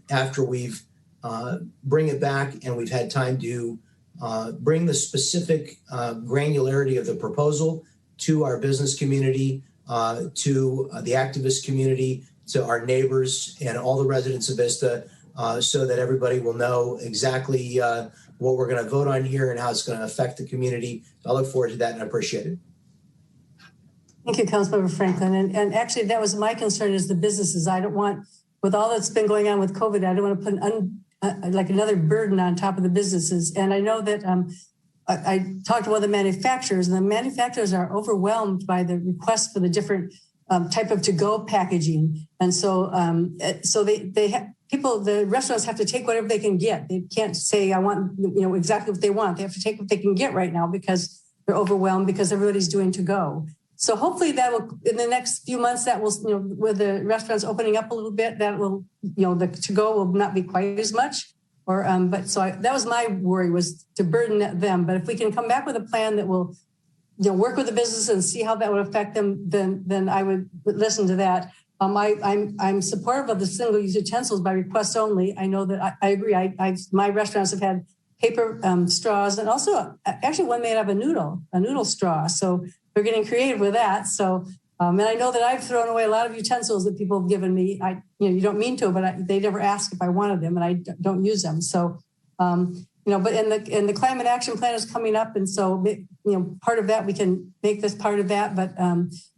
after we've bring it back and we've had time to bring the specific granularity of the proposal to our business community, to the activist community, to our neighbors and all the residents of Vista, so that everybody will know exactly what we're going to vote on here and how it's going to affect the community. I look forward to that and I appreciate it. Thank you, Councilmember Franklin. And actually, that was my concern is the businesses. I don't want, with all that's been going on with COVID, I don't want to put like another burden on top of the businesses. And I know that I talked to one of the manufacturers, and the manufacturers are overwhelmed by the requests for the different type of to-go packaging. And so they have people, the restaurants have to take whatever they can get. They can't say, I want, exactly what they want. They have to take what they can get right now because they're overwhelmed because everybody's doing to-go. So hopefully that will, in the next few months, that will, with the restaurants opening up a little bit, that will, the to-go will not be quite as much. Or, that was my worry, was to burden them. But if we can come back with a plan that will, work with the business and see how that would affect them, then I would listen to that. I'm supportive of the single-use utensils by request only. I know that I agree. My restaurants have had paper straws, and also actually one made out of a noodle straw. So they're getting creative with that. So, and I know that I've thrown away a lot of utensils that people have given me. You don't mean to, but they never ask if I wanted them, and I don't use them. So, but and the climate action plan is coming up, and so part of that we can make this part of that, but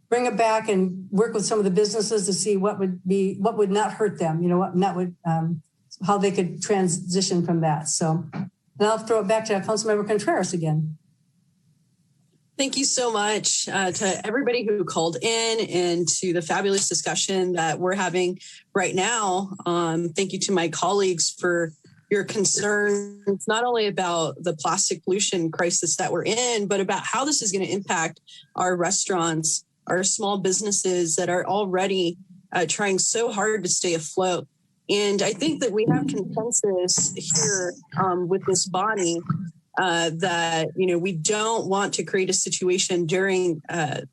bring it back and work with some of the businesses to see what would not hurt them. What would how they could transition from that. So, And I'll throw it back to Councilmember Contreras again. Thank you so much to everybody who called in and to the fabulous discussion that we're having right now. Thank you to my colleagues for your concerns, not only about the plastic pollution crisis that we're in, but about how this is going to impact our restaurants, our small businesses that are already trying so hard to stay afloat. And I think that we have consensus here with this body that, you know, we don't want to create a situation during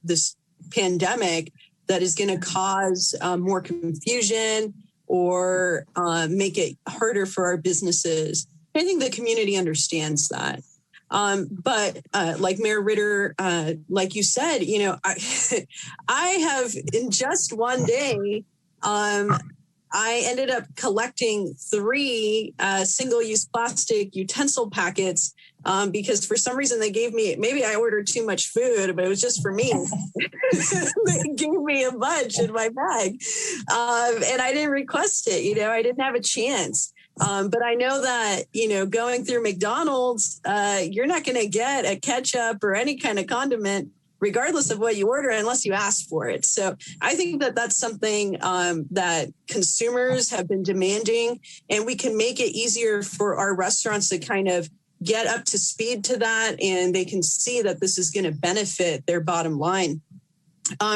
this pandemic that is going to cause more confusion or make it harder for our businesses. I think the community understands that. But like Mayor Ritter, like you said, you know, I have in just one day, I ended up collecting 3 single-use plastic utensil packets because for some reason they gave me, maybe I ordered too much food, but it was just for me. They gave me a bunch in my bag. And I didn't request it, you know, I didn't have a chance. But I know that, you know, going through McDonald's, you're not going to get a ketchup or any kind of condiment regardless of what you order, unless you ask for it. So I think that that's something that consumers have been demanding, and we can make it easier for our restaurants to kind of get up to speed to that, and they can see that this is going to benefit their bottom line.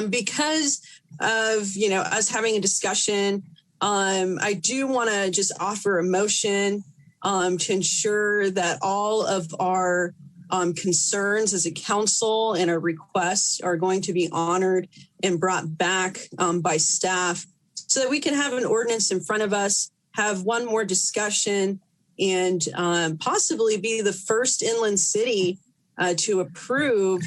Because of, you know, us having a discussion, I do want to just offer a motion to ensure that all of our concerns as a council and our requests are going to be honored and brought back by staff so that we can have an ordinance in front of us, have one more discussion, and possibly be the first inland city to approve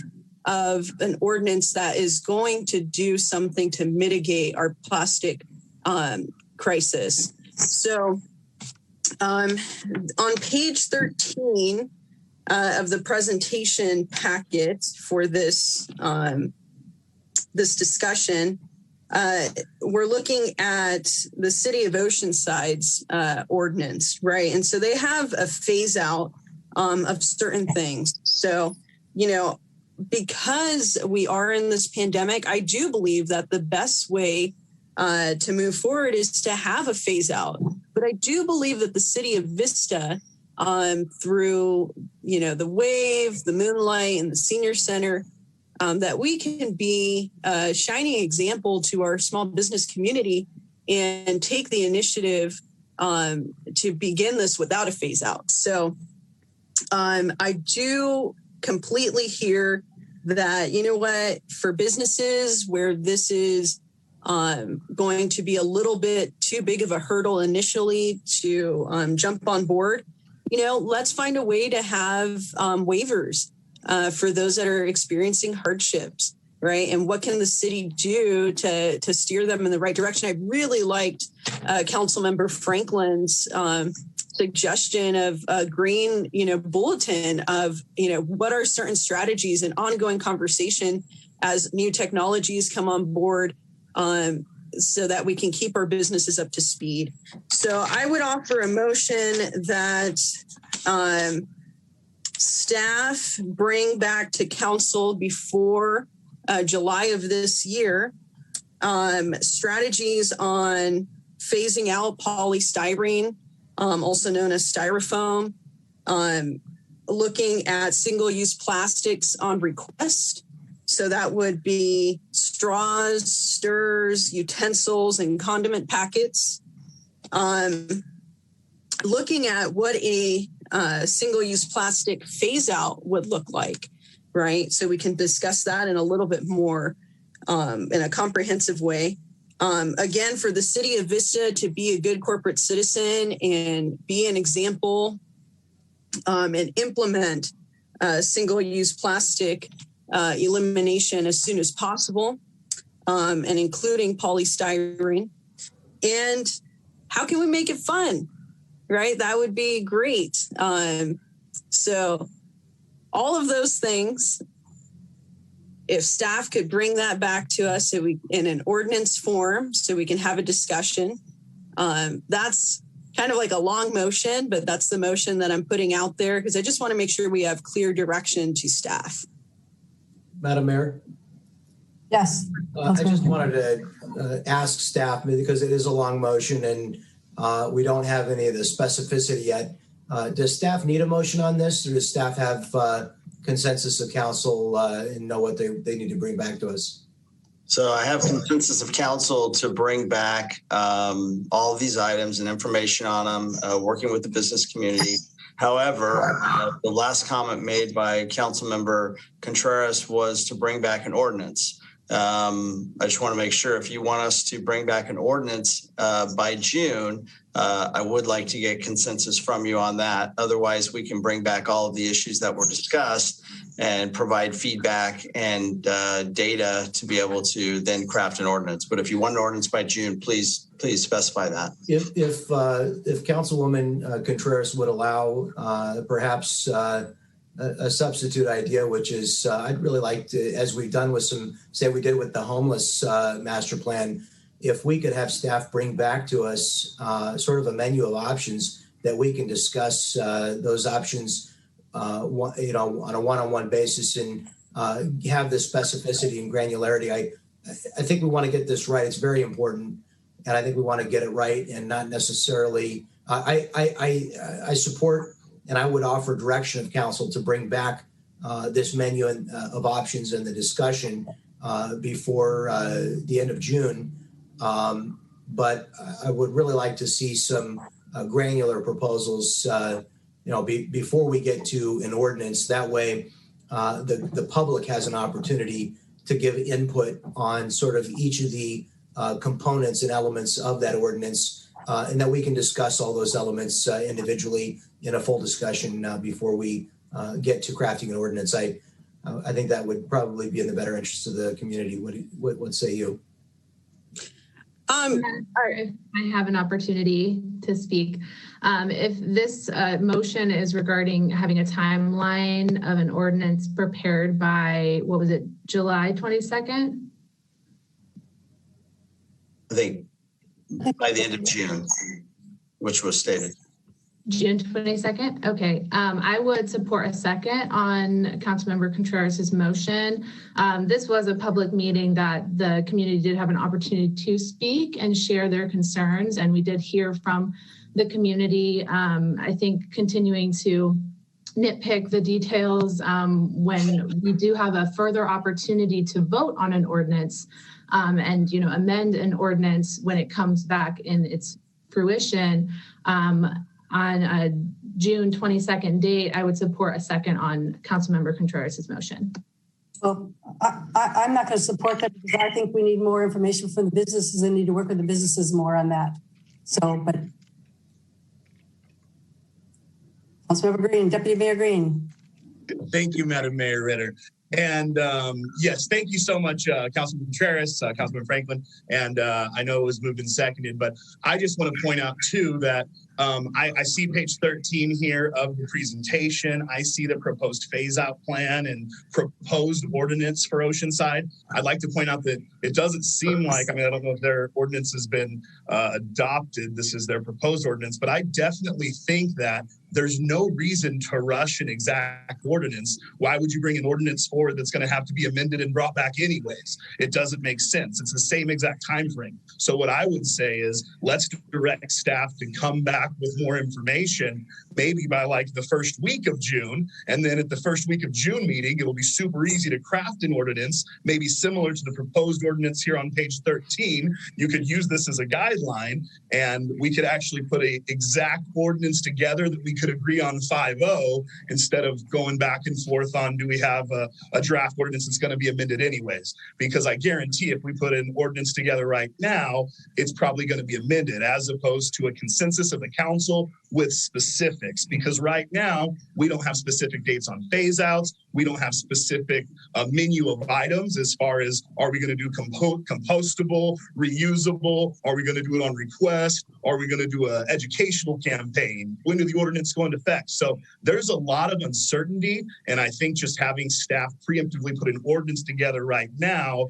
of an ordinance that is going to do something to mitigate our plastic crisis. So on page 13, of the presentation packet for this this discussion, we're looking at the City of Oceanside's ordinance, right? And so they have a phase out of certain things. So, you know, because we are in this pandemic, I do believe that the best way to move forward is to have a phase out. But I do believe that the City of Vista, through, you know, the Wave, the Moonlight, and the Senior Center, that we can be a shining example to our small business community and take the initiative to begin this without a phase out. So I do completely hear that, you know what, for businesses where this is going to be a little bit too big of a hurdle initially to jump on board, you know, let's find a way to have waivers for those that are experiencing hardships, right? And what can the city do to steer them in the right direction? I really liked Councilmember Franklin's suggestion of a green, you know, bulletin of, you know, what are certain strategies and ongoing conversation as new technologies come on board, so that we can keep our businesses up to speed. So I would offer a motion that staff bring back to council before July of this year strategies on phasing out polystyrene, also known as styrofoam, looking at single-use plastics on request. So that would be straws, stirs, utensils, and condiment packets. Looking at what a single-use plastic phase-out would look like, right? So we can discuss that in a little bit more in a comprehensive way. Again, for the City of Vista to be a good corporate citizen and be an example and implement single-use plastic elimination as soon as possible, and including polystyrene. And how can we make it fun, right? That would be great. So all of those things, if staff could bring that back to us so we, in an ordinance form, so we can have a discussion, that's kind of like a long motion, but that's the motion that I'm putting out there because I just want to make sure we have clear direction to staff. Madam Mayor? Yes. I just wanted to ask staff, because it is a long motion and we don't have any of the specificity yet. Does staff need a motion on this, or does staff have consensus of council and know what they need to bring back to us? So I have consensus of council to bring back all of these items and information on them, working with the business community. However, the last comment made by Councilmember Contreras was to bring back an ordinance. I just want to make sure if you want us to bring back an ordinance by June, I would like to get consensus from you on that. Otherwise, we can bring back all of the issues that were discussed and provide feedback and data to be able to then craft an ordinance. But if you want an ordinance by June, please specify that. If Councilwoman Contreras would allow perhaps a substitute idea, which is I'd really like to, as we've done with say we did with the homeless master plan, if we could have staff bring back to us sort of a menu of options that we can discuss those options on a one-on-one basis and have the specificity and granularity. I think we want to get this right. It's very important. And I think we want to get it right and not necessarily, I support and I would offer direction of council to bring back this menu of options and the discussion before the end of June. But I would really like to see some granular proposals before we get to an ordinance. That way, the public has an opportunity to give input on sort of each of the components and elements of that ordinance, and that we can discuss all those elements individually in a full discussion before we get to crafting an ordinance. I think that would probably be in the better interest of the community. What say you? If I have an opportunity to speak, if this motion is regarding having a timeline of an ordinance prepared by, what was it, July 22nd? I think by the end of June, which was stated. June 22nd? Okay. I would support a second on Councilmember Contreras' motion. This was a public meeting that the community did have an opportunity to speak and share their concerns, and we did hear from the community. I think continuing to nitpick the details when we do have a further opportunity to vote on an ordinance and amend an ordinance when it comes back in its fruition. On a June 22nd date, I would support a second on Councilmember Contreras' motion. Well, I'm not going to support that because I think we need more information from the businesses and need to work with the businesses more on that. So, but Councilmember Green, Deputy Mayor Green. Thank you, Madam Mayor Ritter. And yes, thank you so much, Councilman Contreras, Councilman Franklin. And I know it was moved and seconded, but I just want to point out too that I see page 13 here of the presentation. I see the proposed phase out plan and proposed ordinance for Oceanside. I'd like to point out that it doesn't seem like, I don't know if their ordinance has been adopted. This is their proposed ordinance, but I definitely think that there's no reason to rush an exact ordinance. Why would you bring an ordinance forward that's going to have to be amended and brought back anyways? It doesn't make sense. It's the same exact time frame. So what I would say is let's direct staff to come back with more information, maybe by like the first week of June. And then at the first week of June meeting, it'll be super easy to craft an ordinance, maybe similar to the proposed ordinance here on page 13. You could use this as a guideline and we could actually put a exact ordinance together that we could agree on 5-0 instead of going back and forth on do we have a draft ordinance that's going to be amended anyways. Because I guarantee if we put an ordinance together right now, it's probably going to be amended as opposed to a consensus of the council with specifics. Because right now, we don't have specific dates on phase outs. We don't have specific menu of items as far as are we going to do compostable, reusable? Are we going to do it on request? Are we going to do an educational campaign? When do the ordinance go into effect? So there's a lot of uncertainty. And I think just having staff preemptively put an ordinance together right now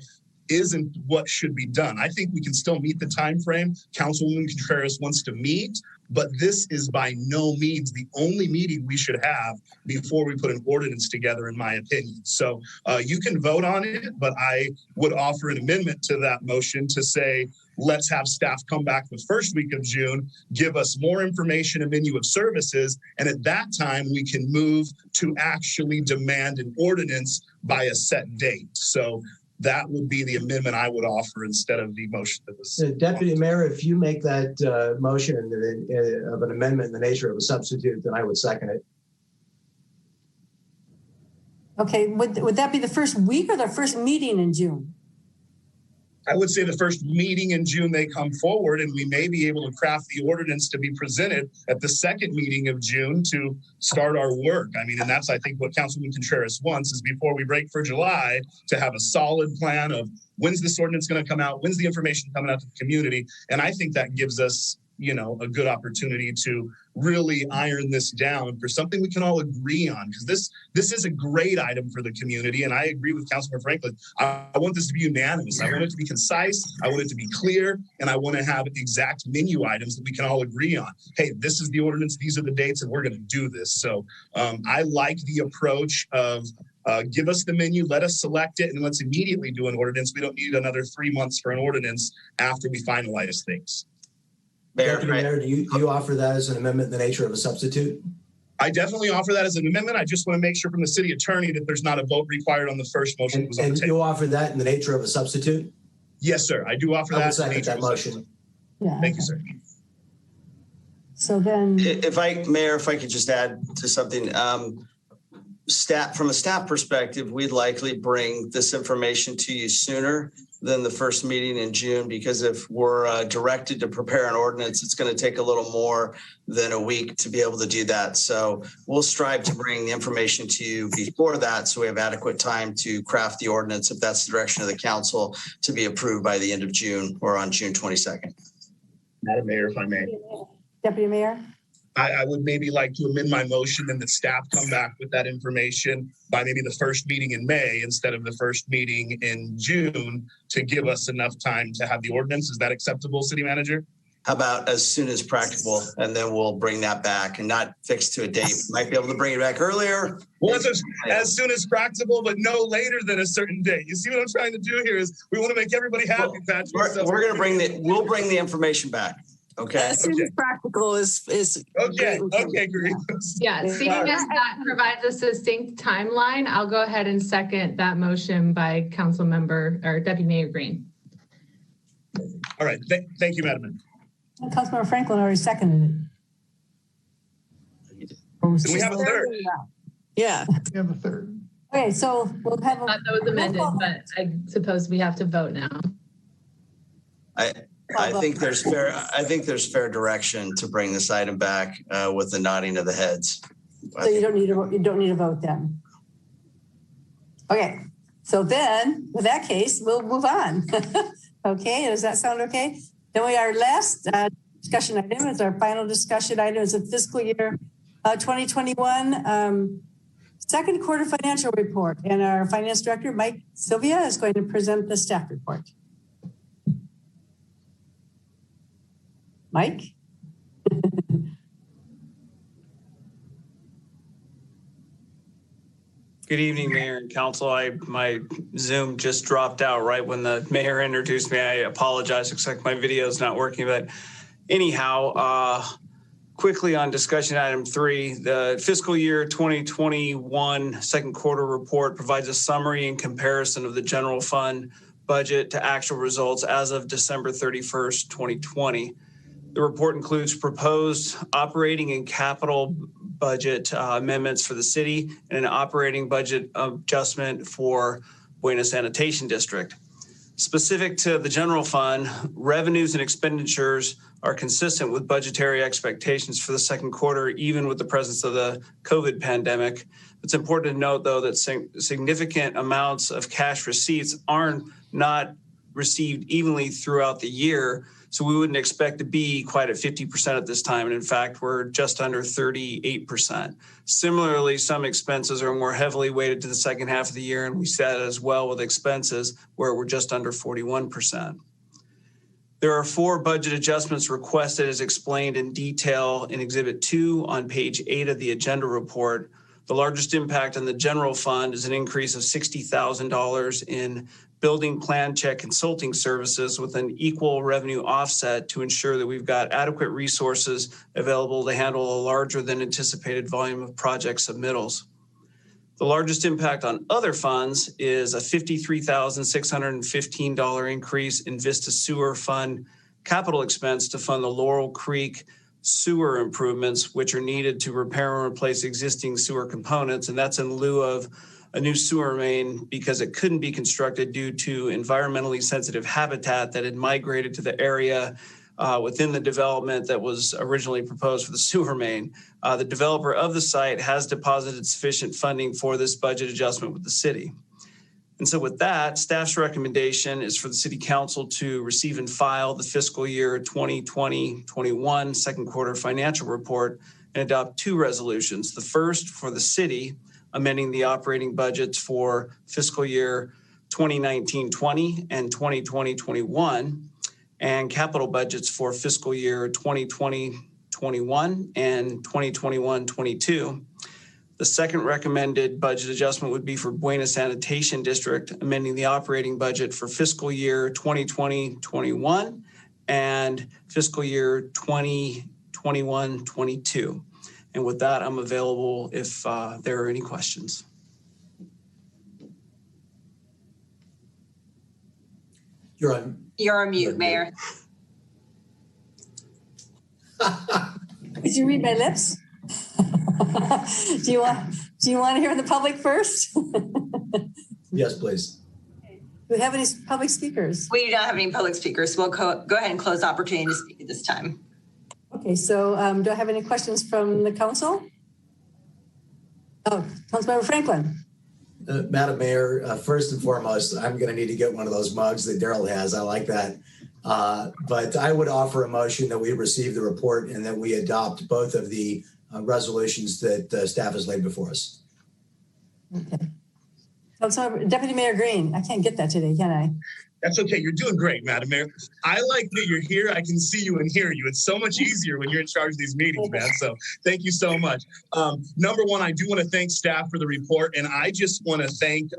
isn't what should be done. I think we can still meet the time frame Councilwoman Contreras wants to meet, but this is by no means the only meeting we should have before we put an ordinance together, in my opinion. So you can vote on it, but I would offer an amendment to that motion to say, let's have staff come back the first week of June, give us more information, a menu of services, and at that time we can move to actually demand an ordinance by a set date. So that would be the amendment I would offer instead of the motion that was. Deputy Mayor, if you make that motion of an amendment in the nature of a substitute, then I would second it. Okay, would that be the first week or the first meeting in June? I would say the first meeting in June they come forward, and we may be able to craft the ordinance to be presented at the second meeting of June to start our work. I mean, and that's, I think, what Councilman Contreras wants, is before we break for July to have a solid plan of when's this ordinance going to come out, when's the information coming out to the community. And I think that gives us, you know, a good opportunity to really iron this down for something we can all agree on, because this is a great item for the community. And I agree with Councilman Franklin. I want this to be unanimous. I want it to be concise. I want it to be clear. And I want to have exact menu items that we can all agree on. Hey, this is the ordinance. These are the dates, and we're going to do this. So I like the approach of give us the menu, let us select it, and let's immediately do an ordinance. We don't need another 3 months for an ordinance after we finalize things. Deputy Mayor, do you offer that as an amendment in the nature of a substitute? I definitely offer that as an amendment. I just want to make sure from the city attorney that there's not a vote required on the first motion that was on the table. And you offer that in the nature of a substitute? Yes, sir. I do offer that. I would second that motion. Yeah. Thank you, sir. So then, Mayor, if I could just add to something. From a staff perspective, we'd likely bring this information to you sooner than the first meeting in June, because if we're directed to prepare an ordinance, it's going to take a little more than a week to be able to do that. So we'll strive to bring the information to you before that, so we have adequate time to craft the ordinance, if that's the direction of the council, to be approved by the end of June or on June 22nd. Madam Mayor, if I may. Deputy Mayor? I would maybe like to amend my motion and the staff come back with that information by maybe the first meeting in May instead of the first meeting in June, to give us enough time to have the ordinance. Is that acceptable, City Manager? How about as soon as practical, and then we'll bring that back and not fix to a date. Might be able to bring it back earlier. Well, as soon as practical, but no later than a certain date. You see what I'm trying to do here is we want to make everybody happy, Patrick. We're going to we'll bring the information back. Okay. As soon as practical is okay. Okay, great. Yeah, seeing as that provides a succinct timeline, I'll go ahead and second that motion by Council Member or Deputy Mayor Green. All right. Thank you, Madam Mayor. Councilmember Franklin already seconded it. Do we have a third? Yeah. We have a third. Okay, so we'll have a. That was amended, but I suppose we have to vote now. I think there's fair direction to bring this item back with the nodding of the heads. So you don't need a vote then. Okay. So then, with that case, we'll move on. Okay. Does that sound okay? Then our last discussion item is our final discussion item is the fiscal year 2021 second quarter financial report, and our finance director Mike Sylvia is going to present the staff report. Mike? Good evening, Mayor and Council. My Zoom just dropped out right when the mayor introduced me. I apologize. Looks like my video is not working. But anyhow, quickly on discussion item 3, the fiscal year 2021 second quarter report provides a summary and comparison of the general fund budget to actual results as of December 31st, 2020. The report includes proposed operating and capital budget amendments for the city and an operating budget adjustment for Buena Sanitation District. Specific to the general fund, revenues and expenditures are consistent with budgetary expectations for the second quarter, even with the presence of the COVID pandemic. It's important to note, though, that significant amounts of cash receipts are not received evenly throughout the year. So we wouldn't expect to be quite at 50% at this time. And in fact, we're just under 38%. Similarly, some expenses are more heavily weighted to the second half of the year. And we see that as well with expenses where we're just under 41%. There are 4 budget adjustments requested as explained in detail in Exhibit 2 on page 8 of the agenda report. The largest impact on the general fund is an increase of $60,000 in building plan check consulting services with an equal revenue offset to ensure that we've got adequate resources available to handle a larger than anticipated volume of project submittals. The largest impact on other funds is a $53,615 increase in Vista Sewer Fund capital expense to fund the Laurel Creek sewer improvements, which are needed to repair and replace existing sewer components. And that's in lieu of a new sewer main because it couldn't be constructed due to environmentally sensitive habitat that had migrated to the area within the development that was originally proposed for the sewer main. The developer of the site has deposited sufficient funding for this budget adjustment with the city. And so with that, staff's recommendation is for the City Council to receive and file the fiscal year 2020-21 second quarter financial report and adopt 2 resolutions. The first for the city, amending the operating budgets for fiscal year 2019-20 and 2020-21, and capital budgets for fiscal year 2020-21 and 2021-22. The second recommended budget adjustment would be for Buena Sanitation District, amending the operating budget for fiscal year 2020-21 and fiscal year 2021-22. And with that, I'm available if there are any questions. You're on mute, Mayor. Did you read my lips? Do you want to hear the public first? Yes, please. Do we have any public speakers? We do not have any public speakers. We'll go ahead and close the opportunity to speak at this time. Okay, so do I have any questions from the council? Oh, Councilmember Franklin. Madam Mayor, first and foremost, I'm going to need to get one of those mugs that Daryl has. I like that. But I would offer a motion that we receive the report and that we adopt both of the resolutions that staff has laid before us. Okay. Deputy Mayor Green, I can't get that today, can I? That's okay. You're doing great, Madam Mayor. I like that you're here. I can see you and hear you. It's so much easier when you're in charge of these meetings, man. So thank you so much. Number one, I do want to thank staff for the report. And I just want to thank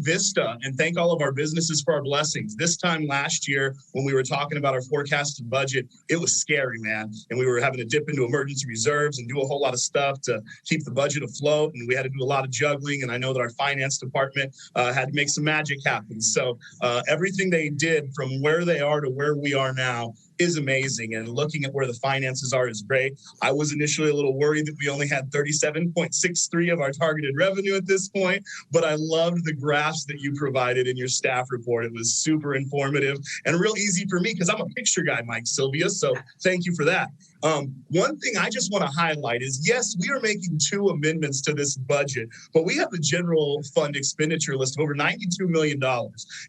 Vista and thank all of our businesses for our blessings. This time last year, when we were talking about our forecasted budget, it was scary, man. And we were having to dip into emergency reserves and do a whole lot of stuff to keep the budget afloat. And we had to do a lot of juggling. And I know that our finance department had to make some magic happen. So everything they did from where they are to where we are now is amazing. And looking at where the finances are is great. I was initially a little worried that we only had 37.63 of our targeted revenue at this point, but I loved the graphs that you provided in your staff report. It was super informative and real easy for me because I'm a picture guy, Mike Sylvia. So thank you for that. One thing I just want to highlight is, yes, we are making 2 amendments to this budget, but we have the general fund expenditure list of over $92 million.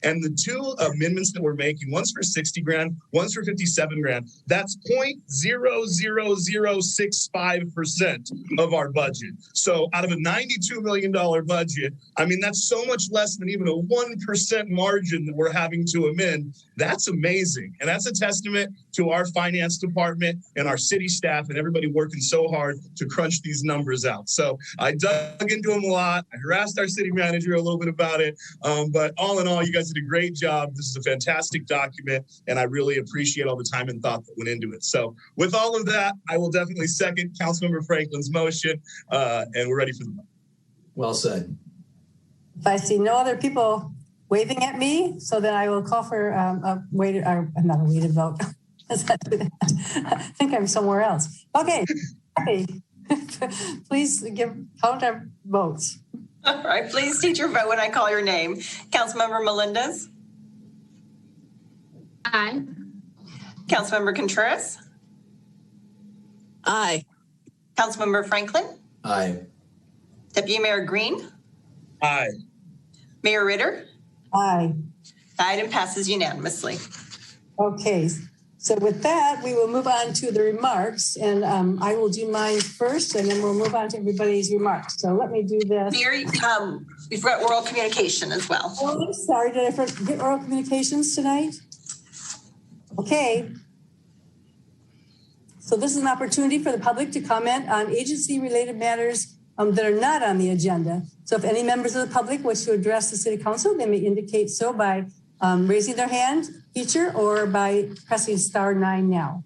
And the 2 amendments that we're making, one's for 60 grand, one's for 57 grand. That's 0.00065% of our budget. So out of a $92 million budget, I mean, that's so much less than even a 1% margin that we're having to amend. That's amazing. And that's a testament to our finance department and our city staff and everybody working so hard to crunch these numbers out. So I dug into them a lot. I harassed our city manager a little bit about it. But all in all, you guys did a great job. This is a fantastic document, and I really appreciate all the time and thought that went into it. So with all of that, I will definitely second Councilmember Franklin's motion, and we're ready for the vote. Well said. If I see no other people waving at me, so then I will call for not a weighted vote. I think I'm somewhere else. Okay. Please count our votes. All right, please state your vote when I call your name. Councilmember Melendez? Aye. Councilmember Contreras? Aye. Councilmember Franklin? Aye. Deputy Mayor Green? Aye. Mayor Ritter? Aye. The item passes unanimously. Okay. So with that, we will move on to the remarks, and I will do mine first, and then we'll move on to everybody's remarks. So let me do this. Mary, we've got oral communication as well. Oh, I'm sorry. Did I forget oral communications tonight? Okay. So this is an opportunity for the public to comment on agency-related matters that are not on the agenda. So if any members of the public wish to address the City Council, they may indicate so by raising their hand feature or by pressing *9 now.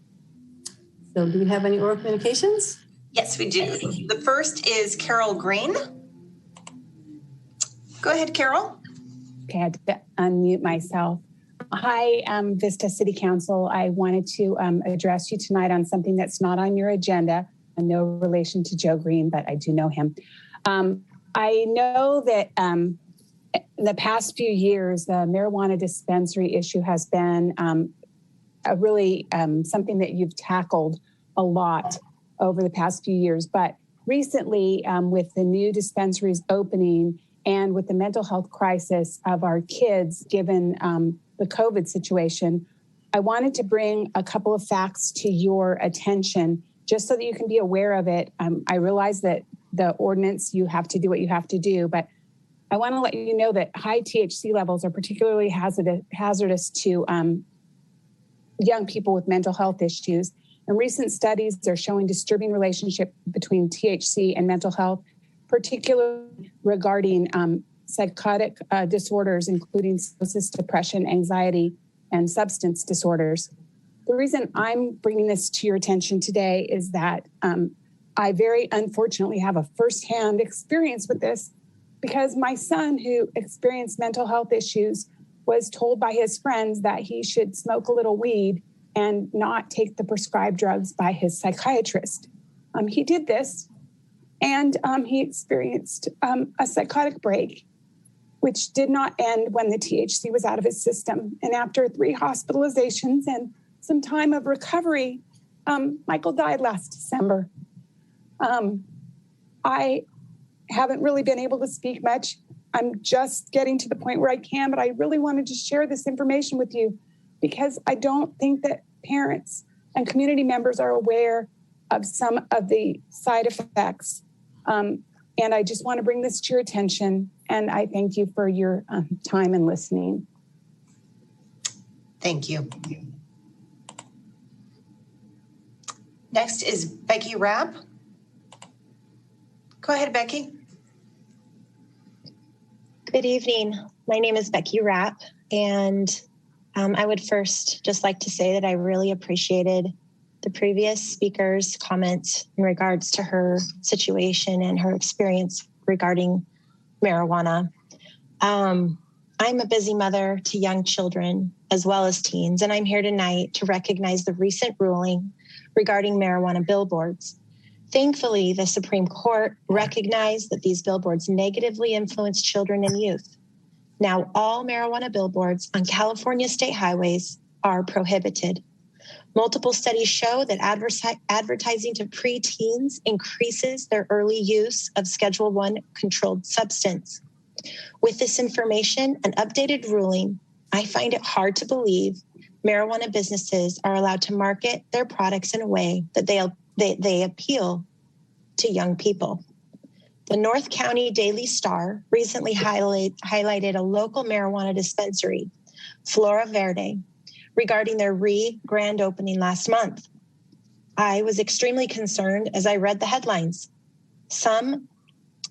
So do we have any oral communications? Yes, we do. The first is Carol Green. Go ahead, Carol. Okay, I had to unmute myself. Hi, Vista City Council. I wanted to address you tonight on something that's not on your agenda. No relation to Joe Green, but I do know him. I know that in the past few years, the marijuana dispensary issue has been a really something that you've tackled a lot over the past few years. But recently, with the new dispensaries opening and with the mental health crisis of our kids, given the COVID situation, I wanted to bring a couple of facts to your attention just so that you can be aware of it. I realize that the ordinance, you have to do what you have to do, but I want to let you know that high THC levels are particularly hazardous to young people with mental health issues. And recent studies are showing disturbing relationship between THC and mental health, particularly regarding psychotic disorders, including psychosis, depression, anxiety, and substance disorders. The reason I'm bringing this to your attention today is that I very unfortunately have a firsthand experience with this because my son, who experienced mental health issues, was told by his friends that he should smoke a little weed and not take the prescribed drugs by his psychiatrist. He did this, and he experienced a psychotic break, which did not end when the THC was out of his system. And after 3 hospitalizations and some time of recovery, Michael died last December. I haven't really been able to speak much. I'm just getting to the point where I can, but I really wanted to share this information with you because I don't think that parents and community members are aware of some of the side effects. And I just want to bring this to your attention. And I thank you for your time and listening. Thank you. Next is Becky Rapp. Go ahead, Becky. Good evening. My name is Becky Rapp, and I would first just like to say that I really appreciated the previous speaker's comments in regards to her situation and her experience regarding marijuana. I'm a busy mother to young children as well as teens, and I'm here tonight to recognize the recent ruling regarding marijuana billboards. Thankfully, the Supreme Court recognized that these billboards negatively influence children and youth. Now, all marijuana billboards on California state highways are prohibited. Multiple studies show that advertising to preteens increases their early use of Schedule I controlled substance. With this information and updated ruling, I find it hard to believe marijuana businesses are allowed to market their products in a way that they appeal to young people. The North County Daily Star recently highlighted a local marijuana dispensary, Flora Verde, regarding their grand opening last month. I was extremely concerned as I read the headlines. Some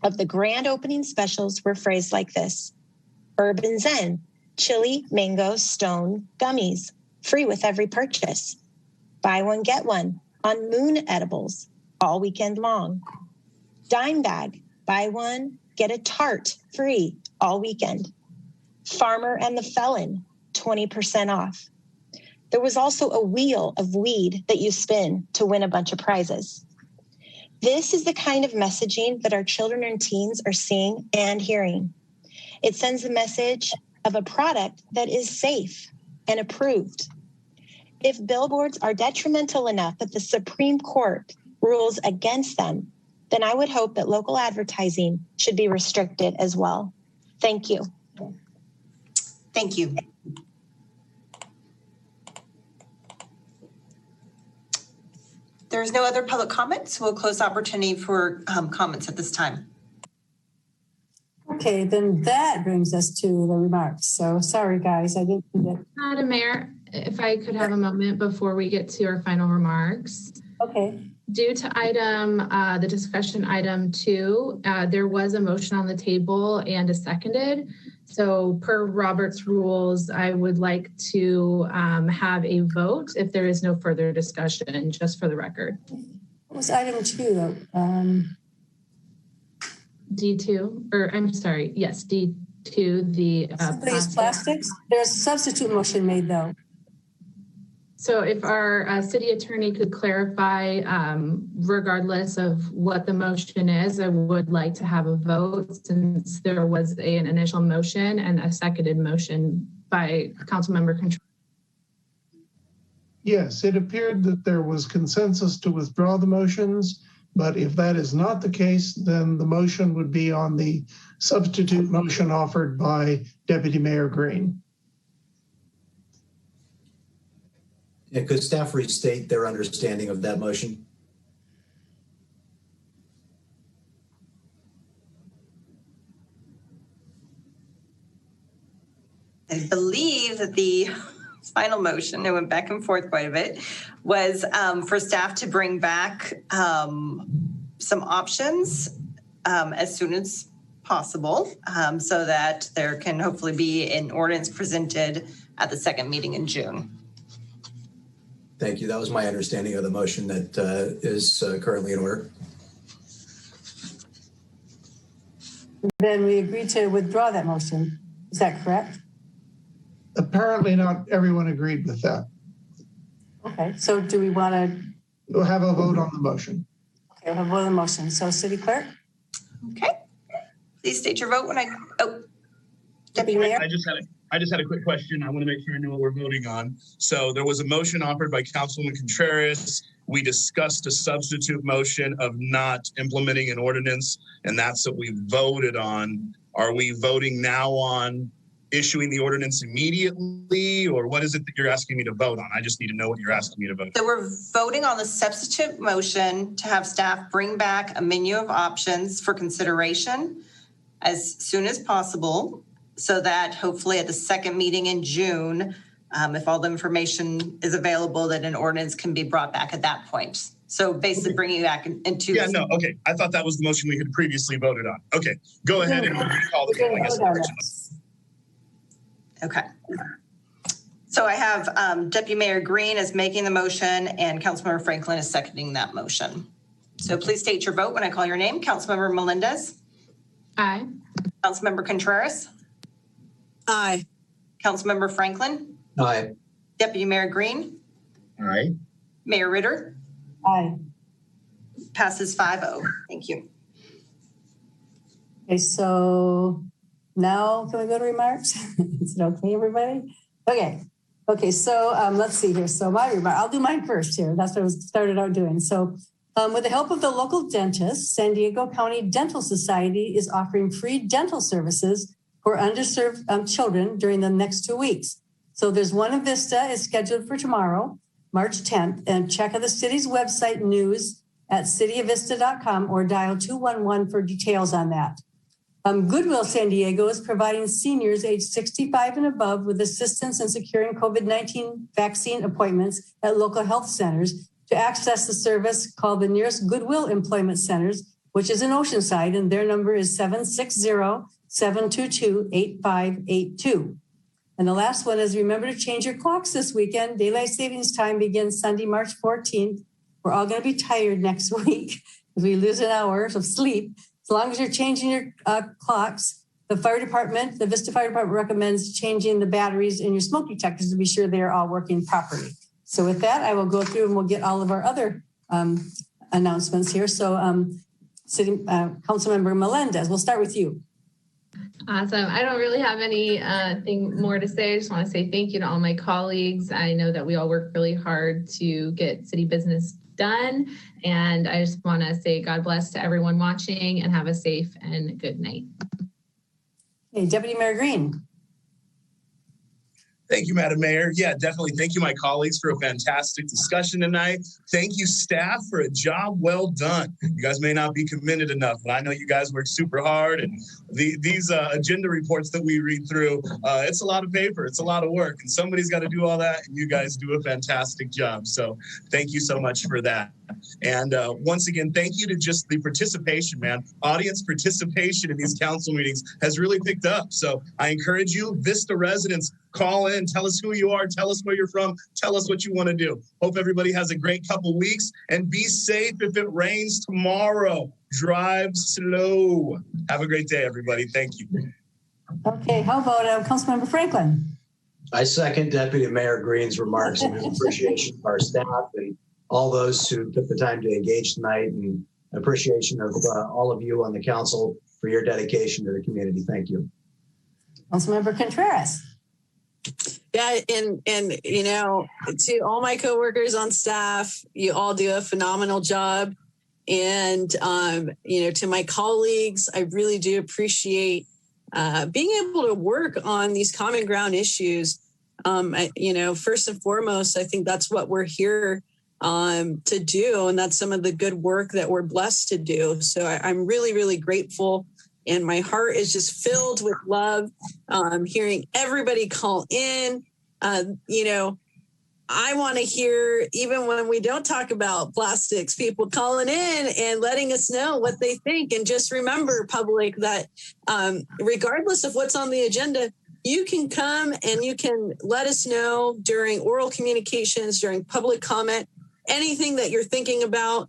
of the grand opening specials were phrased like this: Urban Zen, chili, mango, stone, gummies, free with every purchase. Buy one, get one on moon edibles all weekend long. Dime bag, buy one, get a tart free all weekend. Farmer and the Felon, 20% off. There was also a wheel of weed that you spin to win a bunch of prizes. This is the kind of messaging that our children and teens are seeing and hearing. It sends a message of a product that is safe and approved. If billboards are detrimental enough that the Supreme Court rules against them, then I would hope that local advertising should be restricted as well. Thank you. Thank you. There's no other public comments. We'll close the opportunity for comments at this time. Okay, then that brings us to the remarks. So sorry, guys, I didn't do that. Madam Mayor, if I could have a moment before we get to our final remarks. Okay. Due to the discussion item 2, there was a motion on the table and a seconded. So per Robert's rules, I would like to have a vote if there is no further discussion, just for the record. What was item 2 though? D2, or I'm sorry, yes, D2, the plastics. There's a substitute motion made though. So if our city attorney could clarify, regardless of what the motion is, I would like to have a vote since there was an initial motion and a seconded motion by Councilmember Contreras. Yes, it appeared that there was consensus to withdraw the motions, but if that is not the case, then the motion would be on the substitute motion offered by Deputy Mayor Green. And could staff restate their understanding of that motion? I believe that the final motion, it went back and forth quite a bit, was for staff to bring back some options as soon as possible so that there can hopefully be an ordinance presented at the second meeting in June. Thank you. That was my understanding of the motion that is currently in order. Then we agreed to withdraw that motion. Is that correct? Apparently not everyone agreed with that. Okay, so do we want to? We'll have a vote on the motion. Okay, we'll have a vote on the motion. So City Clerk? Okay. Please state your vote when Deputy Mayor? I just had a quick question. I want to make sure I know what we're voting on. So there was a motion offered by Councilman Contreras. We discussed a substitute motion of not implementing an ordinance, and that's what we voted on. Are we voting now on issuing the ordinance immediately, or what is it that you're asking me to vote on? I just need to know what you're asking me to vote on. So we're voting on the substitute motion to have staff bring back a menu of options for consideration as soon as possible, so that hopefully at the second meeting in June, if all the information is available, that an ordinance can be brought back at that point. So basically bringing it back into. Yeah, no, okay. I thought that was the motion we had previously voted on. Okay, go ahead and recall the vote, I guess. Okay. So I have Deputy Mayor Green as making the motion and Councilmember Franklin is seconding that motion. So please state your vote when I call your name. Councilmember Melendez. Aye. Councilmember Contreras. Aye. Councilmember Franklin. Aye. Deputy Mayor Green. Aye. Mayor Ritter. Aye. Passes 5-0. Thank you. Okay, so now can we go to remarks? Is it okay, everybody? Okay, so let's see here. So my remark, I'll do mine first here. That's what I started out doing. So with the help of the local dentist, San Diego County Dental Society is offering free dental services for underserved children during the next 2 weeks. So there's one in Vista is scheduled for tomorrow, March 10th, and check out the city's website news at cityofvista.com or dial 211 for details on that. Goodwill San Diego is providing seniors age 65 and above with assistance in securing COVID-19 vaccine appointments at local health centers. To access the service, call the nearest Goodwill Employment Centers, which is in Oceanside, and their number is 760-722-8582. And the last one is remember to change your clocks this weekend. Daylight savings time begins Sunday, March 14th. We're all going to be tired next week if we lose an hour of sleep. As long as you're changing your clocks, the fire department, the Vista Fire Department recommends changing the batteries in your smoke detectors to be sure they're all working properly. So with that, I will go through and we'll get all of our other announcements here. So Councilmember Melendez, we'll start with you. Awesome. I don't really have anything more to say. I just want to say thank you to all my colleagues. I know that we all work really hard to get city business done. And I just want to say God bless to everyone watching and have a safe and good night. Okay, Deputy Mayor Green. Thank you, Madam Mayor. Yeah, definitely. Thank you, my colleagues, for a fantastic discussion tonight. Thank you, staff, for a job well done. You guys may not be commended enough, but I know you guys work super hard. And these agenda reports that we read through, it's a lot of paper. It's a lot of work. And somebody's got to do all that. And you guys do a fantastic job. So thank you so much for that. And once again, thank you to just the participation, man. Audience participation in these council meetings has really picked up. So I encourage you, Vista residents, call in, tell us who you are, tell us where you're from, tell us what you want to do. Hope everybody has a great couple weeks and be safe if it rains tomorrow. Drive slow. Have a great day, everybody. Thank you. Okay, how about Councilmember Franklin? I second Deputy Mayor Green's remarks and his appreciation of our staff and all those who took the time to engage tonight, and appreciation of all of you on the council for your dedication to the community. Thank you. Councilmember Contreras. Yeah, and you know, to all my coworkers on staff, you all do a phenomenal job. And you know, to my colleagues, I really do appreciate being able to work on these common ground issues. You know, first and foremost, I think that's what we're here to do, and that's some of the good work that we're blessed to do. So I'm really, really grateful. And my heart is just filled with love, hearing everybody call in. You know, I want to hear, even when we don't talk about plastics, people calling in and letting us know what they think. And just remember, public, that regardless of what's on the agenda, you can come and you can let us know during oral communications, during public comment, anything that you're thinking about.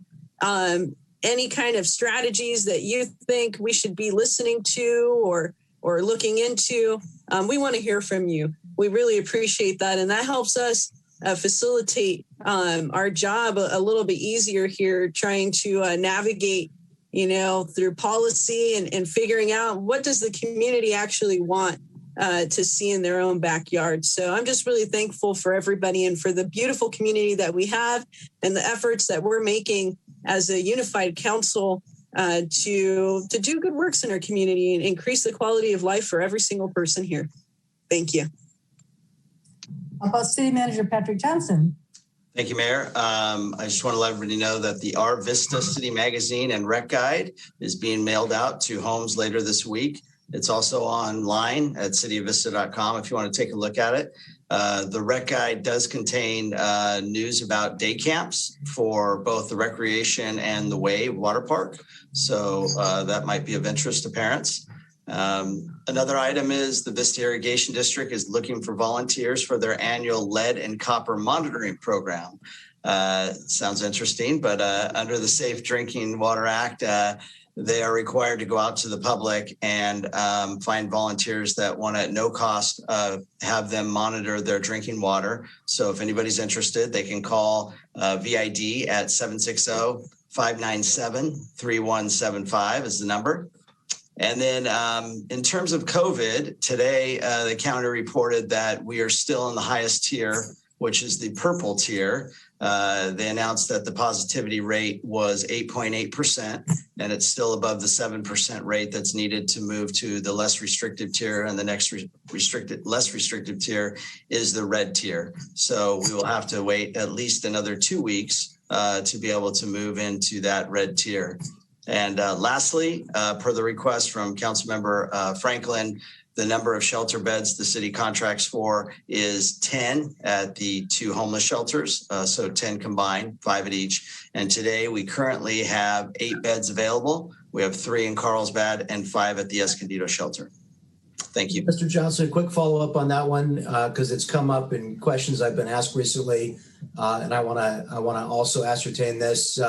Any kind of strategies that you think we should be listening to or looking into. We want to hear from you. We really appreciate that. And that helps us facilitate our job a little bit easier here, trying to navigate, you know, through policy and figuring out what does the community actually want to see in their own backyard. So I'm just really thankful for everybody and for the beautiful community that we have and the efforts that we're making as a unified council to do good works in our community and increase the quality of life for every single person here. Thank you. How about City Manager Patrick Johnson? Thank you, Mayor. I just want to let everybody know that the Our Vista City Magazine and Rec Guide is being mailed out to homes later this week. It's also online at cityofvista.com if you want to take a look at it. The Rec Guide does contain news about day camps for both the recreation and the Wave Water Park. So that might be of interest to parents. Another item is the Vista Irrigation District is looking for volunteers for their annual lead and copper monitoring program. Sounds interesting, but under the Safe Drinking Water Act, they are required to go out to the public and find volunteers that want to, at no cost, have them monitor their drinking water. So if anybody's interested, they can call VID at 760-597-3175 is the number. And then in terms of COVID, today the county reported that we are still in the highest tier, which is the purple tier. They announced that the positivity rate was 8.8%, and it's still above the 7% rate that's needed to move to the less restrictive tier. And the next less restrictive tier is the red tier. So we will have to wait at least another 2 weeks to be able to move into that red tier. And lastly, per the request from Councilmember Franklin, the number of shelter beds the city contracts for is 10 at the 2 homeless shelters, so 10 combined, 5 at each. And today we currently have 8 beds available. We have 3 in Carlsbad and 5 at the Escondido shelter. Thank you. Mr. Johnson, quick follow-up on that one, because it's come up in questions I've been asked recently, and I want to also ascertain this.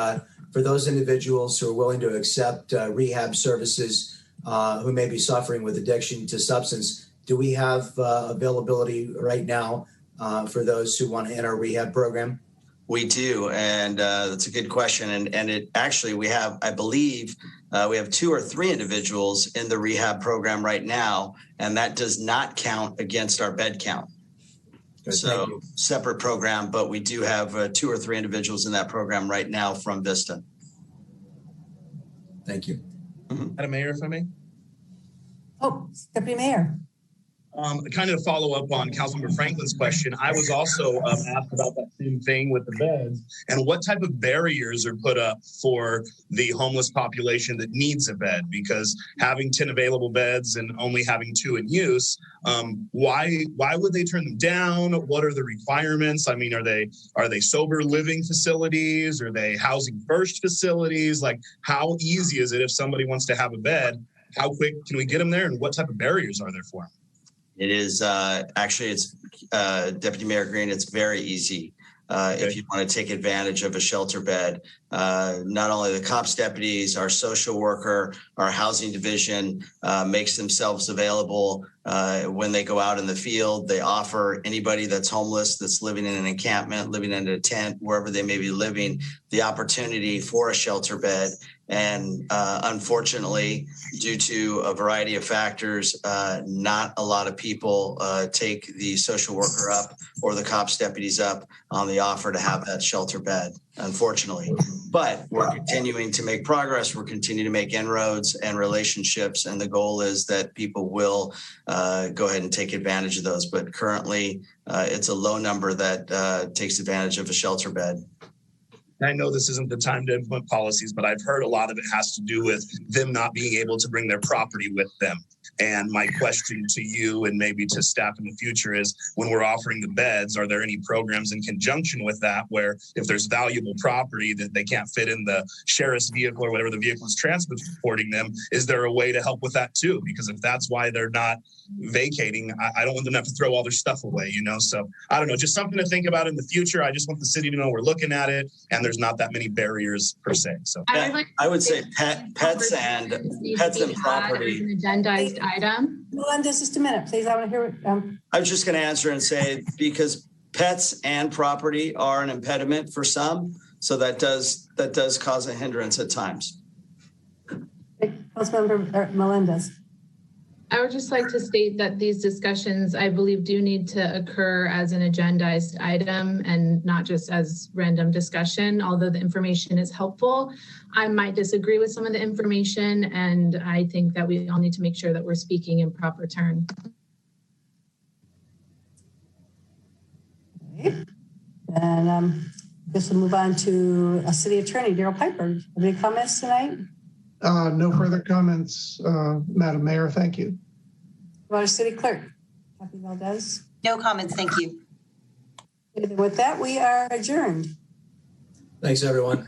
For those individuals who are willing to accept rehab services who may be suffering with addiction to substance, do we have availability right now for those who want to enter a rehab program? We do, and that's a good question. And it actually, we have, I believe, we have 2 or 3 individuals in the rehab program right now, and that does not count against our bed count. Good, so separate program, but we do have 2 or 3 individuals in that program right now from Vista. Thank you. Madam Mayor, if I may. Oh, Deputy Mayor. Kind of follow up on Councilmember Franklin's question, I was also asked about that same thing with the beds and what type of barriers are put up for the homeless population that needs a bed, because having 10 available beds and only having 2 in use, why would they turn them down? What are the requirements? I mean, are they sober living facilities? Are they housing first facilities? Like, how easy is it if somebody wants to have a bed? How quick can we get them there, and what type of barriers are there for them? It is actually, it's Deputy Mayor Green, it's very easy. If you want to take advantage of a shelter bed, not only the cops deputies, our social worker, our housing division makes themselves available when they go out in the field. They offer anybody that's homeless, that's living in an encampment, living in a tent, wherever they may be living, the opportunity for a shelter bed. And unfortunately, due to a variety of factors, not a lot of people take the social worker up or the cops deputies up on the offer to have that shelter bed, unfortunately. But we're continuing to make progress. We're continuing to make inroads and relationships. And the goal is that people will go ahead and take advantage of those. But currently, it's a low number that takes advantage of a shelter bed. I know this isn't the time to implement policies, but I've heard a lot of it has to do with them not being able to bring their property with them. And my question to you and maybe to staff in the future is, when we're offering the beds, are there any programs in conjunction with that where if there's valuable property that they can't fit in the sheriff's vehicle or whatever the vehicle is transporting them, is there a way to help with that too? Because if that's why they're not vacating, I don't want them to have to throw all their stuff away, you know? So I don't know, just something to think about in the future. I just want the city to know we're looking at it and there's not that many barriers per se. So I would say pets and property. An agendized item. Melinda, just a minute, please. I want to hear what. I was just going to answer and say, because pets and property are an impediment for some, so that does cause a hindrance at times. Councilmember Melendez. I would just like to state that these discussions, I believe, do need to occur as an agendized item and not just as random discussion. Although the information is helpful, I might disagree with some of the information, and I think that we all need to make sure that we're speaking in proper terms. Okay. And I guess we'll move on to a city attorney, Daryl Piper. Any comments tonight? No further comments, Madam Mayor. Thank you. About our city clerk, Jackie Valdez. No comments. Thank you. With that, we are adjourned. Thanks, everyone.